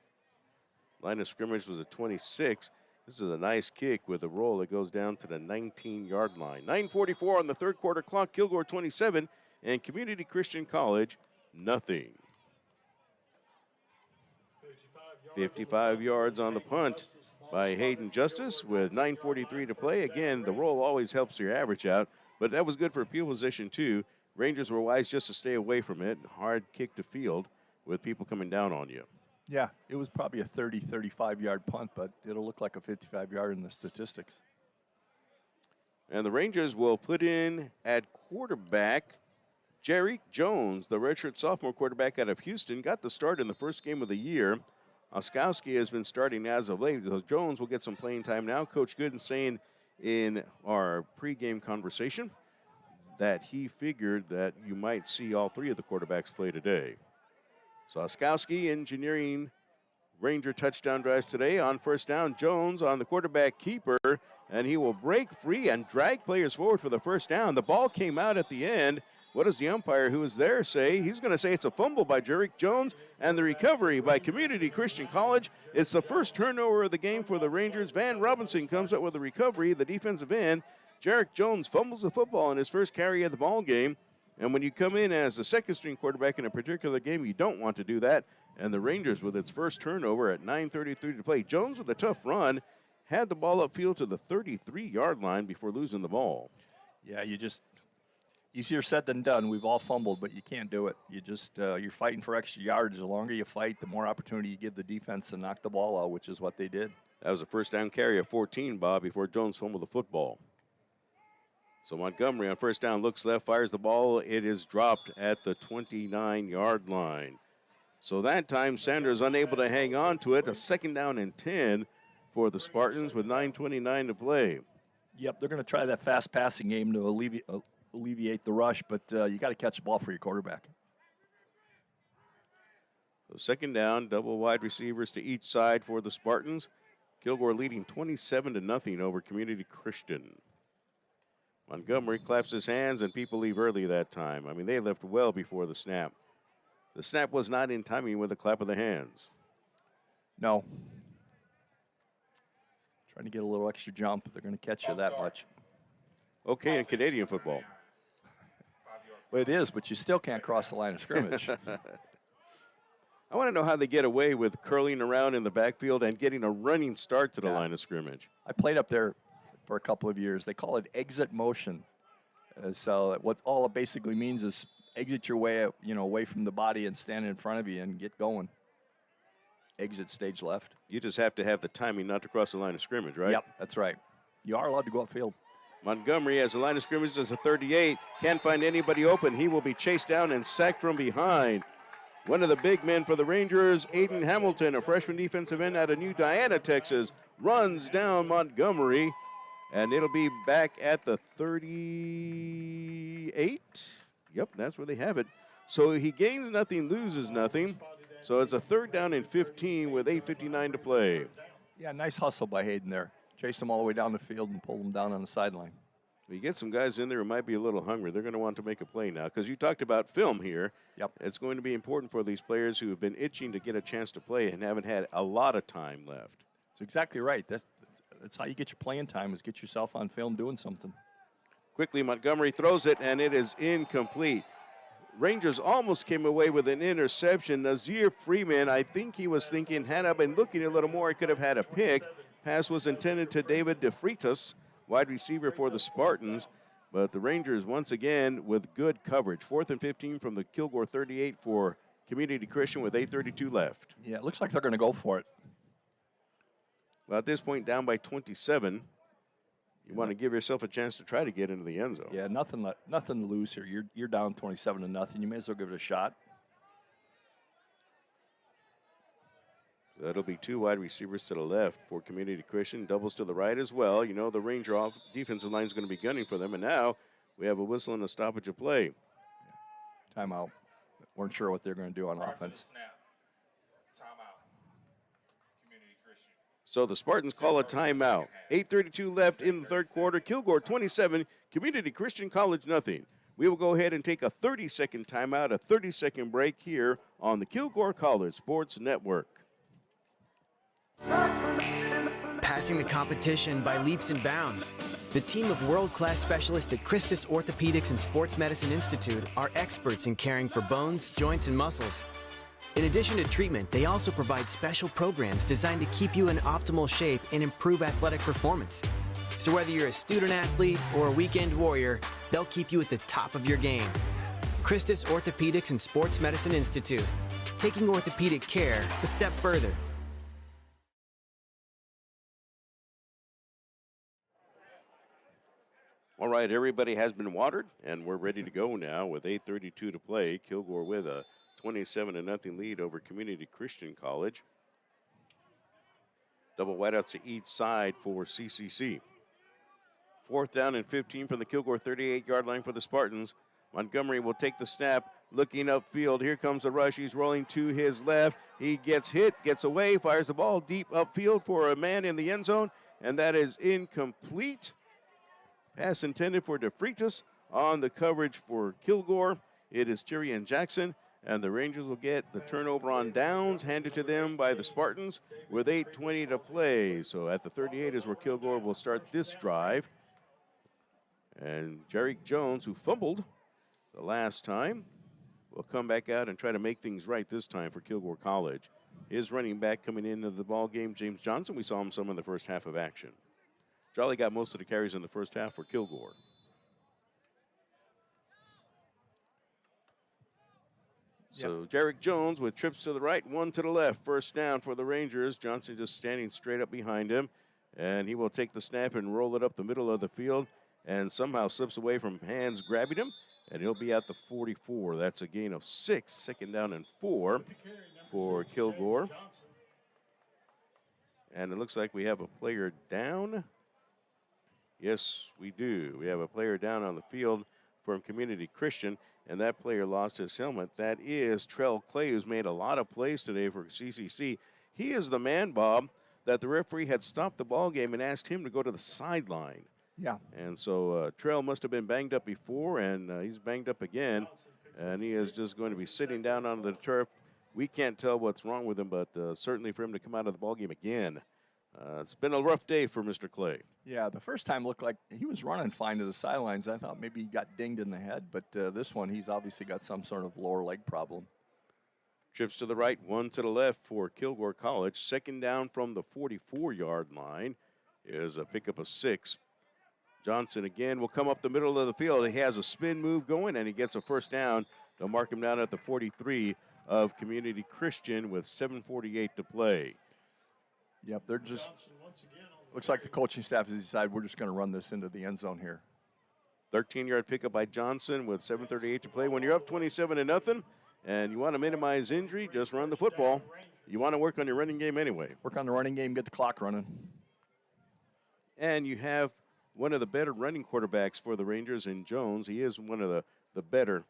Line of scrimmage was at 26. This is a nice kick with a roll that goes down to the 19-yard line. 9:44 on the third quarter clock. Kilgore 27 and Community Christian College nothing. 55 yards on the punt by Hayden Justice with 9:43 to play. Again, the roll always helps your average out, but that was good for field position too. Rangers were wise just to stay away from it. Hard kick to field with people coming down on you. Yeah, it was probably a 30, 35-yard punt, but it'll look like a 55-yard in the statistics. And the Rangers will put in at quarterback Jerry Jones, the redshirt sophomore quarterback out of Houston. Got the start in the first game of the year. Oskowski has been starting as of late. So Jones will get some playing time now. Coach Gooden saying in our pregame conversation that he figured that you might see all three of the quarterbacks play today. So Oskowski engineering Ranger touchdown drives today. On first down, Jones on the quarterback keeper, and he will break free and drag players forward for the first down. The ball came out at the end. What does the umpire who is there say? He's going to say it's a fumble by Jerick Jones, and the recovery by Community Christian College. It's the first turnover of the game for the Rangers. Van Robinson comes up with a recovery, the defensive end. Jerick Jones fumbles the football in his first carry of the ball game. And when you come in as the second-string quarterback in a particular game, you don't want to do that. And the Rangers with its first turnover at 9:33 to play. Jones with a tough run, had the ball upfield to the 33-yard line before losing the ball. Yeah, easier said than done. We've all fumbled, but you can't do it. You're fighting for extra yards. The longer you fight, the more opportunity you give the defense to knock the ball out, which is what they did. That was a first down carry of 14, Bob, before Jones fumbled the football. So Montgomery on first down looks left, fires the ball. It is dropped at the 29-yard line. So that time Sanders unable to hang on to it. A second down and 10 for the Spartans with 9:29 to play. Yep, they're going to try that fast passing game to alleviate the rush, but you got to catch the ball for your quarterback. So second down, double wide receivers to each side for the Spartans. Kilgore leading 27-0 over Community Christian. Montgomery claps his hands, and people leave early that time. I mean, they left well before the snap. The snap was not in timing with the clap of the hands. No. Trying to get a little extra jump. They're going to catch you that much. Okay, in Canadian football. Well, it is, but you still can't cross the line of scrimmage. I want to know how they get away with curling around in the backfield and getting a running start to the line of scrimmage. I played up there for a couple of years. They call it exit motion. So what all it basically means is exit your way, away from the body and stand in front of you and get going. Exit stage left. You just have to have the timing not to cross the line of scrimmage, right? Yep, that's right. You are allowed to go upfield. Montgomery has the line of scrimmage as a 38. Can't find anybody open. He will be chased down and sacked from behind. One of the big men for the Rangers, Aiden Hamilton, a freshman defensive end out of New Diana, Texas, runs down Montgomery. And it'll be back at the 38. Yep, that's where they have it. So he gains nothing, loses nothing. So it's a third down and 15 with 8:59 to play. Yeah, nice hustle by Hayden there. Chased them all the way down the field and pulled them down on the sideline. You get some guys in there who might be a little hungry. They're going to want to make a play now because you talked about film here. Yep. It's going to be important for these players who have been itching to get a chance to play and haven't had a lot of time left. That's exactly right. That's how you get your playing time, is get yourself on film doing something. Quickly, Montgomery throws it, and it is incomplete. Rangers almost came away with an interception. Nazir Freeman, I think he was thinking, had I been looking a little more, he could have had a pick. Pass was intended to David DeFreitas, wide receiver for the Spartans. But the Rangers, once again, with good coverage. 4th and 15 from the Kilgore 38 for Community Christian with 8:32 left. Yeah, it looks like they're going to go for it. Well, at this point, down by 27. You want to give yourself a chance to try to get into the end zone. Yeah, nothing to lose here. You're down 27-0. You may as well give it a shot. That'll be 2 wide receivers to the left for Community Christian. Doubles to the right as well. You know the Ranger defensive line is going to be gunning for them. And now we have a whistle and a stoppage of play. Timeout. Weren't sure what they're going to do on offense. So the Spartans call a timeout. 8:32 left in the third quarter. Kilgore 27, Community Christian College nothing. We will go ahead and take a 30-second timeout, a 30-second break here on the Kilgore College Sports Network. Passing the competition by leaps and bounds. The team of world-class specialists at Christus Orthopedics and Sports Medicine Institute are experts in caring for bones, joints, and muscles. In addition to treatment, they also provide special programs designed to keep you in optimal shape and improve athletic performance. So whether you're a student athlete or a weekend warrior, they'll keep you at the top of your game. Christus Orthopedics and Sports Medicine Institute, taking orthopedic care a step further. All right, everybody has been watered, and we're ready to go now with 8:32 to play. Kilgore with a 27-0 lead over Community Christian College. Double wideouts to each side for CCC. 4th down and 15 from the Kilgore 38-yard line for the Spartans. Montgomery will take the snap, looking upfield. Here comes the rush. He's rolling to his left. He gets hit, gets away, fires the ball deep upfield for a man in the end zone, and that is incomplete. Pass intended for DeFreitas on the coverage for Kilgore. It is Tyrion Jackson. And the Rangers will get the turnover on downs handed to them by the Spartans with 8:20 to play. So at the 38 is where Kilgore will start this drive. And Jarek Jones, who fumbled the last time, will come back out and try to make things right this time for Kilgore College. His running back coming into the ball game, James Johnson. We saw him some in the first half of action. Jolly got most of the carries in the first half for Kilgore. So Jarek Jones with trips to the right, 1 to the left. First down for the Rangers. Johnson just standing straight up behind him. And he will take the snap and roll it up the middle of the field and somehow slips away from hands grabbing him. And he'll be at the 44. That's a gain of 6. 2nd down and 4 for Kilgore. And it looks like we have a player down. Yes, we do. We have a player down on the field from Community Christian. And that player lost his helmet. That is Trell Clay, who's made a lot of plays today for CCC. He is the man, Bob, that the referee had stopped the ball game and asked him to go to the sideline. Yeah. And so Trell must have been banged up before, and he's banged up again. And he is just going to be sitting down on the turf. We can't tell what's wrong with him, but certainly for him to come out of the ball game again. It's been a rough day for Mr. Clay. Yeah, the first time looked like he was running fine to the sidelines. I thought maybe he got dinged in the head, but this one he's obviously got some sort of lower leg problem. Trips to the right, 1 to the left for Kilgore College. 2nd down from the 44-yard line is a pickup of 6. Johnson again will come up the middle of the field. He has a spin move going, and he gets a first down. They'll mark him down at the 43 of Community Christian with 7:48 to play. Yep, they're just, looks like the coaching staff has decided we're just going to run this into the end zone here. 13-yard pickup by Johnson with 7:38 to play. When you're up 27-0 and you want to minimize injury, just run the football. You want to work on your running game anyway. Work on the running game, get the clock running. And you have one of the better running quarterbacks for the Rangers in Jones. He is one of the better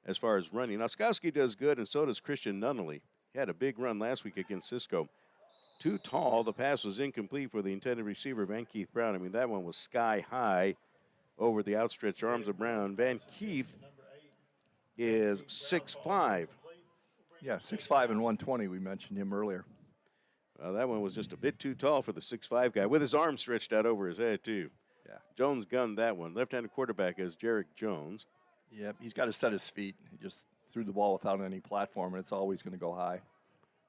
as far as running. Oskowski does good, and so does Christian Nunnally. He had a big run last week against Cisco. Too tall. The pass was incomplete for the intended receiver, Van Keith Brown. I mean, that one was sky high over the outstretched arms of Brown. Van Keith is 6'5". Yeah, 6'5" and 120. We mentioned him earlier. That one was just a bit too tall for the 6'5" guy, with his arms stretched out over his head, too. Yeah. Jones gunned that one. Left-handed quarterback is Jarek Jones. Yep, he's got to set his feet. He just threw the ball without any platform, and it's always going to go high.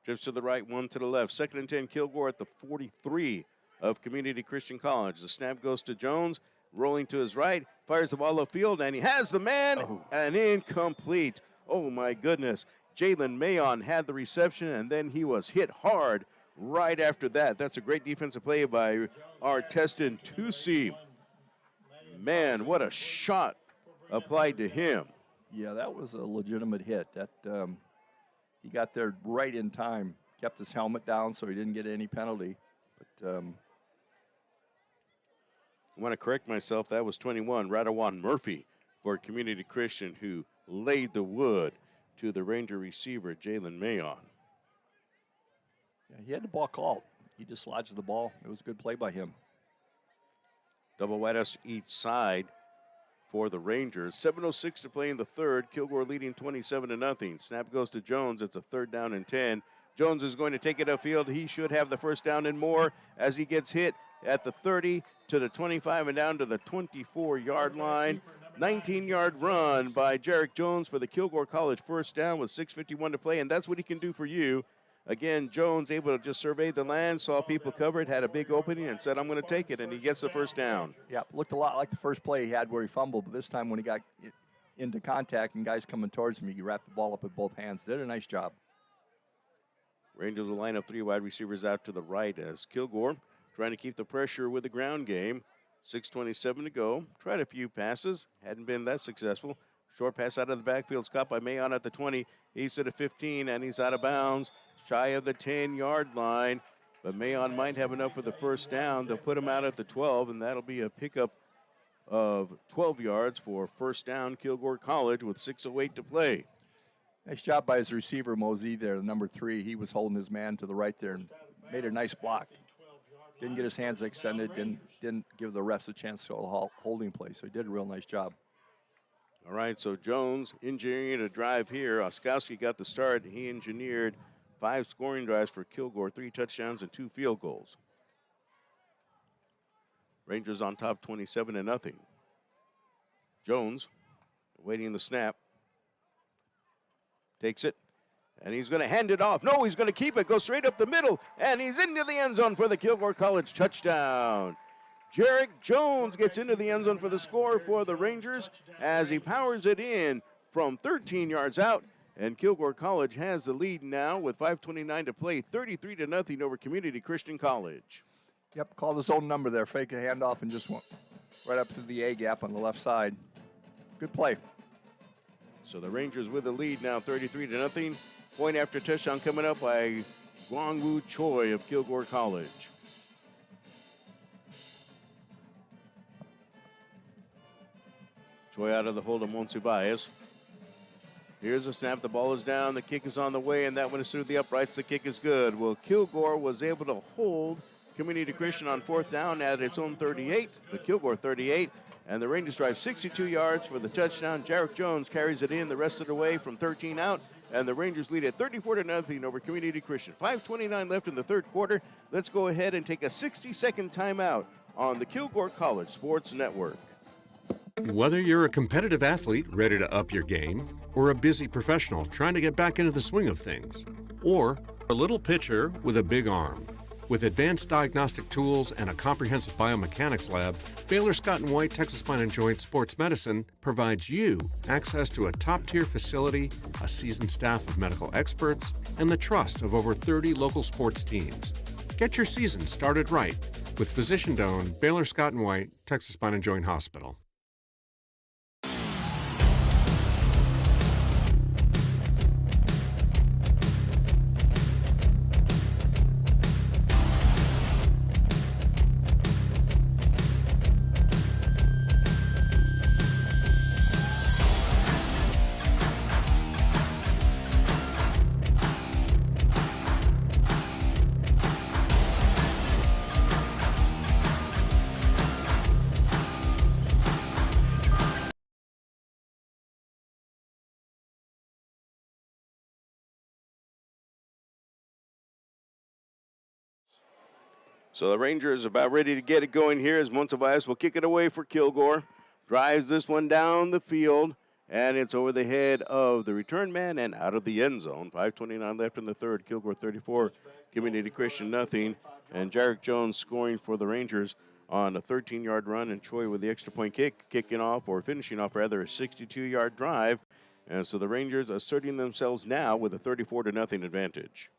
Trips to the right, one to the left. 2nd and 10, Kilgore at the 43 of Community Christian College. The snap goes to Jones, rolling to his right, fires the ball upfield, and he has the man, and incomplete. Oh, my goodness. Jalen Mayon had the reception, and then he was hit hard right after that. That's a great defensive play by our Teston Tusi. Man, what a shot applied to him. Yeah, that was a legitimate hit. That he got there right in time, kept his helmet down so he didn't get any penalty. But I want to correct myself. That was 21, Radawan Murphy for Community Christian, who laid the wood to the Ranger receiver, Jalen Mayon. yeah, he had the ball called. He dislodged the ball. It was a good play by him. Double wideouts each side for the Rangers. 7:06 to play in the third. Kilgore leading 27-0. Snap goes to Jones. It's a 3rd down and 10. Jones is going to take it upfield. He should have the 1st down and more as he gets hit at the 30 to the 25 and down to the 24-yard line. 19-yard run by Jarek Jones for the Kilgore College 1st down with 6:51 to play, and that's what he can do for you. Again, Jones able to just survey the land, saw people covered, had a big opening, and said, I'm going to take it, and he gets the 1st down. Yeah, looked a lot like the first play he had where he fumbled, but this time when he got into contact and guys coming towards him, he wrapped the ball up with both hands. Did a nice job. Rangers will line up 3 wide receivers out to the right as Kilgore trying to keep the pressure with the ground game. 6:27 to go. Tried a few passes, hadn't been that successful. Short pass out of the backfield, caught by Mayon at the 20. He's at the 15, and he's out of bounds, shy of the 10-yard line. But Mayon might have enough for the 1st down. They'll put him out at the 12, and that'll be a pickup of 12 yards for 1st down, Kilgore College, with 6:08 to play. Nice job by his receiver, Mosey, there, the number 3. He was holding his man to the right there and made a nice block. Didn't get his hands extended, didn't give the refs a chance to a holding play, so he did a real nice job. All right, so Jones engineering a drive here. Oskowski got the start. He engineered 5 scoring drives for Kilgore, 3 touchdowns and 2 field goals. Rangers on top 27-0. Jones waiting the snap. Takes it, and he's going to hand it off. No, he's going to keep it, go straight up the middle, and he's into the end zone for the Kilgore College touchdown. Jarek Jones gets into the end zone for the score for the Rangers as he powers it in from 13 yards out, and Kilgore College has the lead now with 5:29 to play, 33-0 over Community Christian College. Yep, called his own number there, fake a handoff and just went right up to the A gap on the left side. Good play. So the Rangers with the lead now, 33-0. Point after touchdown coming up by Guangwu Choi of Kilgore College. Choi out of the hold of Monsiváis. Here's a snap. The ball is down. The kick is on the way, and that one is through the uprights. The kick is good. Well, Kilgore was able to hold Community Christian on 4th down at its own 38, the Kilgore 38. And the Rangers drive 62 yards for the touchdown. Jarek Jones carries it in the rest of the way from 13 out. And the Rangers lead at 34-0 over Community Christian. 5:29 left in the 3rd quarter. Let's go ahead and take a 60-second timeout on the Kilgore College Sports Network. Whether you're a competitive athlete ready to up your game, or a busy professional trying to get back into the swing of things, or a little pitcher with a big arm, with advanced diagnostic tools and a comprehensive biomechanics lab, Baylor Scott & White Texas Spine and Joint Sports Medicine provides you access to a top-tier facility, a seasoned staff of medical experts, and the trust of over 30 local sports teams. Get your season started right with physician-owned Baylor Scott & White Texas Spine and Joint Hospital. So the Rangers about ready to get it going here as Monsiváis will kick it away for Kilgore. Drives this one down the field, And it's over the head of the return man and out of the end zone. 5:29 left in the third. Kilgore 34, Community Christian nothing. And Jarek Jones scoring for the Rangers on a 13-yard run, and Choi with the extra point kick, finishing off a 62-yard drive. And so the Rangers asserting themselves now with a 34-0 advantage.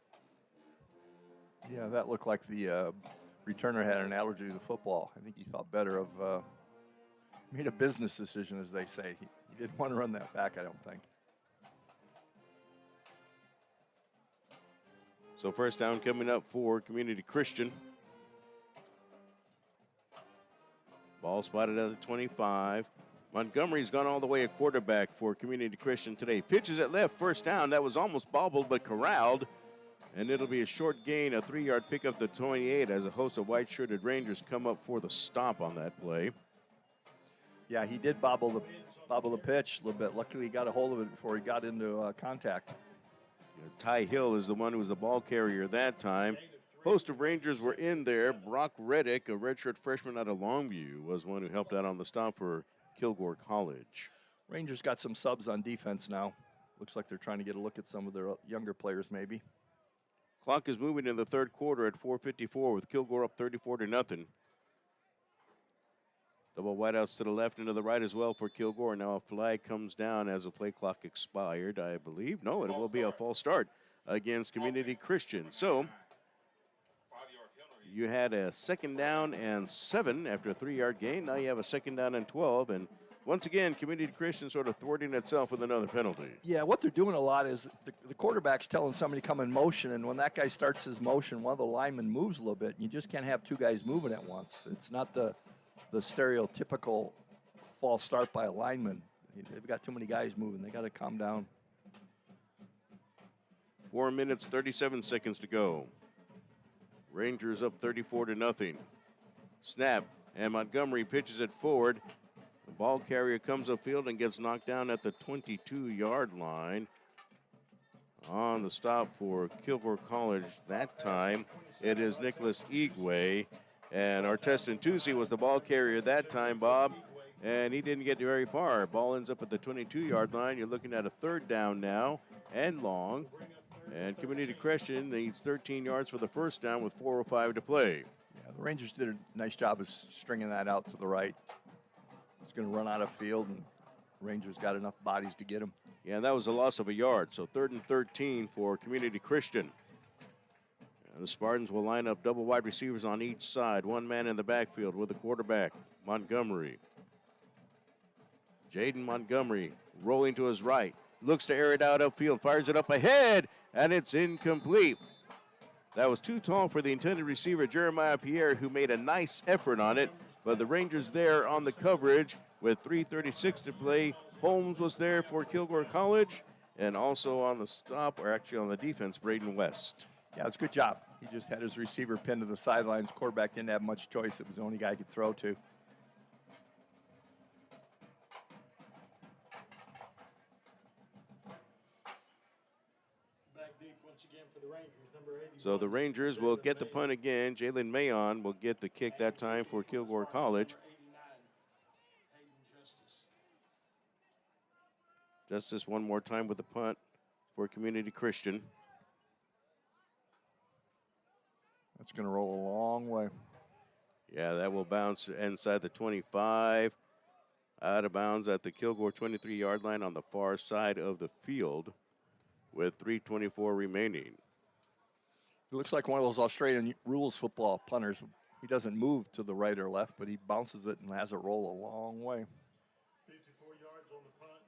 Yeah, that looked like the returner had an allergy to the football. I think he thought better of, made a business decision, as they say. He didn't want to run that back, I don't think. So first down coming up for Community Christian. Ball spotted at the 25. Montgomery's gone all the way at quarterback for Community Christian today. Pitches at left, first down. That was almost bobbled but corralled. And it'll be a short gain, a 3-yard pickup to 28 as a host of white-shirted Rangers come up for the stop on that play. Yeah, he did bobble the pitch a little bit. Luckily, he got a hold of it before he got into contact. Ty Hill is the one who was the ball carrier that time. Host of Rangers were in there. Brock Reddick, a redshirt freshman out of Longview, was one who helped out on the stop for Kilgore College. Rangers got some subs on defense now. Looks like they're trying to get a look at some of their younger players maybe. Clock is moving in the third quarter at 4:54 with Kilgore up 34-0. Double wideouts to the left and to the right as well for Kilgore. Now a flag comes down as the play clock expired, I believe. No, it will be a false start against Community Christian. So you had a 2nd down and 7 after a 3-yard gain. Now you have a 2nd down and 12. And once again, Community Christian sort of thwarting itself with another penalty. Yeah, what they're doing a lot is the quarterback's telling somebody to come in motion, and when that guy starts his motion, one of the linemen moves a little bit. You just can't have two guys moving at once. It's not the stereotypical false start by a lineman. They've got too many guys moving. They got to calm down. 4 minutes, 37 seconds to go. Rangers up 34-0. Snap, and Montgomery pitches it forward. The ball carrier comes upfield and gets knocked down at the 22-yard line. On the stop for Kilgore College that time, it is Nicholas Igwe. And Artestin Tusi was the ball carrier that time, Bob, and he didn't get very far. Ball ends up at the 22-yard line. You're looking at a 3rd down now and long. And Community Christian needs 13 yards for the first down with 4:05 to play. Yeah, the Rangers did a nice job of stringing that out to the right. He's going to run out of field, and Rangers got enough bodies to get him. Yeah, and that was a loss of a yard. So 3rd and 13 for Community Christian. And the Spartans will line up double wide receivers on each side. One man in the backfield with the quarterback, Montgomery. Jaden Montgomery rolling to his right. Looks to air it out upfield. Fires it up ahead, and it's incomplete. That was too tall for the intended receiver, Jeremiah Pierre, who made a nice effort on it. But the Rangers there on the coverage with 3:36 to play. Holmes was there for Kilgore College, and also on the stop, or actually on the defense, Braden West. Yeah, it was a good job. He just had his receiver pinned to the sidelines. Quarterback didn't have much choice. It was the only guy he could throw to. Back deep once again for the Rangers, number 81. So the Rangers will get the punt again. Jalen Mayon will get the kick that time for Kilgore College. Justice one more time with the punt for Community Christian. That's going to roll a long way. Yeah, that will bounce inside the 25. Out of bounds at the Kilgore 23-yard line on the far side of the field with 3:24 remaining. He looks like one of those Australian rules football punters. He doesn't move to the right or left, but he bounces it and has it roll a long way. 54 yards on the punt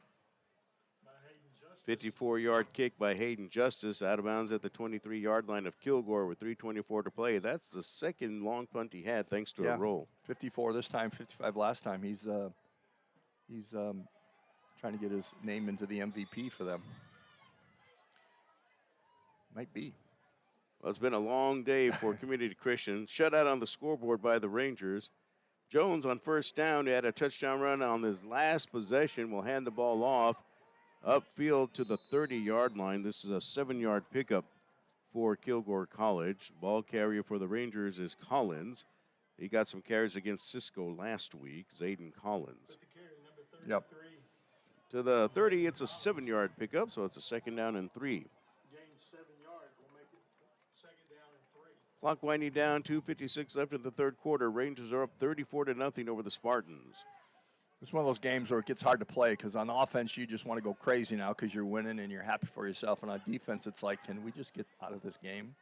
by Hayden Justice. 54-yard kick by Hayden Justice out of bounds at the 23-yard line of Kilgore with 3:24 to play. That's the second long punt he had thanks to a roll. 54 this time, 55 last time. He's trying to get his name into the MVP for them. Might be. Well, it's been a long day for Community Christian. Shutout on the scoreboard by the Rangers. Jones on first down, he had a touchdown run on his last possession, will hand the ball off upfield to the 30-yard line. This is a 7-yard pickup for Kilgore College. Ball carrier for the Rangers is Collins. He got some carries against Cisco last week, Zayden Collins. Yep. to the 30. It's a 7-yard pickup, so it's a 2nd down and 3. Gain 7 yards. We'll make it 2nd down and 3. Clock winding down, 2:56 left in the third quarter. Rangers are up 34-0 over the Spartans. It's one of those games where it gets hard to play because on offense you just want to go crazy now because you're winning and you're happy for yourself. And on defense, it's like, can we just get out of this game?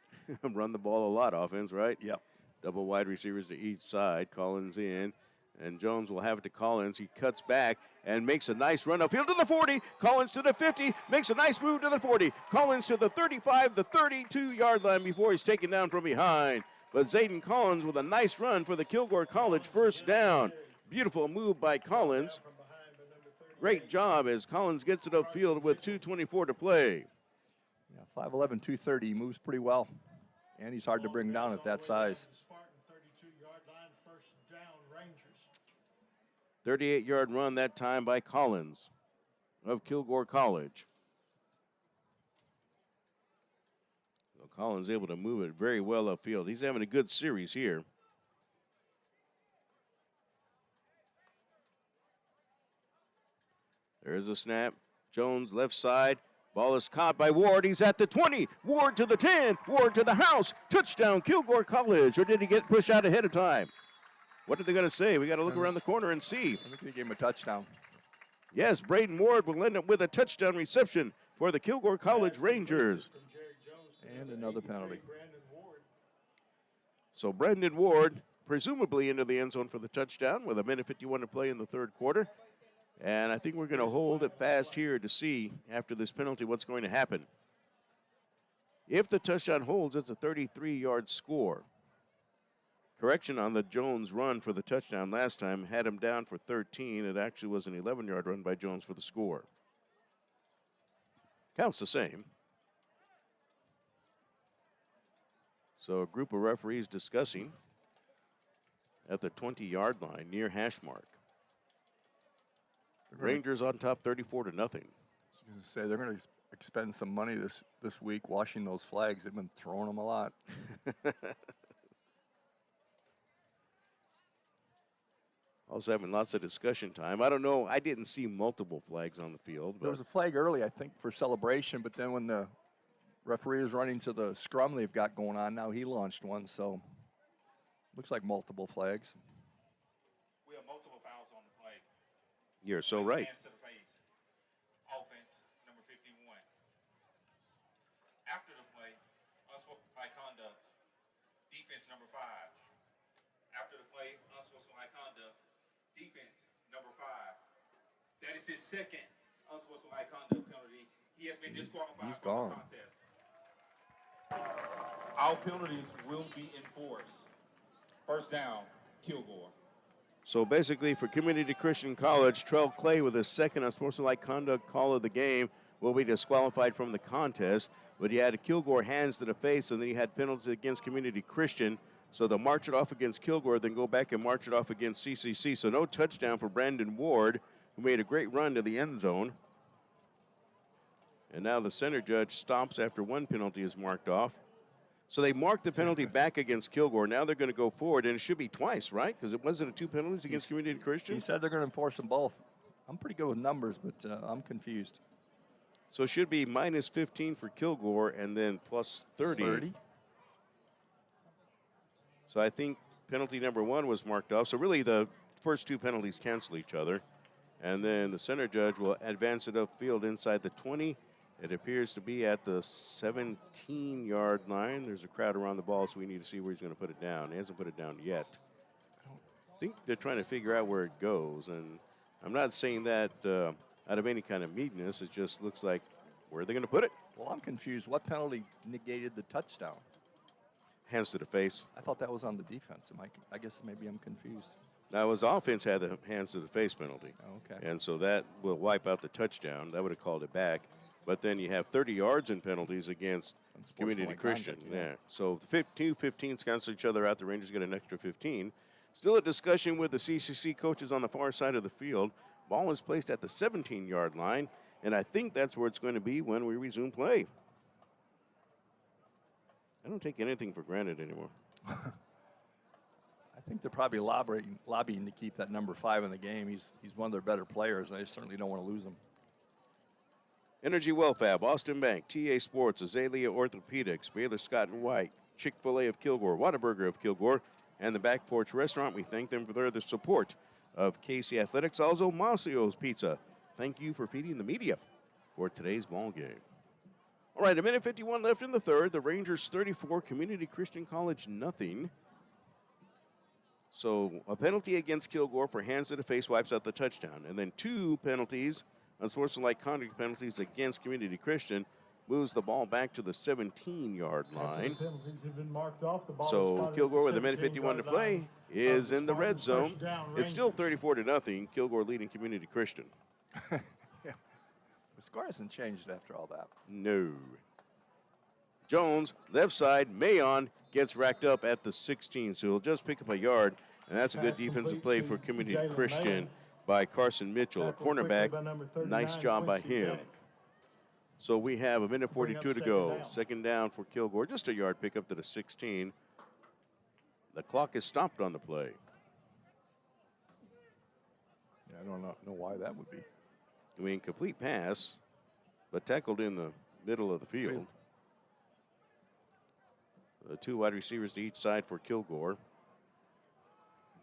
Run the ball a lot, offense, right? Yep. Double wide receivers to each side. Collins in, and Jones will have it to Collins. He cuts back and makes a nice run upfield to the 40. Collins to the 50, makes a nice move to the 40. Collins to the 35, the 32-yard line before he's taken down from behind. But Zayden Collins with a nice run for the Kilgore College first down. Beautiful move by Collins. Great job as Collins gets it upfield with 2:24 to play. Yeah, 5'11", 230. He moves pretty well. And he's hard to bring down at that size. 38-yard run that time by Collins of Kilgore College. So Collins able to move it very well upfield. He's having a good series here. There's a snap. Jones left side. Ball is caught by Ward. He's at the 20. Ward to the 10. Ward to the house. Touchdown, Kilgore College. Or did he get pushed out ahead of time? What are they going to say? We got to look around the corner and see. I think they gave him a touchdown. Yes, Braden Ward will end up with a touchdown reception for the Kilgore College Rangers. And another penalty. So Brandon Ward presumably into the end zone for the touchdown with 1:51 to play in the third quarter. And I think we're going to hold it fast here to see after this penalty what's going to happen. If the touchdown holds, it's a 33-yard score. Correction on the Jones run for the touchdown last time had him down for 13. It actually was an 11-yard run by Jones for the score. Counts the same. So a group of referees discussing at the 20-yard line near hash mark. Rangers on top 34-0. I was going to say they're going to expend some money this week washing those flags. They've been throwing them a lot. Also having lots of discussion time. I don't know. I didn't see multiple flags on the field. There was a flag early, I think, for celebration, but then when the referee was running to the scrum they've got going on now, he launched one. So looks like multiple flags. We have multiple fouls on the play. You're so right. Hands to the face. Offense, number 51. After the play, unsportsmanlike conduct. Defense, number 5. After the play, unsportsmanlike conduct. Defense, number 5. That is his second unsportsmanlike conduct penalty. He has been disqualified He's from gone. the contest. All penalties will be enforced. First down, Kilgore. So basically for Community Christian College, Trell Clay with his second unsportsmanlike conduct call of the game will be disqualified from the contest. But he had a Kilgore hands to the face, and then he had penalties against Community Christian. So they'll march it off against Kilgore, then go back and march it off against CCC. So no touchdown for Brandon Ward, who made a great run to the end zone. And now the center judge stops after one penalty is marked off. So they marked the penalty back against Kilgore. Now they're going to go forward, and it should be twice, right? Because it wasn't 2 penalties against Community Christian. He said they're going to enforce them both. I'm pretty good with numbers, but I'm confused. So it should be minus 15 for Kilgore and then plus 30. So I think penalty number 1 was marked off. So really the first 2 penalties cancel each other. And then the center judge will advance it upfield inside the 20. It appears to be at the 17-yard line. There's a crowd around the ball, so we need to see where he's going to put it down. He hasn't put it down yet. I think they're trying to figure out where it goes. And I'm not saying that out of any kind of meanness. It just looks like where are they going to put it? Well, I'm confused. What penalty negated the touchdown? Hands to the face. I thought that was on the defense. I guess maybe I'm confused. Now, his offense had the hands to the face penalty. Okay. And so that will wipe out the touchdown. That would have called it back. But then you have 30 yards in penalties against Community Christian. Conduct, yeah. So the 15s cancel each other out. The Rangers get an extra 15. Still a discussion with the CCC coaches on the far side of the field. Ball is placed at the 17-yard line, and I think that's where it's going to be when we resume play. I don't take anything for granted anymore. I think they're probably lobbying to keep that number 5 in the game. He's one of their better players, and they certainly don't want to lose him. Energy Wellfab, Austin Bank, TA Sports, Azalea Orthopedics, Baylor Scott and White, Chick-fil-A of Kilgore, Whataburger of Kilgore, and the Back Porch Restaurant. We thank them for their support of KC Athletics. Also, Masio's Pizza. Thank you for feeding the media for today's ball game. All right, 1:51 left in the third. The Rangers 34, Community Christian College nothing. So a penalty against Kilgore for hands to the face wipes out the touchdown. And then 2 penalties, unsportsmanlike conduct penalties against Community Christian, moves the ball back to the 17-yard line. So Kilgore with 1:51 to play is in the red zone. It's still 34-0. Kilgore leading Community Christian. Yeah. The score hasn't changed after all that. No. Jones, left side, Mayon gets racked up at the 16, so he'll just pick up a yard, and that's a good defensive play for Community Christian by Carson Mitchell, a cornerback. Nice job by him. So we have 1:42 to go. Second down for Kilgore, just a yard pickup to the 16. The clock is stopped on the play. Yeah, I don't know why that would be. I mean, complete pass, but tackled in the middle of the field. The 2 wide receivers to each side for Kilgore.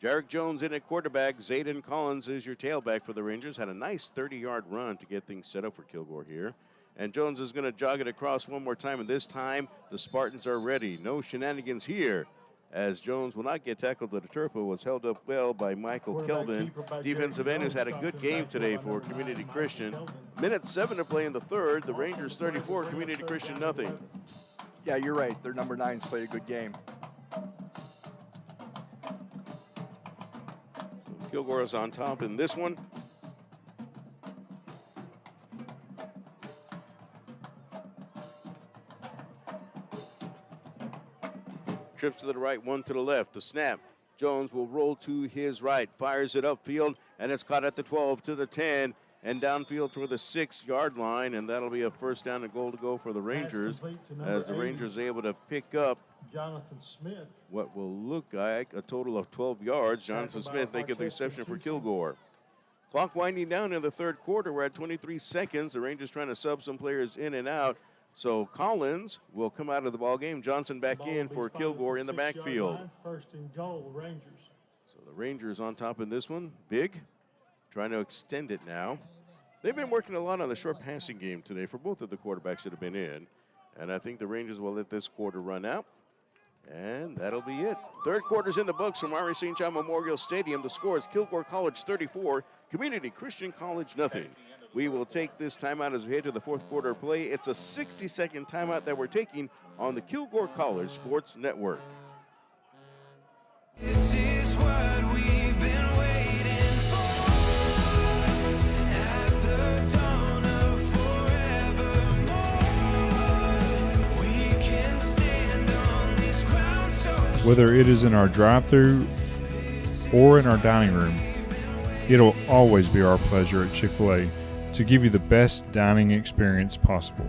Jarek Jones in at quarterback. Zayden Collins is your tailback for the Rangers. Had a nice 30-yard run to get things set up for Kilgore here. And Jones is going to jog it across one more time, and this time the Spartans are ready. No shenanigans here, as Jones will not get tackled to the turf, but was held up well by Michael Kelvin. Defensive end has had a good game today for Community Christian. 1:07 to play in the third. The Rangers 34, Community Christian nothing. Yeah, you're right. Their number 9's played a good game. Kilgore is on top in this one. Trips to the right, one to the left. The snap. Jones will roll to his right, fires it upfield, and it's caught at the 12 to the 10 and downfield toward the 6-yard line, and that'll be a first down and goal to go for the Rangers, as the Rangers are able to pick up Jonathan Smith. what will look like a total of 12 yards. Jonathan Smith making the reception for Kilgore. Clock winding down in the third quarter. We're at 23 seconds. The Rangers trying to sub some players in and out. So Collins will come out of the ball game. Johnson back in for Kilgore in the backfield. First and goal, Rangers. So the Rangers on top in this one. Big, trying to extend it now. They've been working a lot on the short passing game today for both of the quarterbacks that have been in. And I think the Rangers will let this quarter run out. And that'll be it. Third quarter's in the books from Ari St. John Memorial Stadium. The score is Kilgore College 34, Community Christian College nothing. We will take this timeout as we head to the fourth quarter of play. It's a 60-second timeout that we're taking on the Kilgore College Sports Network. This is what we've been waiting for. At the dawn of forevermore, we can stand on these grounds so Whether it is in our drive-thru or in our dining room, it'll always be our pleasure at Chick-fil-A to give you the best dining experience possible.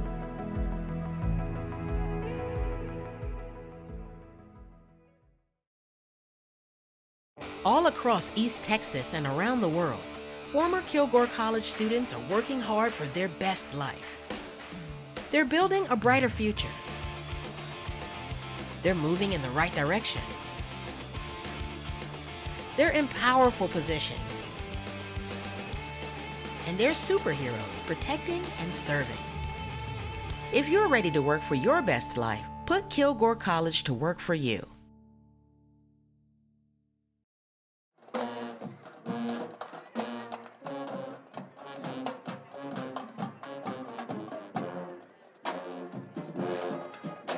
All across East Texas and around the world, former Kilgore College students are working hard for their best life. They're building a brighter future. They're moving in the right direction. They're in powerful positions. And they're superheroes protecting and serving. If you're ready to work for your best life, put Kilgore College to work for you.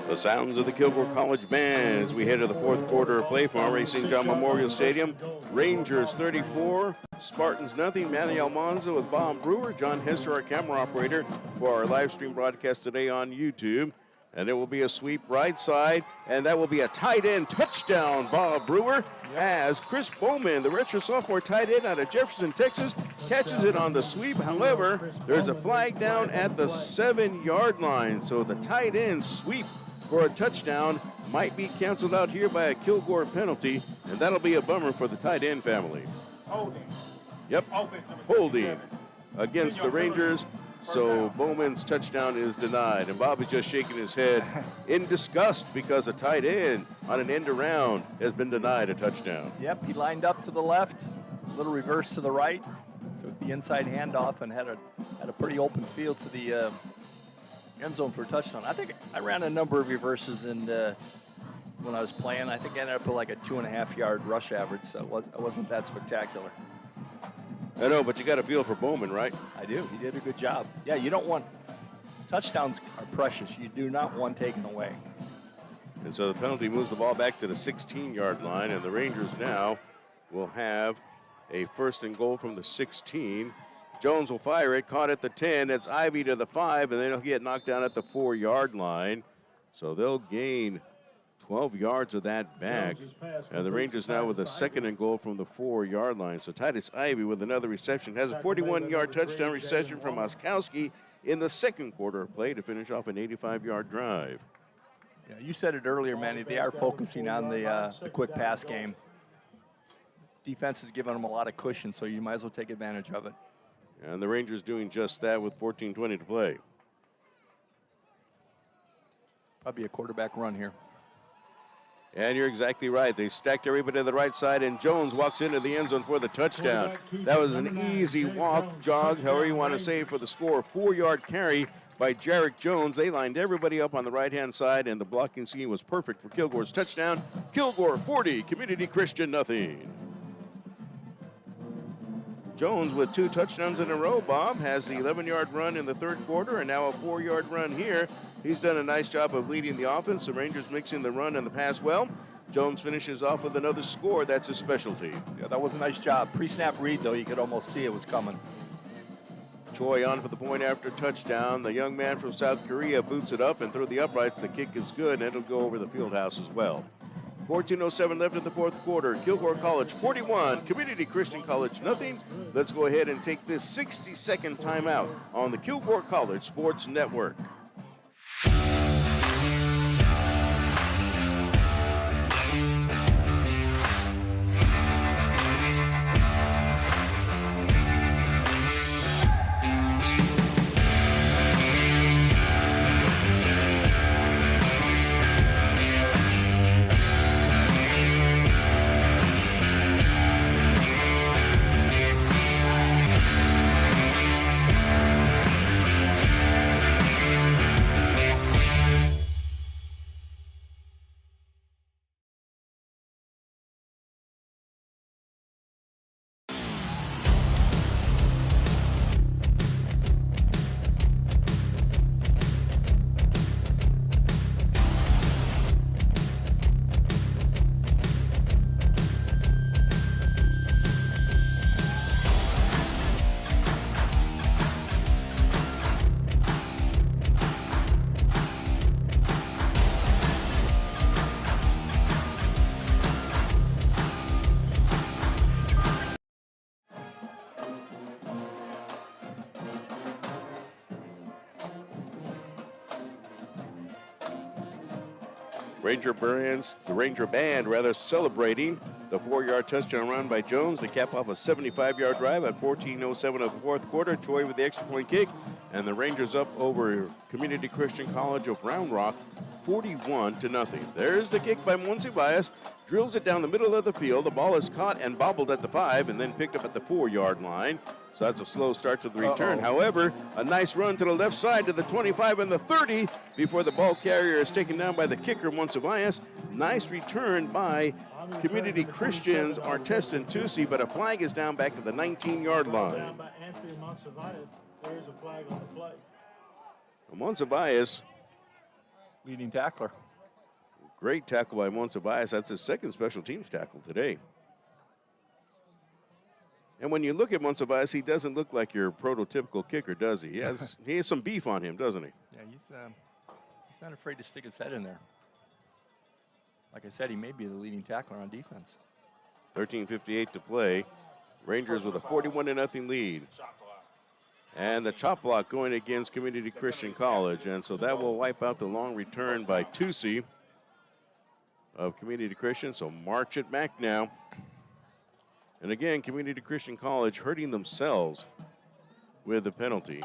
The sounds of the Kilgore College Band as we head to the fourth quarter of play from our St. John Memorial Stadium. Rangers 34, Spartans nothing. Manny Almanza with Bob Brewer, John Hester, our camera operator, for our live stream broadcast today on YouTube. And it will be a sweep right side, and that will be a tight end touchdown, Bob Brewer, as Chris Bowman, the redshirt sophomore tight end out of Jefferson, Texas, catches it on the sweep. However, there's a flag down at the 7-yard line, so the tight end sweep for a touchdown might be canceled out here by a Kilgore penalty, and that'll be a bummer for the tight end family. Holding. Yep, Offense number holding 67. against the Rangers. So Bowman's touchdown is denied, and Bob is just shaking his head in disgust because a tight end on an end around has been denied a touchdown. Yep, he lined up to the left, a little reverse to the right, took the inside handoff, and had a pretty open field to the end zone for a touchdown. I think I ran a number of reverses when I was playing. I think I ended up with like a 2.5-yard rush average, so it wasn't that spectacular. I know, but you got a feel for Bowman, right? I do. He did a good job. Yeah, you don't want touchdowns are precious. You do not want taken away. And so the penalty moves the ball back to the 16-yard line, and the Rangers now will have a 1st and goal from the 16. Jones will fire it, caught at the 10. That's Ivy to the 5, and then he'll get knocked down at the 4-yard line. So they'll gain 12 yards of that back. And the Rangers now with a 2nd and goal from the 4-yard line. So Titus Ivy with another reception has a 41-yard touchdown reception from Oskowski in the 2nd quarter of play to finish off an 85-yard drive. Yeah, you said it earlier, Manny. They are focusing on the quick pass game. Defense is giving them a lot of cushion, so you might as well take advantage of it. And the Rangers doing just that with 14:20 to play. Probably a quarterback run here. And you're exactly right. They stacked everybody to the right side, and Jones walks into the end zone for the touchdown. That was an easy walk, jog, however you want to say, for the score. 4-yard carry by Jarek Jones. They lined everybody up on the right-hand side, and the blocking scheme was perfect for Kilgore's touchdown. Kilgore 40, Community Christian nothing. Jones with 2 touchdowns in a row, Bob, has the 11-yard run in the 3rd quarter and now a 4-yard run here. He's done a nice job of leading the offense. The Rangers mixing the run and the pass well. Jones finishes off with another score. That's his specialty. Yeah, that was a nice job. Pre-snap read, though, you could almost see it was coming. Choi on for the point after touchdown. The young man from South Korea boots it up and through the uprights. The kick is good, and it'll go over the field house as well. 14:07 left in the 4th quarter. Kilgore College 41, Community Christian College nothing. Let's go ahead and take this 60-second timeout on the Kilgore College Sports Network. The Ranger Band celebrating the 4-yard touchdown run by Jones to cap off a 75-yard drive at 14:07 of the 4th quarter. Choi with the extra point kick, and the Rangers up over Community Christian College of Round Rock 41-0. There's the kick by Monsiváis. Drills it down the middle of the field. The ball is caught and bobbled at the 5 and then picked up at the 4-yard line. So that's a slow start to the return. However, a nice run to the left side to the 25 and the 30 before the ball carrier is taken down by the kicker, Monsiváis. Nice return by Community Christians, Artest and Tusi, but a flag is down back at the 19-yard line. Down by Anthony Monsiváis. There's a flag on the play. Monsiváis, Leading tackler. great tackle by Monsiváis. That's his 2nd special teams tackle today. And when you look at Monsiváis, he doesn't look like your prototypical kicker, does he? He has some beef on him, doesn't he? Yeah, he's not afraid to stick his head in there. Like I said, he may be the leading tackler on defense. 13:58 to play. Rangers with a 41-0 lead. And the chop block going against Community Christian College. And so that will wipe out the long return by Tusi of Community Christian. So march it back now. And again, Community Christian College hurting themselves with the penalty.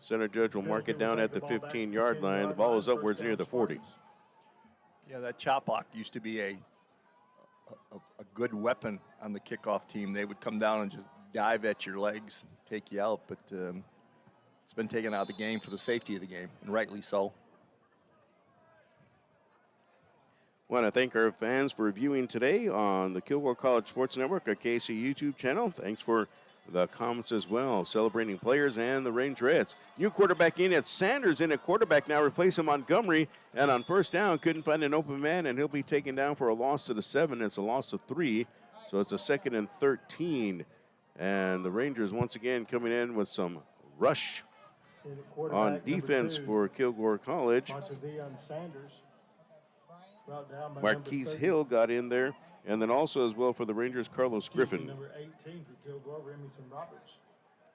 Center judge will mark it down at the 15-yard line. The ball is upwards near the 40. Yeah, that chop block used to be a good weapon on the kickoff team. They would come down and just dive at your legs and take you out, but it's been taken out of the game for the safety of the game, and rightly so. Want to thank our fans for viewing today on the Kilgore College Sports Network, our KC YouTube channel. Thanks for the comments as well, celebrating players and the Rangerettes. New quarterback in at Sanders in at quarterback now, replacing Montgomery. And on first down, couldn't find an open man, and he'll be taken down for a loss to the 7. It's a loss of 3, so it's a 2nd and 13. And the Rangers once again coming in with some rush on defense for Kilgore College. Marquise Hill got in there. And then also as well for the Rangers, Carlos Griffin. Number 18 for Kilgore, Remington Roberts.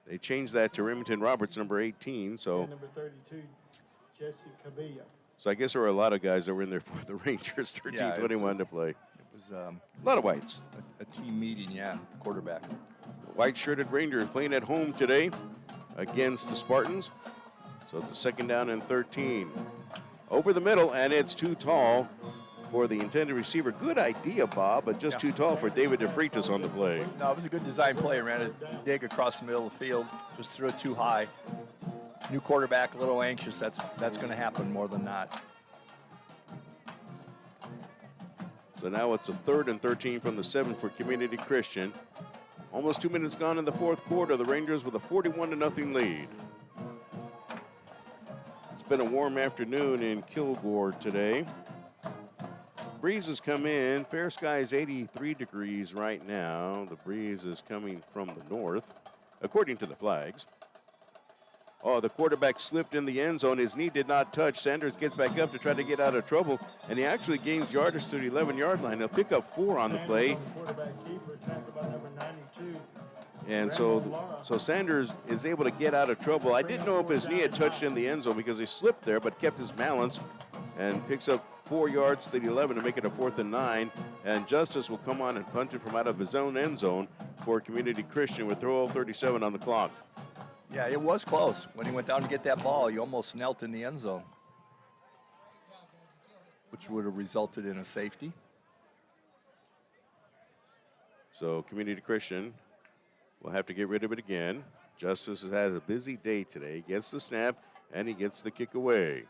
They changed that to Remington Roberts, number 18. So And number 32, Jesse Cabilla. So I guess there were a lot of guys that were in there for the Rangers. 13-21 to play. It was a lot of whites. A team meeting, yeah, the quarterback. White-shirted Rangers playing at home today against the Spartans. So it's a 2nd down and 13. Over the middle, and it's too tall for the intended receiver. Good idea, Bob, but just too tall for David DeFreitas on the play. No, it was a good design play. Ran a dig across the middle of the field, just threw it too high. New quarterback, a little anxious. That's going to happen more than not. So now it's a 3rd and 13 from the 7 for Community Christian. Almost 2 minutes gone in the 4th quarter. The Rangers with a 41-0 lead. It's been a warm afternoon in Kilgore today. Breezes come in. Fair skies 83 degrees right now. The breeze is coming from the north, according to the flags. Oh, the quarterback slipped in the end zone. His knee did not touch. Sanders gets back up to try to get out of trouble, and he actually gains yardage to the 11-yard line. He'll pick up 4 on the play. And so Sanders is able to get out of trouble. I didn't know if his knee had touched in the end zone because he slipped there, but kept his balance and picks up 4 yards to the 11 to make it a 4th and 9. And Justice will come on and punt it from out of his own end zone for Community Christian with 12:37 on the clock. Yeah, it was close. When he went down to get that ball, he almost knelt in the end zone, which would have resulted in a safety. So Community Christian will have to get rid of it again. Justice has had a busy day today. He gets the snap, and he gets the kick away.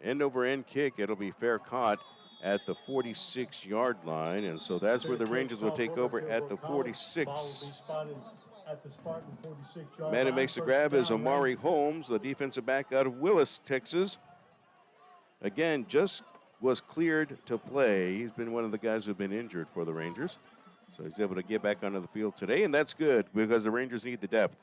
End-over-end kick. It'll be fair caught at the 46-yard line, and so that's where the Rangers will take over at the 46. Man who makes the grab is Omari Holmes, the defensive back out of Willis, Texas. Again, just was cleared to play. He's been one of the guys who've been injured for the Rangers. So he's able to get back onto the field today, and that's good because the Rangers need the depth.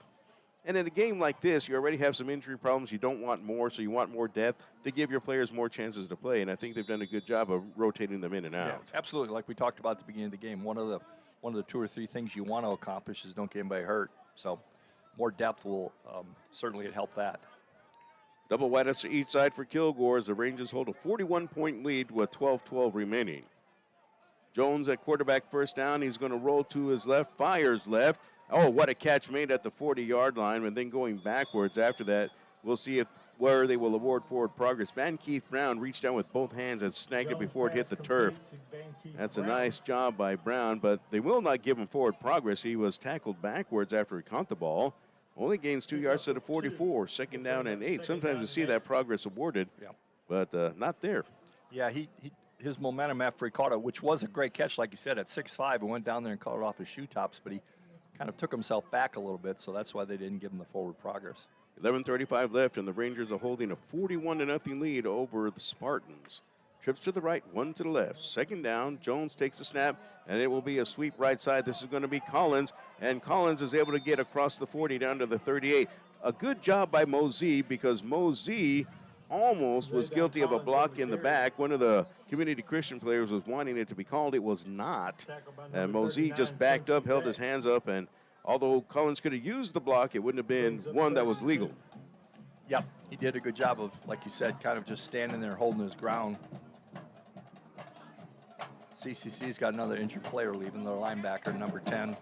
And in a game like this, you already have some injury problems. You don't want more, so you want more depth to give your players more chances to play. And I think they've done a good job of rotating them in and out. Yeah, absolutely. Like we talked about at the beginning of the game, one of the 2 or 3 things you want to accomplish is don't get anybody hurt. So more depth will certainly help that. Double whiteouts to each side for Kilgore as the Rangers hold a 41-point lead with 12:12 remaining. Jones at quarterback, first down. He's going to roll to his left, fires left. Oh, what a catch made at the 40-yard line, and then going backwards after that. We'll see where they will award forward progress. Van Keith Brown reached down with both hands and snagged it before it hit the turf. That's a nice job by Brown, but they will not give him forward progress. He was tackled backwards after he caught the ball. Only gains 2 yards to the 44, 2nd down and 8. Sometimes you see that progress awarded, but not there. Yeah, his momentum after he caught it, which was a great catch, like you said, at 6'5", and went down there and caught it off his shoe tops, but he kind of took himself back a little bit, so that's why they didn't give him the forward progress. 11:35 left, and the Rangers are holding a 41-0 lead over the Spartans. Trips to the right, 1 to the left. 2nd down, Jones takes the snap, and it will be a sweep right side. This is going to be Collins, and Collins is able to get across the 40 down to the 38. A good job by Mosey because Mosey almost was guilty of a block in the back. One of the Community Christian players was wanting it to be called. It was not. And Mosey just backed up, held his hands up, and although Collins could have used the block, it wouldn't have been one that was legal. Yep, he did a good job of, like you said, kind of just standing there holding his ground. CCC's got another injured player leaving, their linebacker, number 10.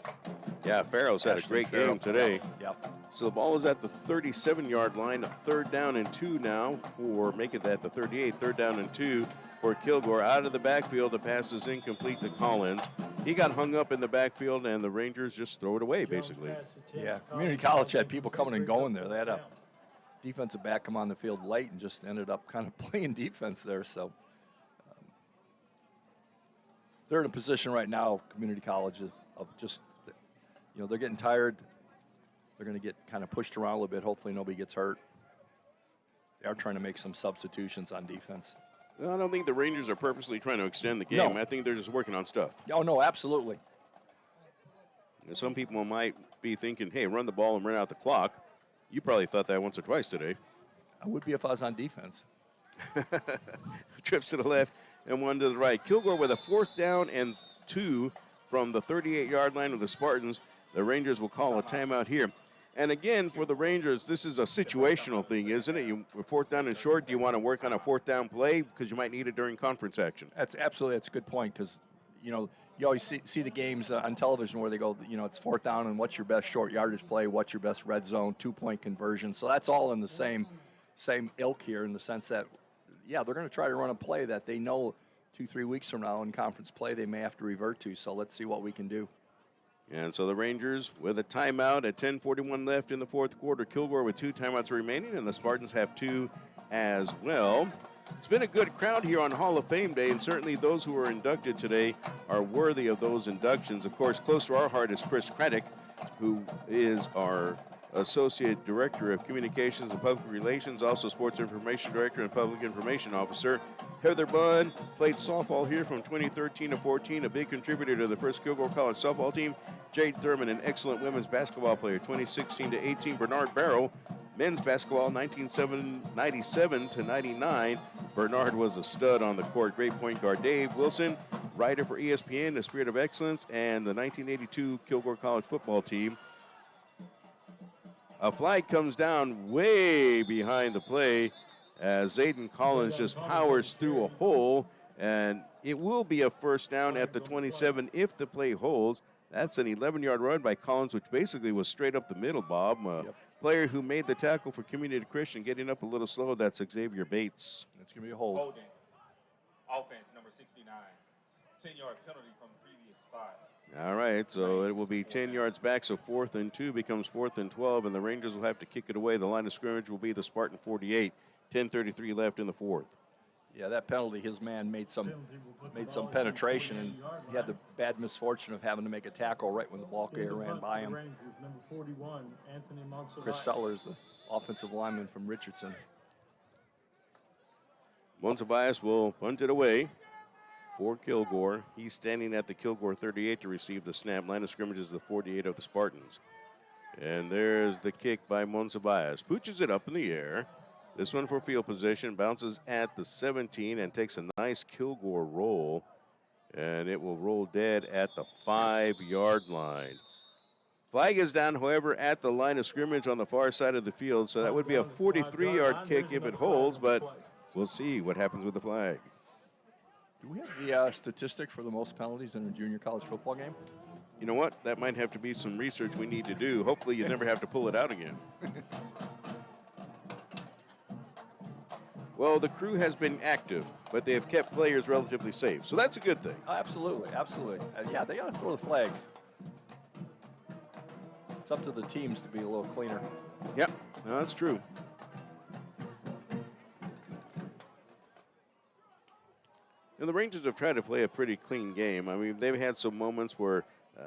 Yeah, Farrell's had a Ashton great Farrell. game today. Yep. So the ball is at the 37-yard line, a 3rd down and 2 now for, make it at the 38, 3rd down and 2 for Kilgore. Out of the backfield, the pass is incomplete to Collins. He got hung up in the backfield, and the Rangers just throw it away, basically. Yeah, Community College had people coming and going there. They had a defensive back come on the field late and just ended up kind of playing defense there. So they're in a position right now, Community College, of just, they're getting tired. They're going to get kind of pushed around a little bit. Hopefully nobody gets hurt. They are trying to make some substitutions on defense. Well, I don't think the Rangers are purposely trying to extend the game. No. I think they're just working on stuff. Oh, no, absolutely. Some people might be thinking, hey, run the ball and run out the clock. You probably thought that once or twice today. I would be if I was on defense. Trips to the left and one to the right. Kilgore with a 4th down and 2 from the 38-yard line of the Spartans. The Rangers will call a timeout here. And again, for the Rangers, this is a situational thing, isn't it? You 4th down and short. Do you want to work on a 4th down play because you might need it during conference action? That's a good point because, you always see the games on television where they go, it's 4th down and what's your best short yardage play, what's your best red zone, 2-point conversion. So that's all in the same ilk here in the sense that, they're going to try to run a play that they know 2-3 weeks from now in conference play they may have to revert to. So let's see what we can do. And so the Rangers with a timeout at 10:41 left in the 4th quarter. Kilgore with 2 timeouts remaining, and the Spartans have 2 as well. It's been a good crowd here on Hall of Fame Day, and certainly those who were inducted today are worthy of those inductions. Of course, close to our heart is Chris Craddock, who is our Associate Director of Communications and Public Relations, also Sports Information Director and Public Information Officer. Heather Bunn played softball here from 2013 to 14, a big contributor to the first Kilgore College softball team. Jade Thurman, an excellent women's basketball player, 2016 to 18. Bernard Barrow, men's basketball, 1997 to 99. Bernard was a stud on the court. Great point guard. Dave Wilson, writer for ESPN, The Spirit of Excellence, and the 1982 Kilgore College football team. A flag comes down way behind the play as Zayden Collins just powers through a hole, and it will be a 1st down at the 27 if the play holds. That's an 11-yard run by Collins, which basically was straight up the middle, Bob. Player who made the tackle for Community Christian getting up a little slow, that's Xavier Bates. It's going to be a hold. Holding. Offense, number 69. 10-yard penalty from the previous spot. All right, so it will be 10 yards back, so 4th and 2 becomes 4th and 12, and the Rangers will have to kick it away. The line of scrimmage will be the Spartan 48, 10:33 left in the 4th. Yeah, that penalty, his man made some penetration, and he had the bad misfortune of having to make a tackle right when the ball carrier ran by him. Chris Sellers, the offensive lineman from Richardson. Monsivias will punt it away for Kilgore. He's standing at the Kilgore 38 to receive the snap. Line of scrimmage is the 48 of the Spartans. And there's the kick by Monsivias. Pooches it up in the air. This one for field position. Bounces at the 17 and takes a nice Kilgore roll. And it will roll dead at the 5-yard line. Flag is down, however, at the line of scrimmage on the far side of the field. So that would be a 43-yard kick if it holds, but we'll see what happens with the flag. Do we have the statistic for the most penalties in a junior college football game? You know what? That might have to be some research we need to do. Hopefully you never have to pull it out again. Well, the crew has been active, but they have kept players relatively safe. So that's a good thing. Oh, absolutely, absolutely. Yeah, they got to throw the flags. It's up to the teams to be a little cleaner. Yep, no, that's true. And the Rangers have tried to play a pretty clean game. I mean, they've had some moments where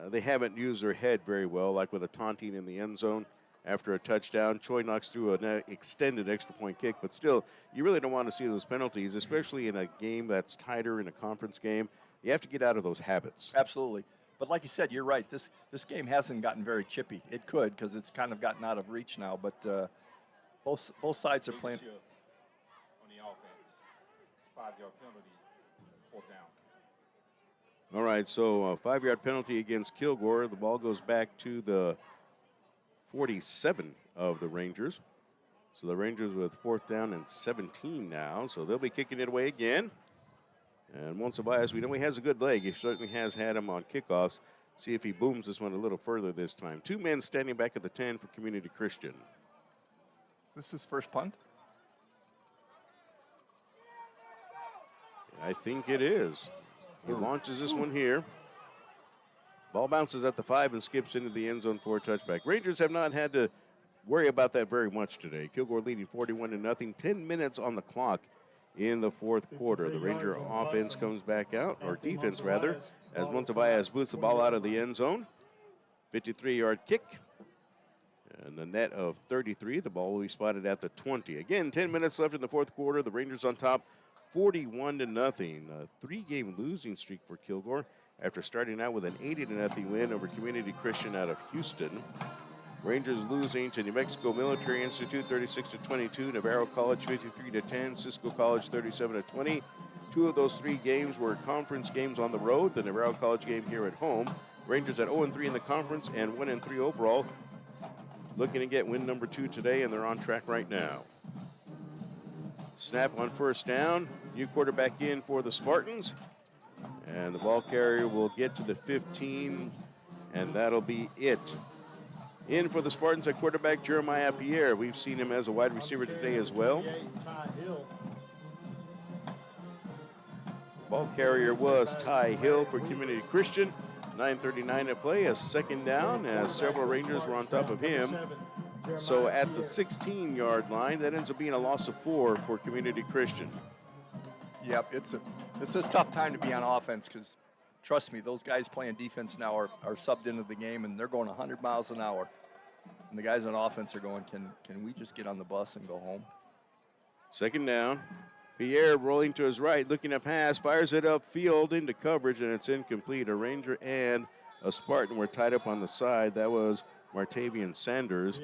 they haven't used their head very well, like with a taunting in the end zone after a touchdown. Choi knocks through an extended extra point kick, but still, you really don't want to see those penalties, especially in a game that's tighter, in a conference game. You have to get out of those habits. Absolutely. But like you said, you're right. This game hasn't gotten very chippy. It could, because it's kind of gotten out of reach now, but both sides are playing. On the offense, it's a 5-yard penalty. 4th down. All right, so a 5-yard penalty against Kilgore. The ball goes back to the 47 of the Rangers. So the Rangers with 4th down and 17 now. So they'll be kicking it away again. And Monsiváis, we know he has a good leg. He certainly has had him on kickoffs. See if he booms this one a little further this time. 2 men standing back at the 10 for Community Christian. Is this his first punt? I think it is. He launches this one here. Ball bounces at the 5 and skips into the end zone for a touchback. Rangers have not had to worry about that very much today. Kilgore leading 41-0. 10 minutes on the clock in the fourth quarter. The Ranger offense comes back out, or defense rather, as Monsiváis boots the ball out of the end zone. 53-yard kick. And the net of 33. The ball will be spotted at the 20. Again, 10 minutes left in the fourth quarter. The Rangers on top, 41-0. A 3-game losing streak for Kilgore after starting out with an 80-0 win over Community Christian out of Houston. Rangers losing to New Mexico Military Institute 36-22, Navarro College 53-10, Cisco College 37-20. 2 of those 3 games were conference games on the road. The Navarro College game here at home. Rangers at 0-3 in the conference and 1-3 overall. Looking to get win number 2 today, and they're on track right now. Snap on first down. New quarterback in for the Spartans. And the ball carrier will get to the 15, and that'll be it. In for the Spartans at quarterback, Jeremiah Pierre. We've seen him as a wide receiver today as well. Ball carrier was Ty Hill for Community Christian. 9:39 to play, a second down, as several Rangers were on top of him. So at the 16-yard line, that ends up being a loss of 4 for Community Christian. Yep, it's a tough time to be on offense because, trust me, those guys playing defense now are subbed into the game, and they're going 100 miles an hour. And the guys on offense are going, can we just get on the bus and go home? Second down. Pierre rolling to his right, looking to pass, fires it upfield into coverage, and it's incomplete. A Ranger and a Spartan were tied up on the side. That was Martavian Sanders.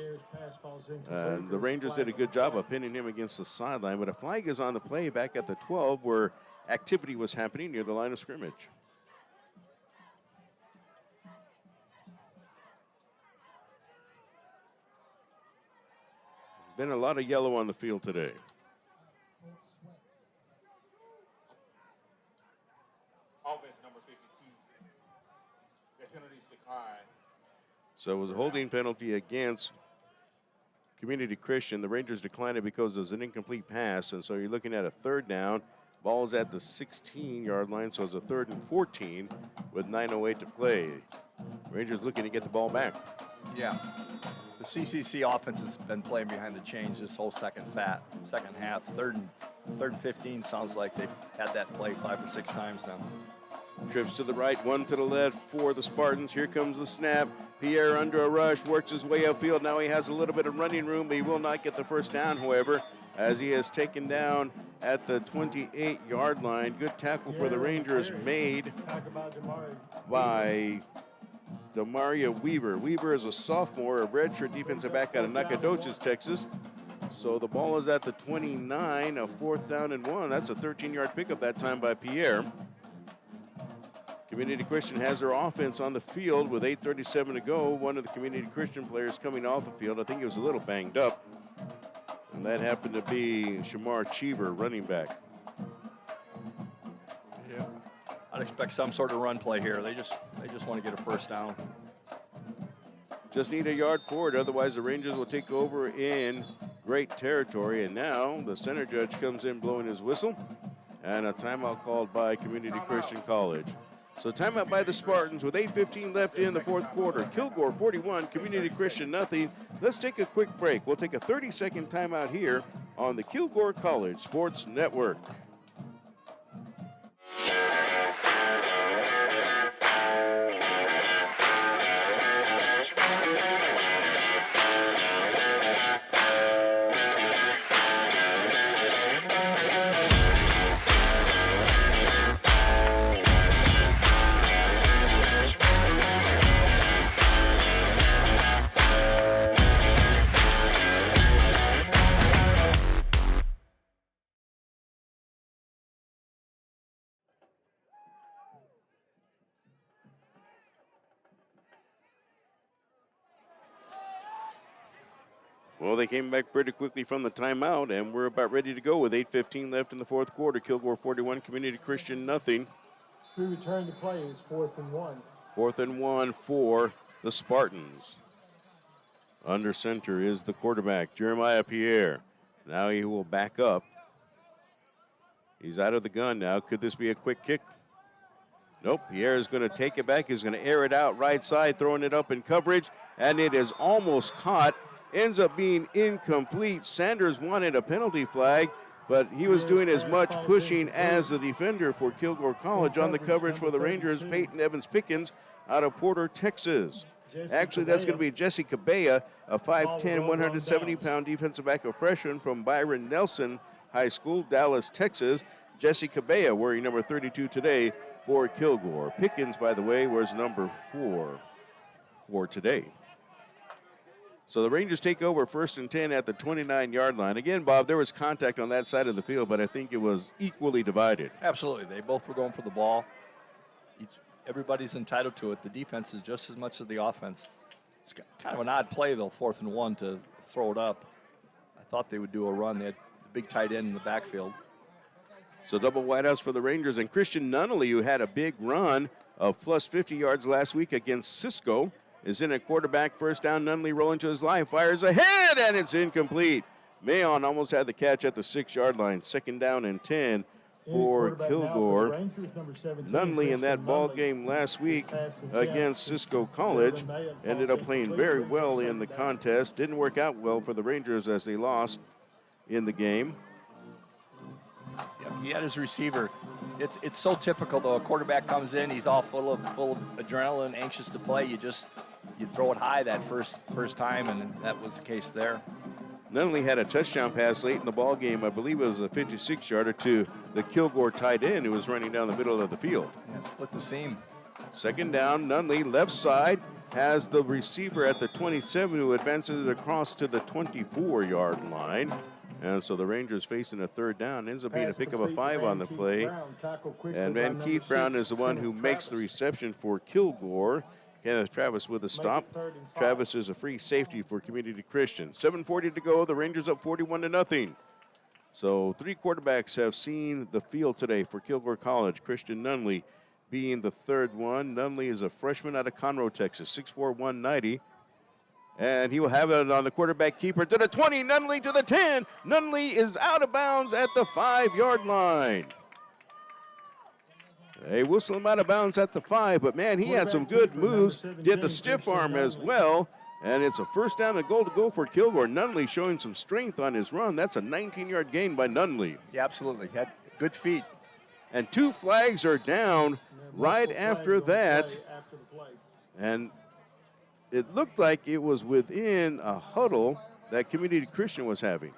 The Rangers did a good job of pinning him against the sideline, but a flag is on the play back at the 12 where activity was happening near the line of scrimmage. There's been a lot of yellow on the field today. Offense number 52. The penalties decline. So it was a holding penalty against Community Christian. The Rangers declined it because it was an incomplete pass, and so you're looking at a third down. Ball's at the 16-yard line, so it's a 3rd and 14 with 9:08 to play. Rangers looking to get the ball back. Yeah. The CCC offense has been playing behind the chains this whole second half. 3rd and 15 sounds like they've had that play 5 or 6 times now. Trips to the right, 1 to the left for the Spartans. Here comes the snap. Pierre under a rush, works his way upfield. Now he has a little bit of running room, but he will not get the first down, however, as he is taken down at the 28-yard line. Good tackle for the Rangers made by Demaria Weaver. Weaver is a sophomore, a redshirt defensive back out of Nacogdoches, Texas. So the ball is at the 29, a 4th down and 1. That's a 13-yard pickup that time by Pierre. Community Christian has their offense on the field with 8:37 to go. One of the Community Christian players coming off the field. I think he was a little banged up. And that happened to be Shamar Cheever, running back. Yeah. I'd expect some sort of run play here. They just want to get a first down. Just need a yard forward, otherwise the Rangers will take over in great territory. And now the center judge comes in blowing his whistle, and a timeout called by Community Christian College. So timeout by the Spartans with 8:15 left in the fourth quarter. Kilgore 41, Community Christian nothing. Let's take a quick break. We'll take a 30-second timeout here on the Kilgore College Sports Network. Well, they came back pretty quickly from the timeout, and we're about ready to go with 8:15 left in the fourth quarter. Kilgore 41, Community Christian nothing. We return to play. It's 4th and 1. 4th and 1 for the Spartans. Under center is the quarterback, Jeremiah Pierre. Now he will back up. He's out of the gun now. Could this be a quick kick? Nope. Pierre is going to take it back. He's going to air it out right side, throwing it up in coverage, and it is almost caught. Ends up being incomplete. Sanders wanted a penalty flag, but he was doing as much pushing as the defender for Kilgore College. On the coverage for the Rangers, Peyton Evans-Pickens out of Porter, Texas. Actually, that's going to be Jesse Cabella, a 5'10", 170-pound defensive back, a freshman from Byron Nelson High School, Dallas, Texas. Jesse Cabella wearing number 32 today for Kilgore. Pickens, by the way, wears number 4 for today. So the Rangers take over 1st and 10 at the 29-yard line. Again, Bob, there was contact on that side of the field, but I think it was equally divided. Absolutely. They both were going for the ball. Everybody's entitled to it. The defense is just as much as the offense. It's kind of an odd play, though, 4th and 1 to throw it up. I thought they would do a run. They had the big tight end in the backfield. So double wideouts for the Rangers. And Christian Nunnally, who had a big run of plus 50 yards last week against Cisco, is in a quarterback first down. Nunnally rolling to his line, fires ahead, and it's incomplete. Mayon almost had the catch at the 6-yard line. 2nd down and 10 for Kilgore. Nunnally in that ball game last week against Cisco College ended up playing very well in the contest. Didn't work out well for the Rangers as they lost in the game. He had his receiver. It's so typical, though. A quarterback comes in, he's all full of adrenaline, anxious to play. You throw it high that first time, and that was the case there. Nunnally had a touchdown pass late in the ball game. I believe it was a 56-yarder to the Kilgore tight end who was running down the middle of the field. Yeah, split the seam. 2nd down, Nunnally left side has the receiver at the 27 who advances it across to the 24-yard line. And so the Rangers facing a 3rd down. Ends up being a pick of a 5 on the play. And Van Keith Brown is the one who makes the reception for Kilgore. Kenneth Travis with a stop. Travis is a free safety for Community Christian. 7:40 to go. The Rangers up 41-0. So 3 quarterbacks have seen the field today for Kilgore College. Christian Nunnally being the 3rd one. Nunnally is a freshman out of Conroe, Texas, 6'4", 190. And he will have it on the quarterback keeper to the 20. Nunnally to the 10. Nunnally is out of bounds at the 5-yard line. They whistle him out of bounds at the 5, but man, he had some good moves. Did the stiff arm as well, and it's a 1st down and goal to go for Kilgore. Nunnally showing some strength on his run. That's a 19-yard gain by Nunnally. Yeah, absolutely. He had good feet. And 2 flags are down right after that. And it looked like it was within a huddle that Community Christian was having.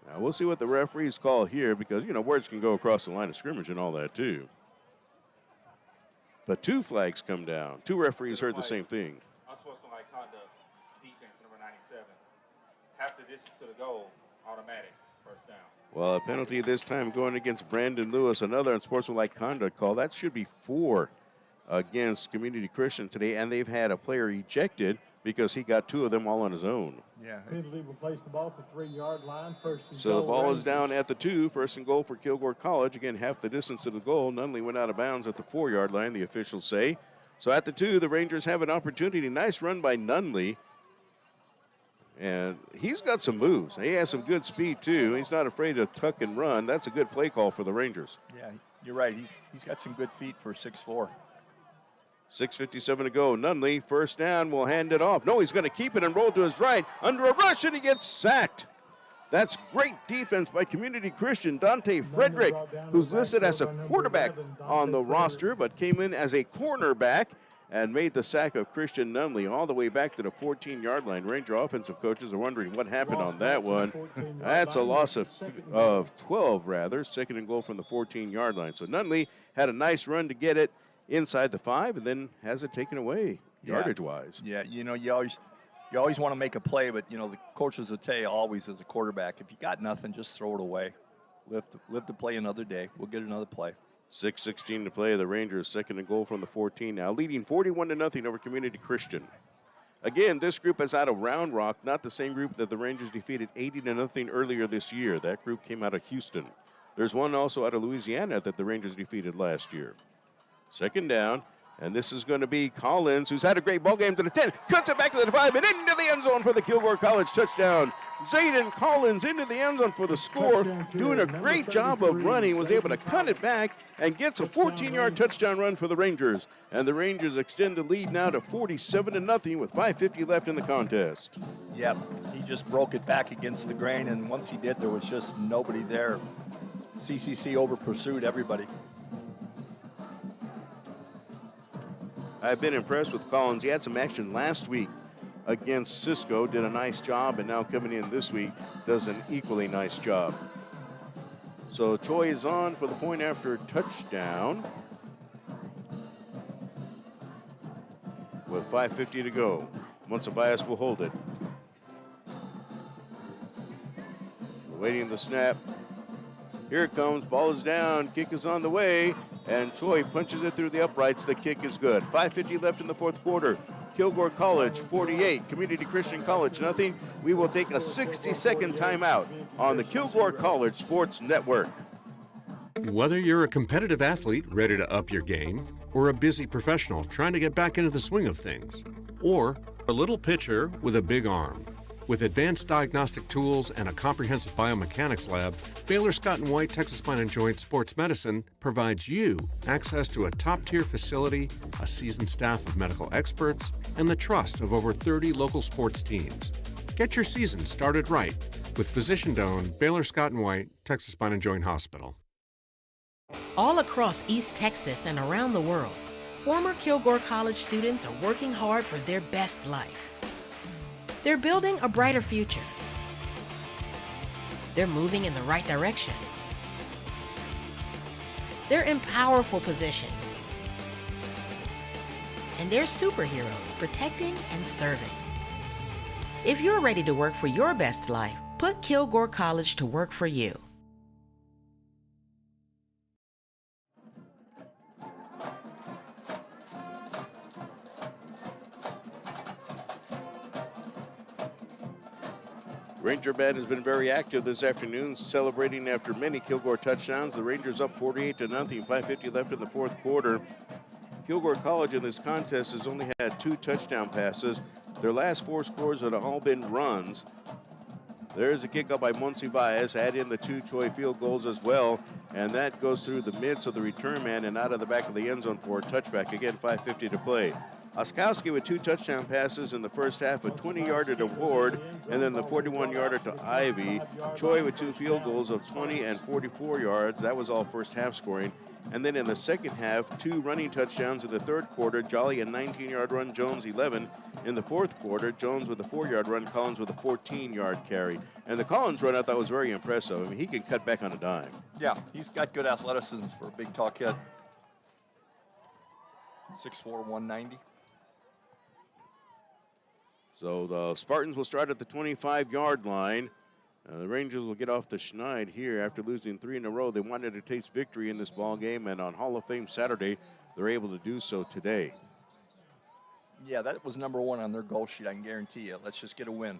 Now, we'll see what the referees call here because, words can go across the line of scrimmage and all that, too. But 2 flags come down. 2 referees heard the same thing. Unsportsmanlike conduct, defense, number 97. Half the distance to the goal, automatic, 1st down. Well, a penalty this time going against Brandon Lewis, another unsportsmanlike conduct call. That should be 4 against Community Christian today, and they've had a player ejected because he got 2 of them all on his own. Yeah. Penalty will place the ball at the 3-yard line. 1st and goal. So the ball is down at the 2. 1st and goal for Kilgore College. Again, half the distance to the goal. Nunnally went out of bounds at the 4-yard line, the officials say. So at the 2, the Rangers have an opportunity. Nice run by Nunnally. And he's got some moves. He has some good speed, too. He's not afraid to tuck and run. That's a good play call for the Rangers. Yeah, you're right. He's got some good feet for 6'4". 6:57 to go. Nunnally, 1st down, will hand it off. No, he's going to keep it and roll to his right. Under a rush, and he gets sacked. That's great defense by Community Christian. Dante Frederick, who's listed as a quarterback on the roster, but came in as a cornerback and made the sack of Christian Nunnally all the way back to the 14-yard line. Ranger offensive coaches are wondering what happened on that one. That's a loss of 12, rather. 2nd and goal from the 14-yard line. So Nunnally had a nice run to get it inside the 5 and then has it taken away yardage-wise. Yeah, you always want to make a play, but, the coaches will tell you always as a quarterback, if you got nothing, just throw it away. Live to play another day. We'll get another play. 6:16 to play. The Rangers 2nd and goal from the 14 now, leading 41-0 over Community Christian. Again, this group is out of Round Rock, not the same group that the Rangers defeated 80-0 earlier this year. That group came out of Houston. There's one also out of Louisiana that the Rangers defeated last year. Second down, and this is going to be Collins, who's had a great ball game, to the 10, cuts it back to the 5, and into the end zone for the Kilgore College touchdown. Zayden Collins into the end zone for the score, doing a great job of running, was able to cut it back and gets a 14-yard touchdown run for the Rangers. And the Rangers extend the lead now to 47-0 with 5:50 left in the contest. Yep, he just broke it back against the grain, and once he did, there was just nobody there. CCC over-pursued everybody. I've been impressed with Collins. He had some action last week against Cisco, did a nice job, and now coming in this week does an equally nice job. So Choi is on for the point after touchdown with 5:50 to go. Monsivias will hold it. Waiting the snap. Here it comes, ball is down, kick is on the way, and Choi punches it through the uprights. The kick is good. 5:50 left in the fourth quarter. Kilgore College 48, Community Christian College nothing. We will take a 60-second timeout on the Kilgore College Sports Network. Whether you're a competitive athlete ready to up your game, or a busy professional trying to get back into the swing of things, or a little pitcher with a big arm, with advanced diagnostic tools and a comprehensive biomechanics lab, Baylor Scott & White Texas Spine and Joint Sports Medicine provides you access to a top-tier facility, a seasoned staff of medical experts, and the trust of over 30 local sports teams. Get your season started right with physician-owned Baylor Scott & White Texas Spine and Joint Hospital. All across East Texas and around the world, former Kilgore College students are working hard for their best life. They're building a brighter future. They're moving in the right direction. They're in powerful positions. And they're superheroes protecting and serving. If you're ready to work for your best life, put Kilgore College to work for you. Ranger Band has been very active this afternoon, celebrating after many Kilgore touchdowns. The Rangers up 48-0, 5:50 left in the fourth quarter. Kilgore College in this contest has only had 2 touchdown passes. Their last 4 scores have all been runs. There's a kickoff by Monsivias, add in the 2 Choi field goals as well, and that goes through the midst of the return man and out of the back of the end zone for a touchback. Again, 5:50 to play. Oskowski with 2 touchdown passes in the first half, a 20-yarder to Ward, and then the 41-yarder to Ivy. Choi with 2 field goals of 20 and 44 yards. That was all first half scoring. And then in the second half, 2 running touchdowns in the third quarter. Jolly a 19-yard run, Jones 11. In the fourth quarter, Jones with a 4-yard run, Collins with a 14-yard carry. And the Collins run I thought was very impressive. I mean, he can cut back on a dime. Yeah, he's got good athleticism for a big, tall kid. 6'4", 190. So the Spartans will start at the 25-yard line. The Rangers will get off the schneid here after losing 3 in a row. They wanted to taste victory in this ball game, and on Hall of Fame Saturday, they're able to do so today. Yeah, that was number 1 on their goal sheet, I can guarantee you. Let's just get a win.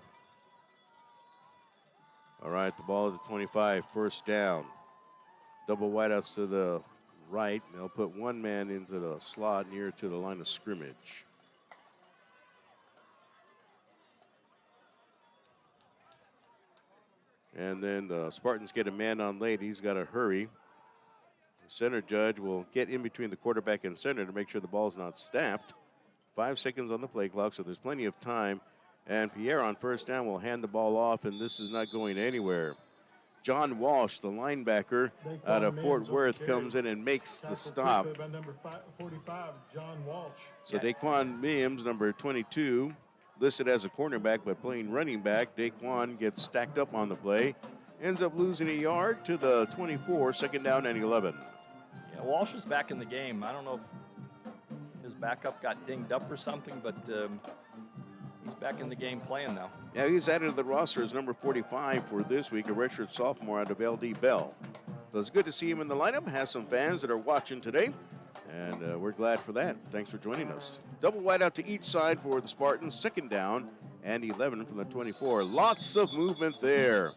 All right, the ball at the 25, first down. Double wideouts to the right. They'll put one man into the slot near to the line of scrimmage. And then the Spartans get a man on late. He's got to hurry. The center judge will get in between the quarterback and center to make sure the ball's not snapped. 5 seconds on the play clock, so there's plenty of time. And Pierre on first down will hand the ball off, and this is not going anywhere. John Walsh, the linebacker out of Fort Worth, comes in and makes the stop. By number 45, John Walsh. So Daquan Mims, number 22, listed as a cornerback but playing running back. Daquan gets stacked up on the play. Ends up losing a yard to the 24, second down and 11. Yeah, Walsh is back in the game. I don't know if his backup got dinged up or something, but he's back in the game playing now. Yeah, he's added to the roster as number 45 for this week, a redshirt sophomore out of LD Bell. So it's good to see him in the lineup. Has some fans that are watching today. And we're glad for that. Thanks for joining us. Double wide out to each side for the Spartans. Second down and 11 from the 24. Lots of movement there.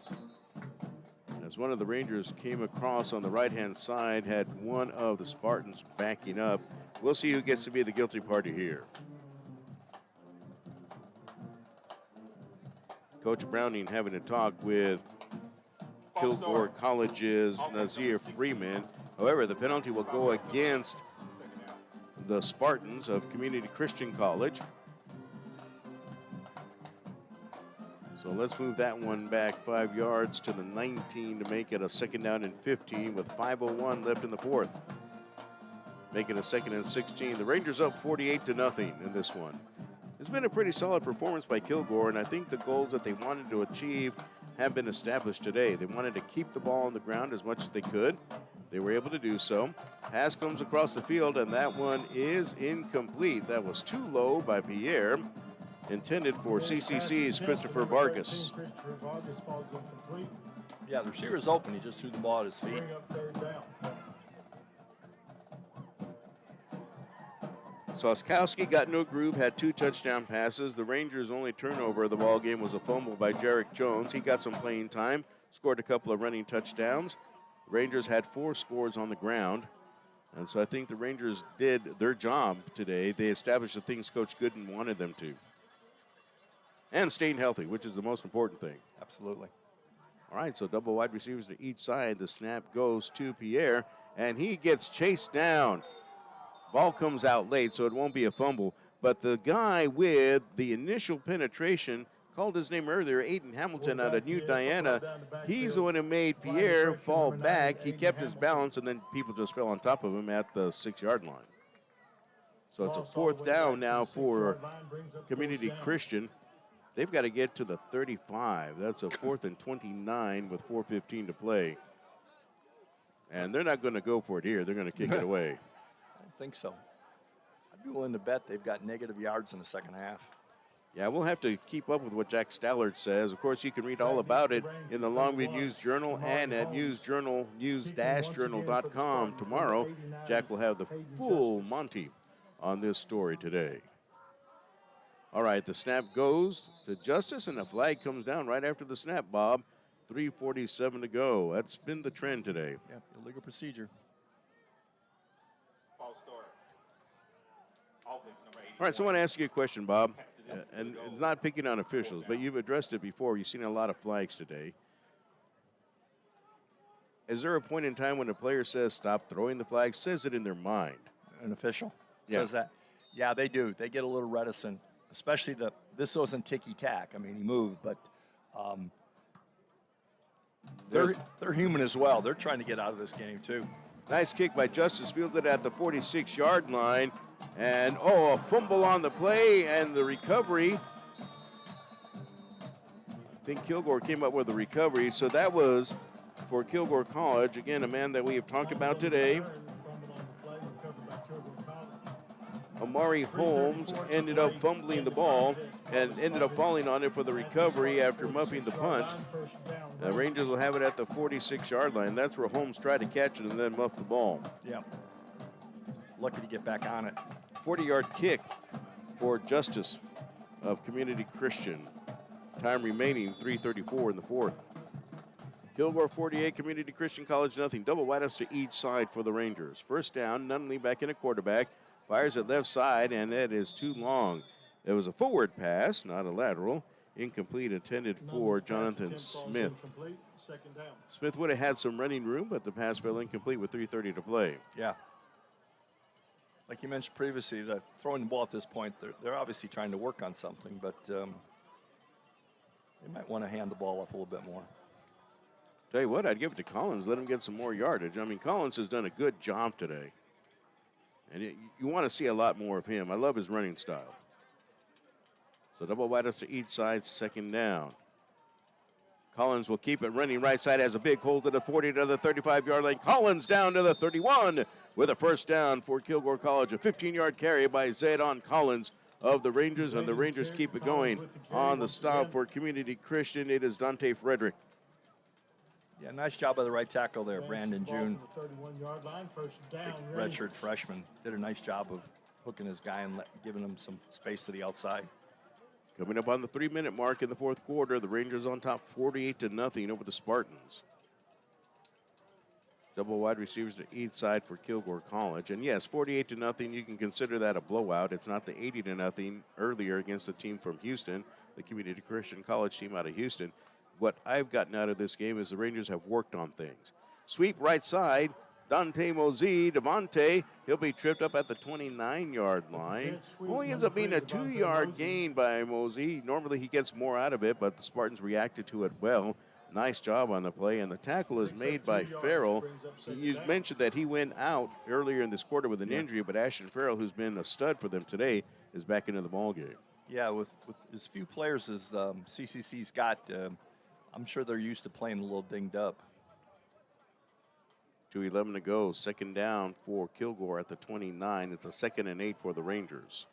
As one of the Rangers came across on the right-hand side, had one of the Spartans backing up. We'll see who gets to be the guilty party here. Coach Browning having a talk with Kilgore College's Nazir Freeman. However, the penalty will go against the Spartans of Community Christian College. So let's move that one back 5 yards to the 19 to make it a second down and 15 with 5:01 left in the fourth. Making a second and 16. The Rangers up 48-0 in this one. It's been a pretty solid performance by Kilgore, and I think the goals that they wanted to achieve have been established today. They wanted to keep the ball on the ground as much as they could. They were able to do so. Pass comes across the field, and that one is incomplete. That was too low by Pierre. Intended for CCC's Christopher Vargas. Christopher Vargas falls incomplete. Yeah, the receiver's open. He just threw the ball at his feet. Bring up third down. Soskowski got no groove, had 2 touchdown passes. The Rangers' only turnover of the ball game was a fumble by Jarek Jones. He got some playing time, scored a couple of running touchdowns. Rangers had 4 scores on the ground. And so I think the Rangers did their job today. They established the things Coach Gooden wanted them to. And staying healthy, which is the most important thing. Absolutely. All right, so double wide receivers to each side. The snap goes to Pierre, and he gets chased down. Ball comes out late, so it won't be a fumble. But the guy with the initial penetration, called his name earlier, Aiden Hamilton out of New Diana. He's the one who made Pierre fall back. He kept his balance, and then people just fell on top of him at the 6-yard line. So it's a 4th down now for Community Christian. They've got to get to the 35. That's a 4th and 29 with 4:15 to play. And they're not going to go for it here. They're going to kick it away. I don't think so. I'd be willing to bet they've got negative yards in the second half. Yeah, we'll have to keep up with what Jack Stallard says. Of course, you can read all about it in the Long Beach News Journal and at news-journal.com tomorrow. Jack will have the full Monty on this story today. All right, the snap goes to Justice, and the flag comes down right after the snap, Bob. 3:47 to go. That's been the trend today. Yeah, illegal procedure. False start. Offense number 80. All right, so I want to ask you a question, Bob. And it's not picking on officials, but you've addressed it before. You've seen a lot of flags today. Is there a point in time when a player says stop throwing the flag, says it in their mind? An official Yeah. says that. Yeah, they do. They get a little reticent, especially this wasn't ticky-tack. I mean, he moved, but they're human as well. They're trying to get out of this game, too. Nice kick by Justice, fielded at the 46-yard line. And, a fumble on the play and the recovery. I think Kilgore came up with the recovery. So that was for Kilgore College. Again, a man that we have talked about today. Amari Holmes ended up fumbling the ball and ended up falling on it for the recovery after muffing the punt. The Rangers will have it at the 46-yard line. That's where Holmes tried to catch it and then muffed the ball. Yeah. Lucky to get back on it. 40-yard kick for Justice of Community Christian. Time remaining, 3:34 in the fourth. Kilgore 48, Community Christian College nothing. Double wideouts to each side for the Rangers. First down, Nunley back in a quarterback. Fires at left side, and that is too long. It was a forward pass, not a lateral. Incomplete, intended for Jonathan Smith. Smith would have had some running room, but the pass fell incomplete with 3:30 to play. Yeah. Like you mentioned previously, throwing the ball at this point, they're obviously trying to work on something, but they might want to hand the ball off a little bit more. Tell you what, I'd give it to Collins, let him get some more yardage. I mean, Collins has done a good job today. And you want to see a lot more of him. I love his running style. So double wideouts to each side, second down. Collins will keep it running right side, has a big hold to the 40 to the 35-yard line. Collins down to the 31 with a first down for Kilgore College. A 15-yard carry by Zedon Collins of the Rangers, and the Rangers keep it going on the stop for Community Christian. It is Dante Frederick. Yeah, nice job by the right tackle there, Brandon Ball June. from the 31-yard line, first down. Rangers. Redshirt freshman. Did a nice job of hooking his guy and giving him some space to the outside. Coming up on the 3-minute mark in the fourth quarter, the Rangers on top 48-0 over the Spartans. Double wide receivers to each side for Kilgore College. And yes, 48-0, you can consider that a blowout. It's not the 80-0 earlier against the team from Houston, the Community Christian College team out of Houston. What I've gotten out of this game is the Rangers have worked on things. Sweep right side, Dante Mosey, Devontae. He'll be tripped up at the 29-yard line. Only ends up being a 2-yard gain by Mosey. Normally he gets more out of it, but the Spartans reacted to it well. Nice job on the play, and the tackle is made by Farrell. You mentioned that he went out earlier in this quarter with an injury, but Ashton Farrell, who's been a stud for them today, is back into the ballgame. Yeah, with as few players as CCC's got, I'm sure they're used to playing a little dinged up. 2:11 to go. Second down for Kilgore at the 29. It's a 2nd and 8 for the Rangers.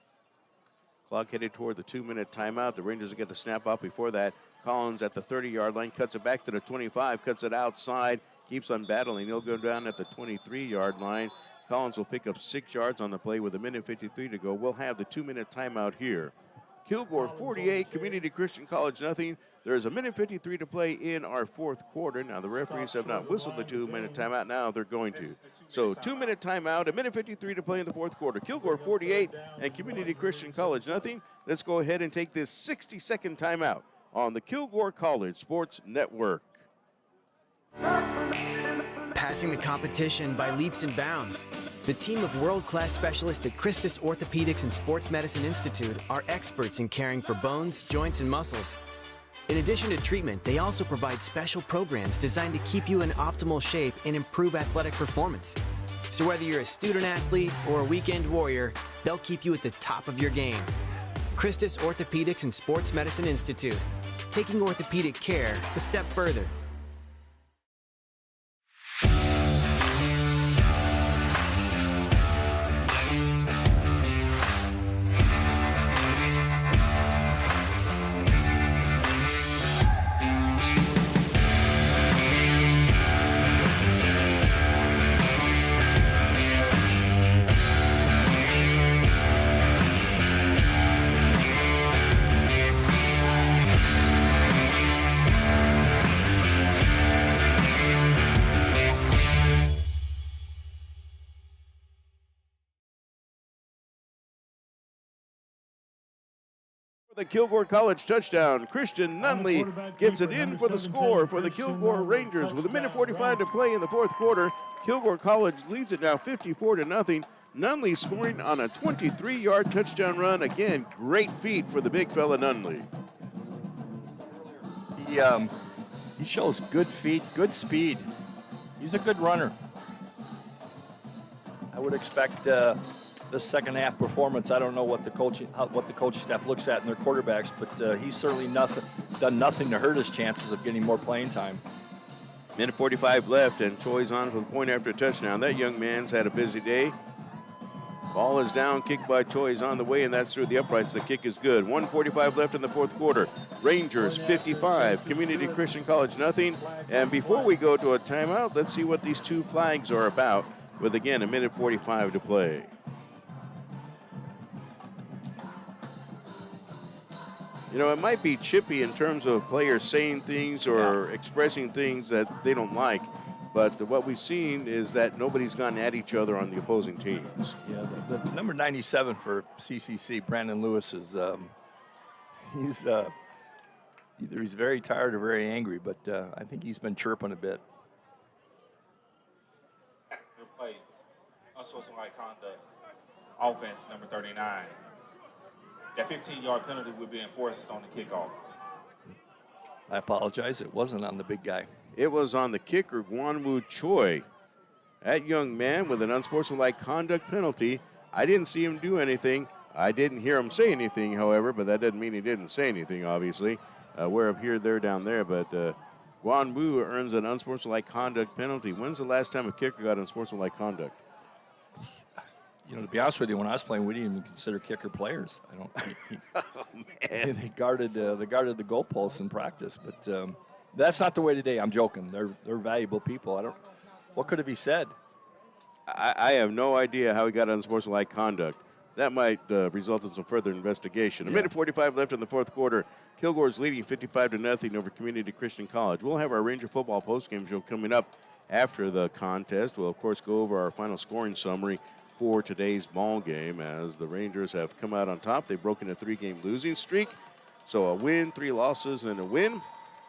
Clock headed toward the 2-minute timeout. The Rangers will get the snap out before that. Collins at the 30-yard line, cuts it back to the 25, cuts it outside, keeps on battling. He'll go down at the 23-yard line. Collins will pick up 6 yards on the play with 1:53 to go. We'll have the 2-minute timeout here. Kilgore 48, Community Christian College nothing. There's 1:53 to play in our fourth quarter. Now the referees have not whistled the 2-minute timeout. Now they're going to. So 2-minute timeout, 1:53 to play in the fourth quarter. Kilgore 48 and Community Christian College nothing. Let's go ahead and take this 60-second timeout on the Kilgore College Sports Network. Passing the competition by leaps and bounds. The team of world-class specialists at Christus Orthopedics and Sports Medicine Institute are experts in caring for bones, joints, and muscles. In addition to treatment, they also provide special programs designed to keep you in optimal shape and improve athletic performance. So whether you're a student athlete or a weekend warrior, they'll keep you at the top of your game. Christus Orthopedics and Sports Medicine Institute, taking orthopedic care a step further. The Kilgore College touchdown. Christian Nunley gets it in for the score for the Kilgore Rangers with 1:45 to play in the fourth quarter. Kilgore College leads it now 54-0. Nunley scoring on a 23-yard touchdown run. Again, great feat for the big fella Nunley. He shows good feet, good speed. He's a good runner. I would expect the second half performance. I don't know what the coaching staff looks at in their quarterbacks, but he's certainly done nothing to hurt his chances of getting more playing time. 1:45 left, and Choi's on for the point after touchdown. That young man's had a busy day. Ball is down, kick by Choi's on the way, and that's through the uprights. The kick is good. 1:45 left in the fourth quarter. Rangers 55, Community Christian College nothing. And before we go to a timeout, let's see what these two flags are about with, again, 1:45 to play. You know, it might be chippy in terms of players saying things or expressing things that they don't like, but what we've seen is that nobody's gone at each other on the opposing teams. Yeah, the number 97 for CCC, Brandon Lewis, is he's either he's very tired or very angry, but I think he's been chirping a bit. Good play. Unsportsmanlike conduct. Offense, number 39. That 15-yard penalty will be enforced on the kickoff. I apologize. It wasn't on the big guy. It was on the kicker, Guanwu Choi. That young man with an unsportsmanlike conduct penalty. I didn't see him do anything. I didn't hear him say anything, however, but that doesn't mean he didn't say anything, obviously. We're up here, there, down there, but Guanwu earns an unsportsmanlike conduct penalty. When's the last time a kicker got unsportsmanlike conduct? You know, to be honest with you, when I was playing, we didn't even consider kicker players. I don't. Oh, man. They guarded the goalposts in practice, but That's not the way today. I'm joking. They're valuable people. What could have he said? I have no idea how he got unsportsmanlike conduct. That might result in some further investigation. A minute 45 left in the fourth quarter. Kilgore's leading 55-0 over Community Christian College. We'll have our Ranger football postgame show coming up after the contest. We'll, of course, go over our final scoring summary for today's ball game as the Rangers have come out on top. They've broken a 3-game losing streak. So a win, 3 losses, and a win.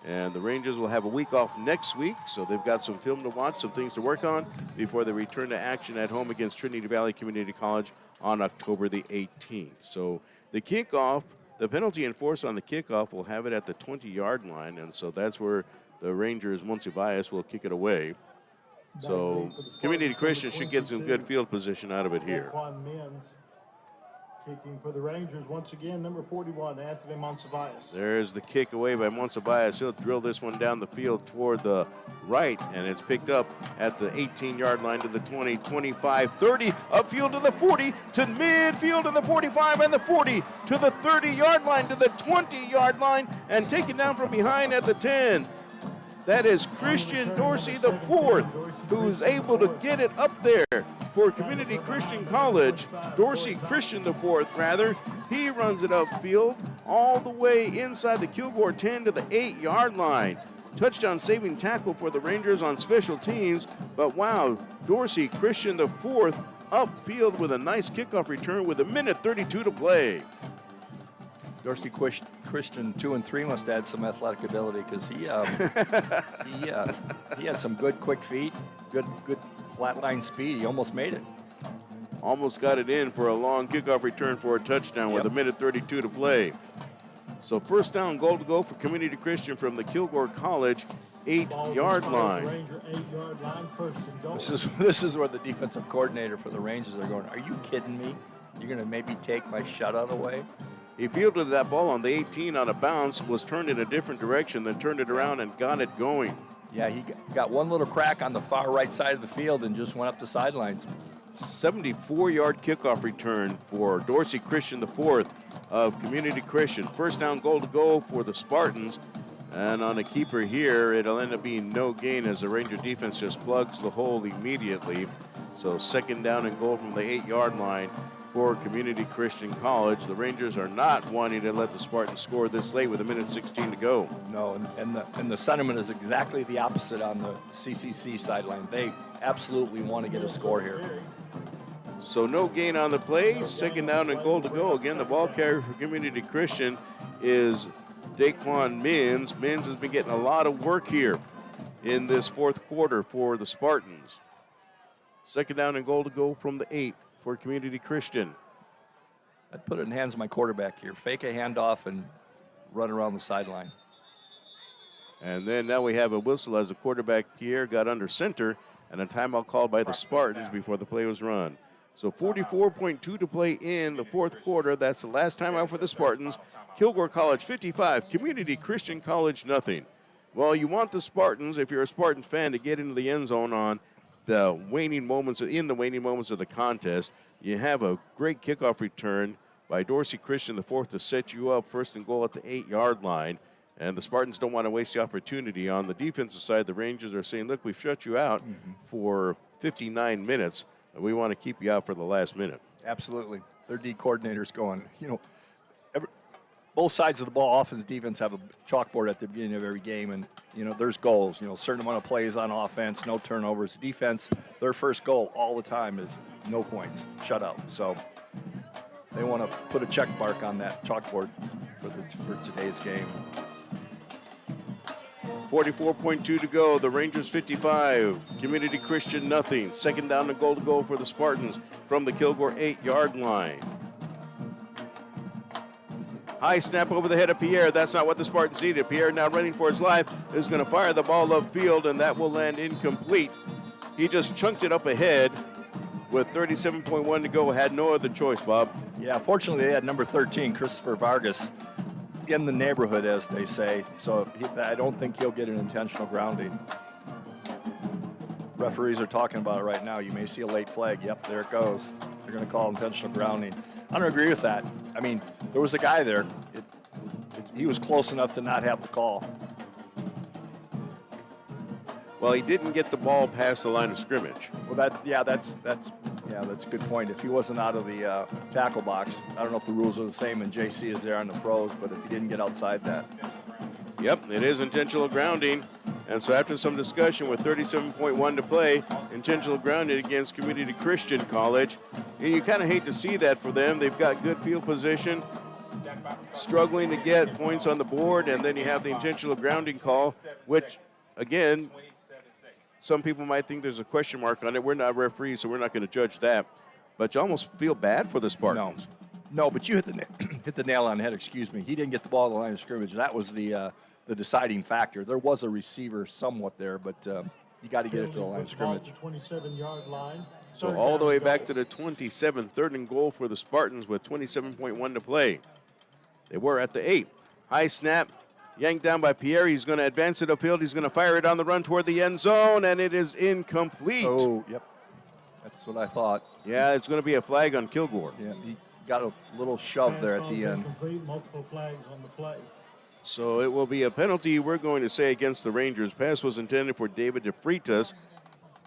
And the Rangers will have a week off next week, so they've got some film to watch, some things to work on before they return to action at home against Trinity Valley Community College on October the 18th. So the kickoff, the penalty enforced on the kickoff will have it at the 20-yard line, and so that's where the Rangers, Monsiváis, will kick it away. So Community Christian should get some good field position out of it here. Kicking for the Rangers, once again, number 41, Anthony Monsiváis. There's the kick away by Monsiváis. He'll drill this one down the field toward the right, and it's picked up at the 18-yard line to the 20, 25, 30, upfield to the 40, to midfield to the 45, and the 40, to the 30-yard line, to the 20-yard line, and taken down from behind at the 10. That is Christian Dorsey the fourth, who's able to get it up there for Community Christian College. Dorsey Christian the fourth, rather. He runs it upfield all the way inside the Kilgore 10 to the 8-yard line. Touchdown saving tackle for the Rangers on special teams. But wow, Dorsey Christian the fourth upfield with a nice kickoff return with 1:32 to play. Dorsey Christian 2 and 3 must add some athletic ability because he had some good quick feet, good flatline speed. He almost made it. Almost got it in for a long kickoff return for a touchdown with 1:32 to play. So first down, goal to go for Community Christian from the Kilgore College 8-yard line. Ranger 8-yard line, first and goal. This is where the defensive coordinator for the Rangers are going, are you kidding me? You're going to maybe take my shutout away? He fielded that ball on the 18 on a bounce, was turned in a different direction, then turned it around and got it going. Yeah, he got one little crack on the far right side of the field and just went up the sidelines. 74-yard kickoff return for Dorsey Christian the fourth of Community Christian. First down, goal to go for the Spartans. And on a keeper here, it'll end up being no gain as the Ranger defense just plugs the hole immediately. So second down and goal from the 8-yard line for Community Christian College. The Rangers are not wanting to let the Spartans score this late with 1:16 to go. No, and the sentiment is exactly the opposite on the CCC sideline. They absolutely want to get a score here. So no gain on the play. Second down and goal to go. Again, the ball carrier for Community Christian is Daquan Mins. Mins has been getting a lot of work here in this fourth quarter for the Spartans. Second down and goal to go from the 8 for Community Christian. I'd put it in the hands of my quarterback here. Fake a handoff and run around the sideline. And then now we have a whistle as the quarterback Pierre got under center and a timeout called by the Spartans before the play was run. So 44.2 to play in the fourth quarter. That's the last timeout for the Spartans. Kilgore College 55, Community Christian College nothing. Well, you want the Spartans, if you're a Spartan fan, to get into the end zone on the waning moments of the contest. You have a great kickoff return by Dorsey Christian the fourth to set you up first and goal at the 8-yard line. And the Spartans don't want to waste the opportunity. On the defensive side, the Rangers are saying, look, we've shut you out for 59 minutes, and we want to keep you out for the last minute. Absolutely. Their D coordinator's going, both sides of the ball, offense and defense, have a chalkboard at the beginning of every game, and, there's goals. Certain amount of plays on offense, no turnovers. Defense, their first goal all the time is no points, shutout. So they want to put a check mark on that chalkboard for today's game. 44.2 to go. The Rangers 55, Community Christian nothing. Second down and goal to go for the Spartans from the Kilgore 8-yard line. High snap over the head of Pierre. That's not what the Spartans needed. Pierre, now running for his life, is going to fire the ball upfield, and that will land incomplete. He just chunked it up ahead with 37.1 to go. Had no other choice, Bob. Yeah, fortunately, they had number 13, Christopher Vargas, in the neighborhood, as they say. So I don't think he'll get an intentional grounding. Referees are talking about it right now. You may see a late flag. Yep, there it goes. They're going to call intentional grounding. I don't agree with that. I mean, there was a guy there. He was close enough to not have the call. Well, he didn't get the ball past the line of scrimmage. Well, that's a good point. If he wasn't out of the tackle box, I don't know if the rules are the same in JC as they are in the pros, but if he didn't get outside that. Yep, it is intentional grounding. And so after some discussion with 37.1 to play, intentional grounding against Community Christian College. And you kind of hate to see that for them. They've got good field position, struggling to get points on the board, and then you have the intentional grounding call, which, again, some people might think there's a question mark on it. We're not referees, so we're not going to judge that. But you almost feel bad for the Spartans. No, but you hit the nail on the head. Excuse me. He didn't get the ball at the line of scrimmage. That was the deciding factor. There was a receiver somewhat there, but you got to get it to the line of scrimmage. 27-yard line. So all the way back to the 27, 3rd and goal for the Spartans with 27.1 to play. They were at the 8. High snap, yanked down by Pierre. He's going to advance it upfield. He's going to fire it on the run toward the end zone, and it is incomplete. Oh, yep. That's what I thought. Yeah, it's going to be a flag on Kilgore. Yeah, he got a little shove there at the end. Multiple flags on the play. So it will be a penalty, we're going to say, against the Rangers. Pass was intended for David DeFreitas,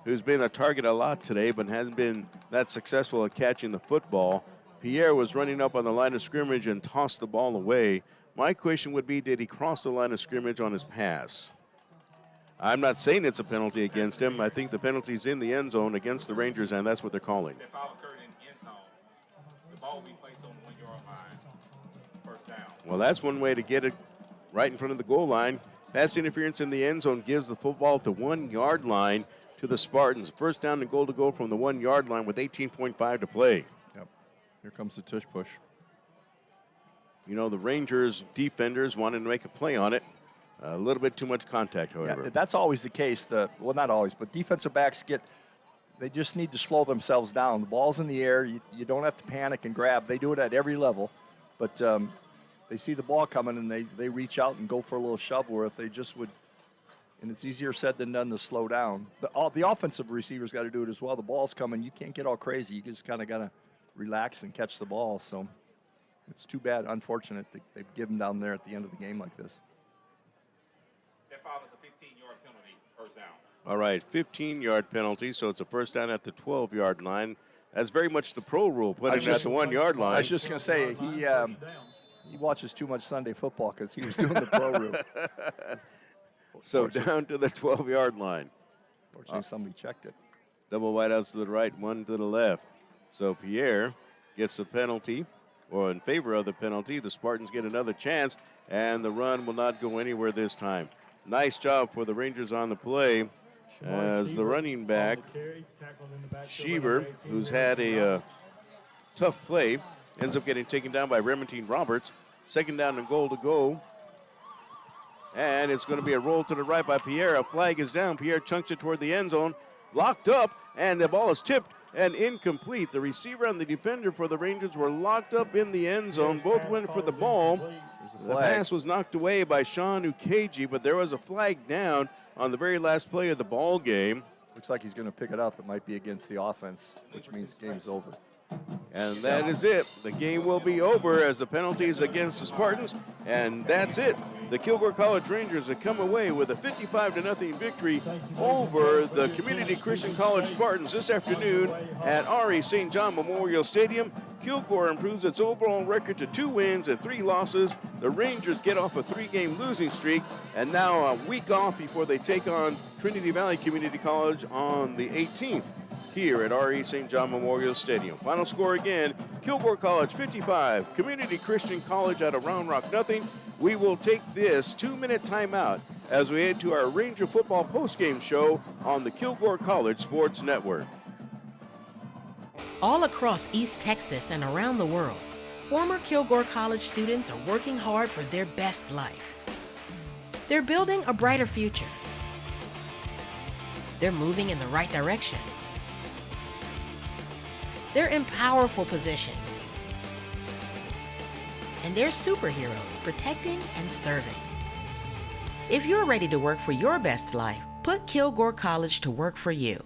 who's been a target a lot today but hasn't been that successful at catching the football. Pierre was running up on the line of scrimmage and tossed the ball away. My question would be, did he cross the line of scrimmage on his pass? I'm not saying it's a penalty against him. I think the penalty's in the end zone against the Rangers, and that's what they're calling. If foul occurred in the end zone, the ball will be placed on the 1-yard line. First down. Well, that's one way to get it right in front of the goal line. Pass interference in the end zone gives the football at the 1-yard line to the Spartans. First down and goal to go from the 1-yard line with 18.5 to play. Yep. Here comes the tush push. You know, the Rangers defenders wanted to make a play on it. A little bit too much contact, however. Yeah, that's always the case. Well, not always, but defensive backs they just need to slow themselves down. The ball's in the air. You don't have to panic and grab. They do it at every level, but they see the ball coming and they reach out and go for a little shove, where if they just would, and it's easier said than done to slow down. The offensive receivers got to do it as well. The ball's coming. You can't get all crazy. You just kind of got to relax and catch the ball. So it's too bad, unfortunate that they've given down there at the end of the game like this. That foul is a 15-yard penalty, first down. All right, 15-yard penalty, so it's a first down at the 12-yard line. That's very much the pro rule, putting it at the 1-yard line. I was just going to say, he watches too much Sunday football because he was doing the pro route. So down to the 12-yard line. Fortunately, somebody checked it. Double wideouts to the right, one to the left. So Pierre gets the penalty, or in favor of the penalty. The Spartans get another chance, and the run will not go anywhere this time. Nice job for the Rangers on the play as the running back, Sheaver, who's had a tough play, ends up getting taken down by Remington Roberts. Second down and goal to go. And it's going to be a roll to the right by Pierre. A flag is down. Pierre chunks it toward the end zone. Locked up, and the ball is tipped and incomplete. The receiver and the defender for the Rangers were locked up in the end zone. Both went for the ball. The pass was knocked away by Sean Ukeji, but there was a flag down on the very last play of the ball game. Looks like he's going to pick it up. It might be against the offense, which means game's over. And that is it. The game will be over as the penalty is against the Spartans, and that's it. The Kilgore College Rangers have come away with a 55-0 victory over the Community Christian College Spartans this afternoon at R.E. St. John Memorial Stadium. Kilgore improves its overall record to 2 wins and 3 losses. The Rangers get off a 3-game losing streak and now a week off before they take on Trinity Valley Community College on the 18th. Here at R.E. St. John Memorial Stadium. Final score again, Kilgore College 55, Community Christian College out of Round Rock nothing. We will take this 2-minute timeout as we head to our Ranger football postgame show on the Kilgore College Sports Network. All across East Texas and around the world, former Kilgore College students are working hard for their best life. They're building a brighter future. They're moving in the right direction. They're in powerful positions. And they're superheroes protecting and serving. If you're ready to work for your best life, put Kilgore College to work for you.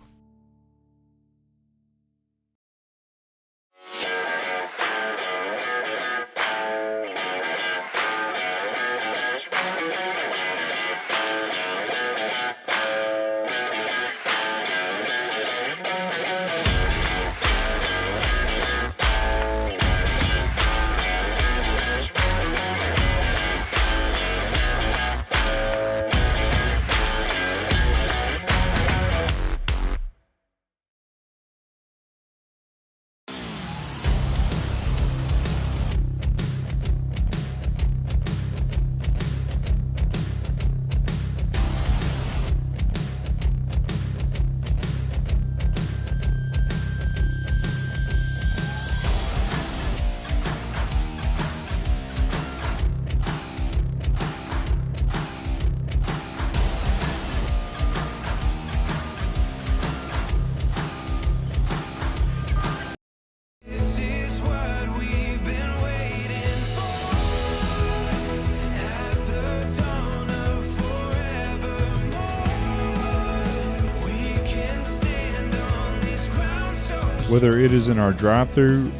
Whether it is in our drive-thru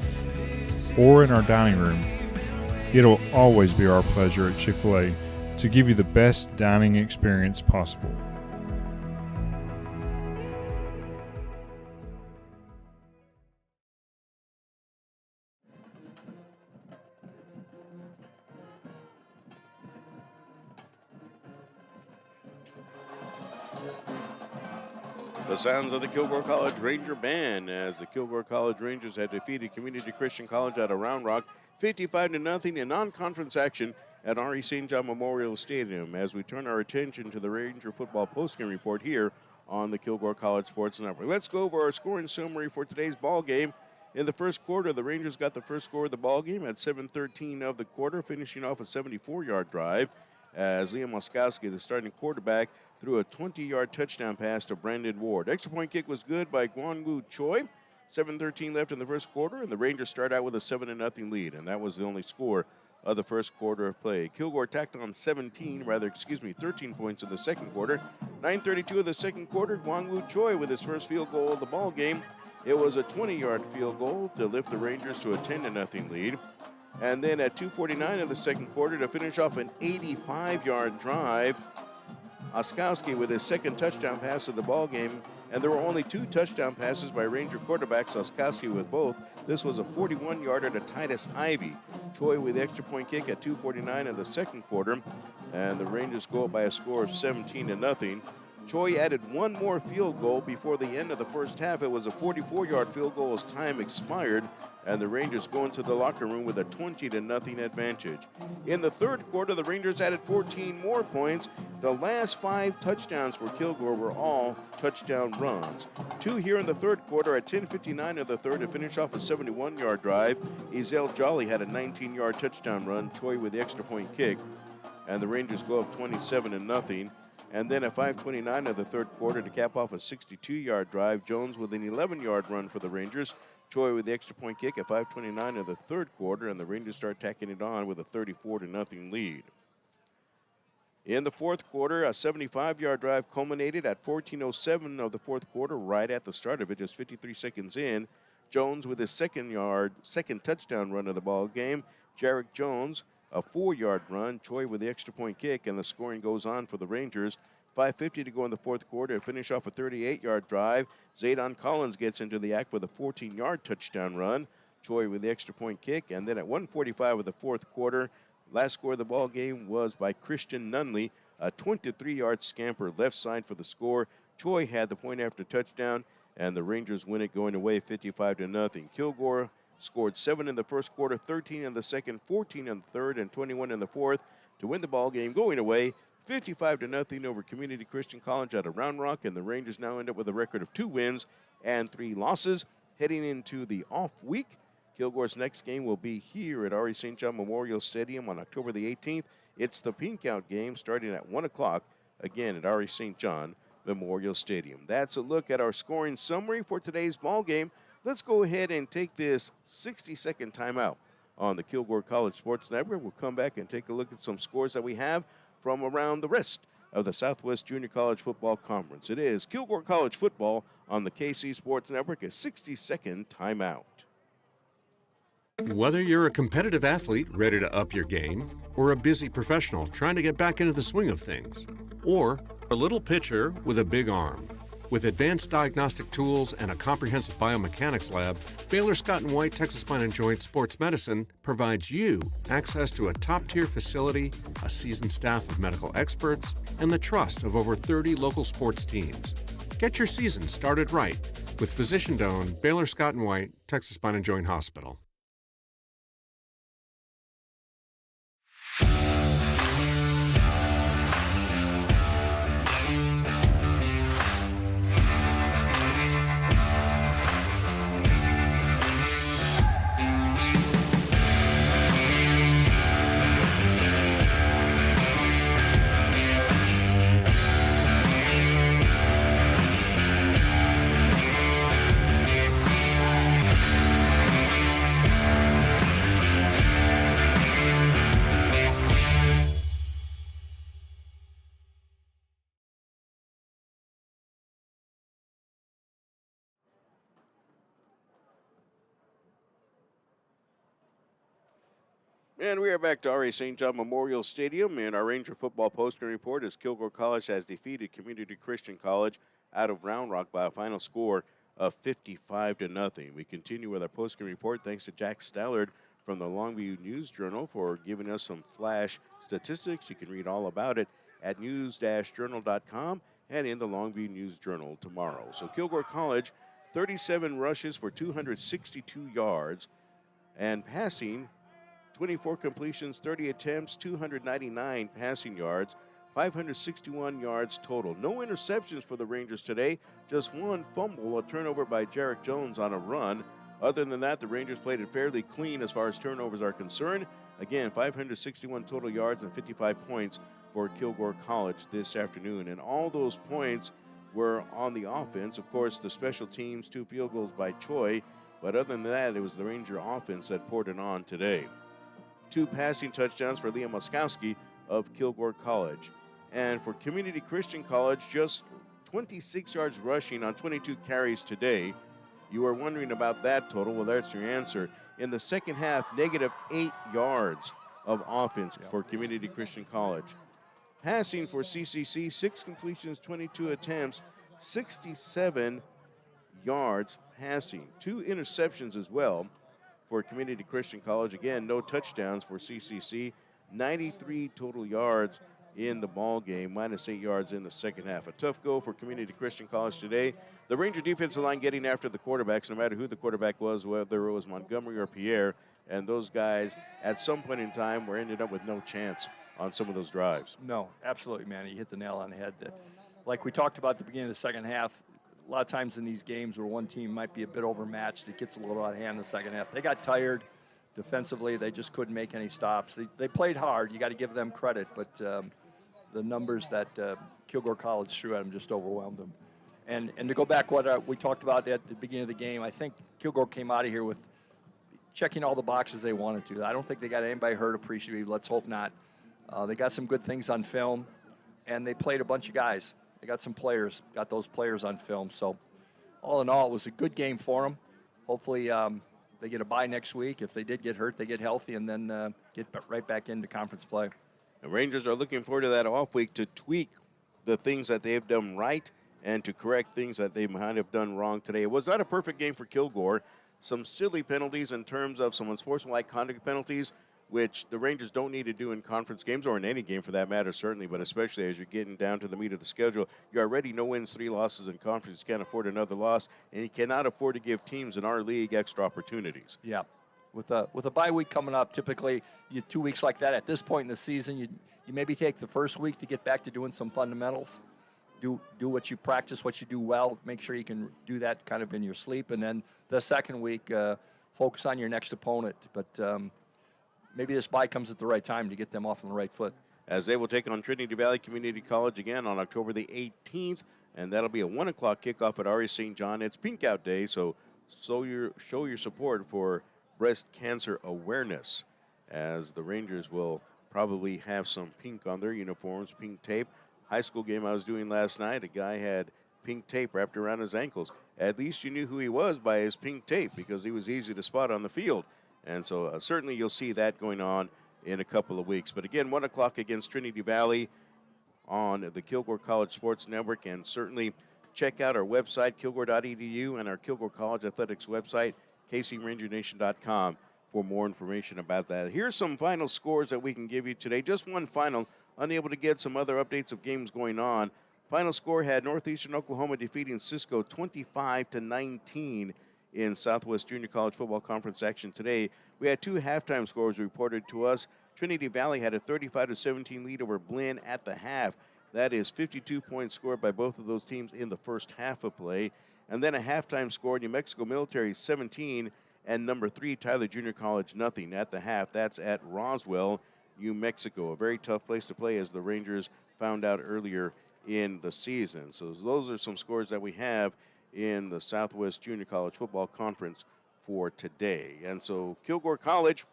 or in our dining room, it'll always be our pleasure at Chick-fil-A to give you the best dining experience possible. The sounds of the Kilgore College Ranger Band as the Kilgore College Rangers had defeated Community Christian College out of Round Rock 55-0 in non-conference action at R.E. St. John Memorial Stadium. As we turn our attention to the Ranger football postgame report here on the Kilgore College Sports Network. Let's go over our scoring summary for today's ball game. In the first quarter, the Rangers got the first score of the ball game at 7:13 of the quarter, finishing off a 74-yard drive as Liam Oskowski, the starting quarterback, threw a 20-yard touchdown pass to Brandon Ward. Extra point kick was good by Gwangwoo Choi. 7:13 left in the first quarter, and the Rangers start out with a 7-0 lead, and that was the only score of the first quarter of play. Kilgore tacked on 13 points in the second quarter. 9:32 of the second quarter, Gwangwoo Choi with his first field goal of the ball game. It was a 20-yard field goal to lift the Rangers to a 10-0 lead. And then at 2:49 of the second quarter to finish off an 85-yard drive, Oskowski with his second touchdown pass of the ball game, and there were only 2 touchdown passes by Ranger quarterbacks, Oskowski with both. This was a 41-yarder to Titus Ivy. Choi with the extra point kick at 2:49 of the second quarter, and the Rangers go up by a score of 17-0. Choi added one more field goal before the end of the first half. It was a 44-yard field goal as time expired, and the Rangers go into the locker room with a 20-0 advantage. In the third quarter, the Rangers added 14 more points. The last 5 touchdowns for Kilgore were all touchdown runs. 2 here in the third quarter at 10:59 of the third to finish off a 71-yard drive. Ezel Jolly had a 19-yard touchdown run, Choi with the extra point kick, and the Rangers go up 27-0. And then at 5:29 of the third quarter to cap off a 62-yard drive, Jones with an 11-yard run for the Rangers. Choi with the extra point kick at 5:29 of the third quarter, and the Rangers start tacking it on with a 34-0 lead. In the fourth quarter, a 75-yard drive culminated at 14:07 of the fourth quarter, right at the start of it, just 53 seconds in. Jones with his second touchdown run of the ball game. Jarek Jones, a 4-yard run. Choi with the extra point kick, and the scoring goes on for the Rangers. 5:50 to go in the fourth quarter to finish off a 38-yard drive. Zaydon Collins gets into the act with a 14-yard touchdown run. Choi with the extra point kick, and then at 1:45 of the fourth quarter, last score of the ball game was by Christian Nunley, a 23-yard scamper left side for the score. Choi had the point after touchdown, and the Rangers win it going away 55-0. Kilgore scored 7 in the first quarter, 13 in the second, 14 in the third, and 21 in the fourth to win the ball game going away 55-0 over Community Christian College out of Round Rock, and the Rangers now end up with a record of 2 wins and 3 losses. Heading into the off week, Kilgore's next game will be here at R.E. St. John Memorial Stadium on October the 18th. It's the Pinkout game starting at 1 o'clock, again at R.E. St. John Memorial Stadium. That's a look at our scoring summary for today's ball game. Let's go ahead and take this 60-second timeout on the Kilgore College Sports Network. We'll come back and take a look at some scores that we have from around the rest of the Southwest Junior College Football Conference. It is Kilgore College Football on the KC Sports Network, a 60-second timeout. Whether you're a competitive athlete ready to up your game, or a busy professional trying to get back into the swing of things, or a little pitcher with a big arm, with advanced diagnostic tools and a comprehensive biomechanics lab, Baylor Scott & White Texas Spine & Joint Sports Medicine provides you access to a top-tier facility, a seasoned staff of medical experts, and the trust of over 30 local sports teams. Get your season started right with physician-owned Baylor Scott & White Texas Spine & Joint Hospital. And we are back to R.A. St. John Memorial Stadium, and our Ranger football postgame report is Kilgore College has defeated Community Christian College out of Round Rock by a final score of 55-0. We continue with our postgame report thanks to Jack Stallard from the Longview News Journal for giving us some flash statistics. You can read all about it at news-journal.com and in the Longview News Journal tomorrow. So Kilgore College, 37 rushes for 262 yards and passing 24 completions, 30 attempts, 299 passing yards, 561 yards total. No interceptions for the Rangers today, just one fumble, a turnover by Jarek Jones on a run. Other than that, the Rangers played it fairly clean as far as turnovers are concerned. Again, 561 total yards and 55 points for Kilgore College this afternoon. And all those points were on the offense. Of course, the special teams, 2 field goals by Choi. But other than that, it was the Ranger offense that poured it on today. 2 passing touchdowns for Liam Moskowski of Kilgore College. And for Community Christian College, just 26 yards rushing on 22 carries today. You are wondering about that total. Well, that's your answer. In the second half, negative 8 yards of offense for Community Christian College. Passing for CCC, 6 completions, 22 attempts, 67 yards passing. 2 interceptions as well for Community Christian College. Again, no touchdowns for CCC. 93 total yards in the ball game, minus 8 yards in the second half. A tough go for Community Christian College today. The Ranger defensive line getting after the quarterbacks, no matter who the quarterback was, whether it was Montgomery or Pierre, and those guys at some point in time were ended up with no chance on some of those drives. No, absolutely, man. You hit the nail on the head. Like we talked about at the beginning of the second half, a lot of times in these games where one team might be a bit overmatched, it gets a little out of hand in the second half. They got tired defensively. They just couldn't make any stops. They played hard. You got to give them credit, but the numbers that Kilgore College threw at them just overwhelmed them. And to go back what we talked about at the beginning of the game, I think Kilgore came out of here with checking all the boxes they wanted to. I don't think they got anybody hurt appreciably. Let's hope not. They got some good things on film, and they played a bunch of guys. They got some players, got those players on film. So all in all, it was a good game for them. Hopefully they get a bye next week. If they did get hurt, they get healthy and then get right back into conference play. The Rangers are looking forward to that off week to tweak the things that they have done right and to correct things that they might have done wrong today. It was not a perfect game for Kilgore. Some silly penalties in terms of some unsportsmanlike conduct penalties, which the Rangers don't need to do in conference games or in any game for that matter, certainly, but especially as you're getting down to the meat of the schedule. You're already no wins, 3 losses in conference. You can't afford another loss, and you cannot afford to give teams in our league extra opportunities. Yeah. With a bye week coming up, typically you 2 weeks like that at this point in the season, you maybe take the first week to get back to doing some fundamentals. Do what you practice, what you do well. Make sure you can do that kind of in your sleep. And then the second week, focus on your next opponent. But maybe this bye comes at the right time to get them off on the right foot. As they will take on Trinity Valley Community College again on October the 18th, and that'll be a 1 o'clock kickoff at RE St. John. It's Pink Out Day, so show your support for breast cancer awareness, as the Rangers will probably have some pink on their uniforms, pink tape. High school game I was doing last night, a guy had pink tape wrapped around his ankles. At least you knew who he was by his pink tape because he was easy to spot on the field. And so certainly you'll see that going on in a couple of weeks. But again, 1 o'clock against Trinity Valley on the Kilgore College Sports Network. And certainly check out our website, kilgore.edu, and our Kilgore College Athletics website, kcrangernation.com, for more information about that. Here's some final scores that we can give you today. Just one final. Unable to get some other updates of games going on. Final score had Northeastern Oklahoma defeating Cisco 25-19 in Southwest Junior College Football Conference action today. We had 2 halftime scores reported to us. Trinity Valley had a 35-17 lead over Blinn at the half. That is 52 points scored by both of those teams in the first half of play. And then a halftime score, New Mexico Military 17 and number 3 Tyler Junior College nothing at the half. That's at Roswell, New Mexico. A very tough place to play, as the Rangers found out earlier in the season. So those are some scores that we have in the Southwest Junior College Football Conference for today. And so Kilgore College,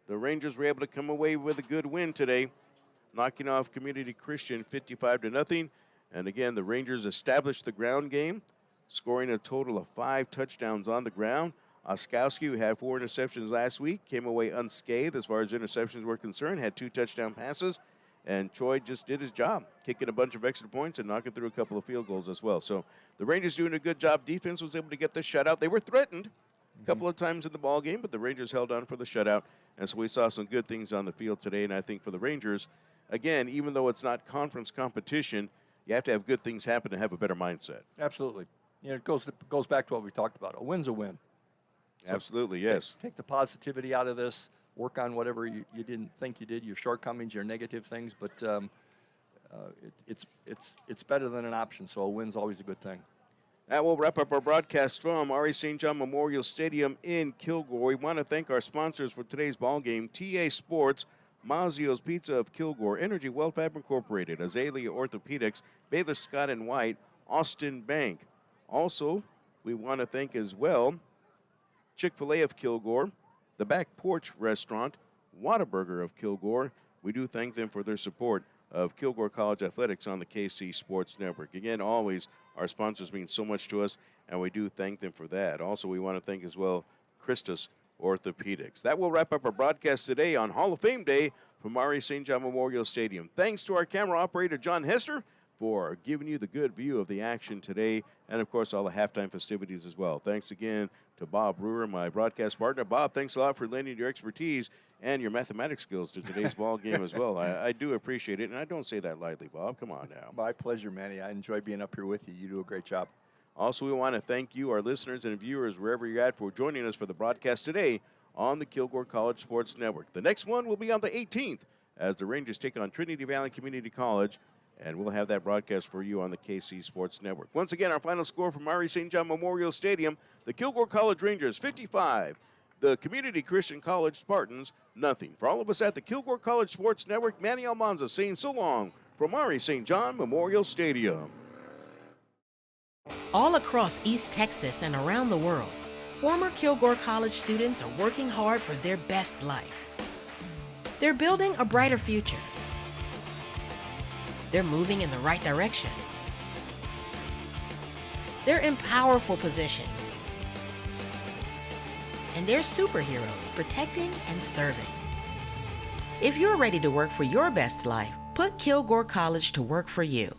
the Rangers were able to come away with a good win today, knocking off Community Christian 55-0. And again, the Rangers established the ground game, scoring a total of 5 touchdowns on the ground. Oskowski, who had 4 interceptions last week, came away unscathed as far as interceptions were concerned, had 2 touchdown passes, and Troy just did his job, kicking a bunch of extra points and knocking through a couple of field goals as well. So the Rangers doing a good job. Defense was able to get the shutout. They were threatened a couple of times in the ball game, but the Rangers held on for the shutout, and so we saw some good things on the field today. And I think for the Rangers, again, even though it's not conference competition, you have to have good things happen to have a better mindset. Absolutely. It goes back to what we talked about. A win's a win. So Absolutely, yes. Take the positivity out of this. Work on whatever you didn't think you did, your shortcomings, your negative things. But it's better than an option. So a win's always a good thing. That will wrap up our broadcast from R.E. St. John Memorial Stadium in Kilgore. We want to thank our sponsors for today's ball game: TA Sports, Mazzio's Pizza of Kilgore, Energy Wellfab Incorporated, Azalea Orthopedics, Baylor Scott and White, Austin Bank. Also, we want to thank as well Chick-fil-A of Kilgore, the Back Porch Restaurant, Whataburger of Kilgore. We do thank them for their support of Kilgore College Athletics on the KC Sports Network. Again, always our sponsors mean so much to us, and we do thank them for that. Also, we want to thank as well Christus Orthopedics. That will wrap up our broadcast today on Hall of Fame Day from R.E. St. John Memorial Stadium. Thanks to our camera operator, John Hester, for giving you the good view of the action today, and, of course, all the halftime festivities as well. Thanks again to Bob Brewer, my broadcast partner. Bob, thanks a lot for lending your expertise and your mathematics skills to today's ball game as well. I do appreciate it, and I don't say that lightly, Bob. Come on now. My pleasure, Manny. I enjoy being up here with you. You do a great job. Also, we want to thank you, our listeners and viewers, wherever you're at, for joining us for the broadcast today on the Kilgore College Sports Network. The next one will be on the 18th as the Rangers take on Trinity Valley Community College, and we'll have that broadcast for you on the KC Sports Network. Once again, our final score from R.E. St. John Memorial Stadium: the Kilgore College Rangers 55, the Community Christian College Spartans nothing. For all of us at the Kilgore College Sports Network, Manny Almanza saying so long from R.E. St. John Memorial Stadium. All across East Texas and around the world, former Kilgore College students are working hard for their best life. They're building a brighter future. They're moving in the right direction. They're in powerful positions. And they're superheroes protecting and serving. If you're ready to work for your best life, put Kilgore College to work for you.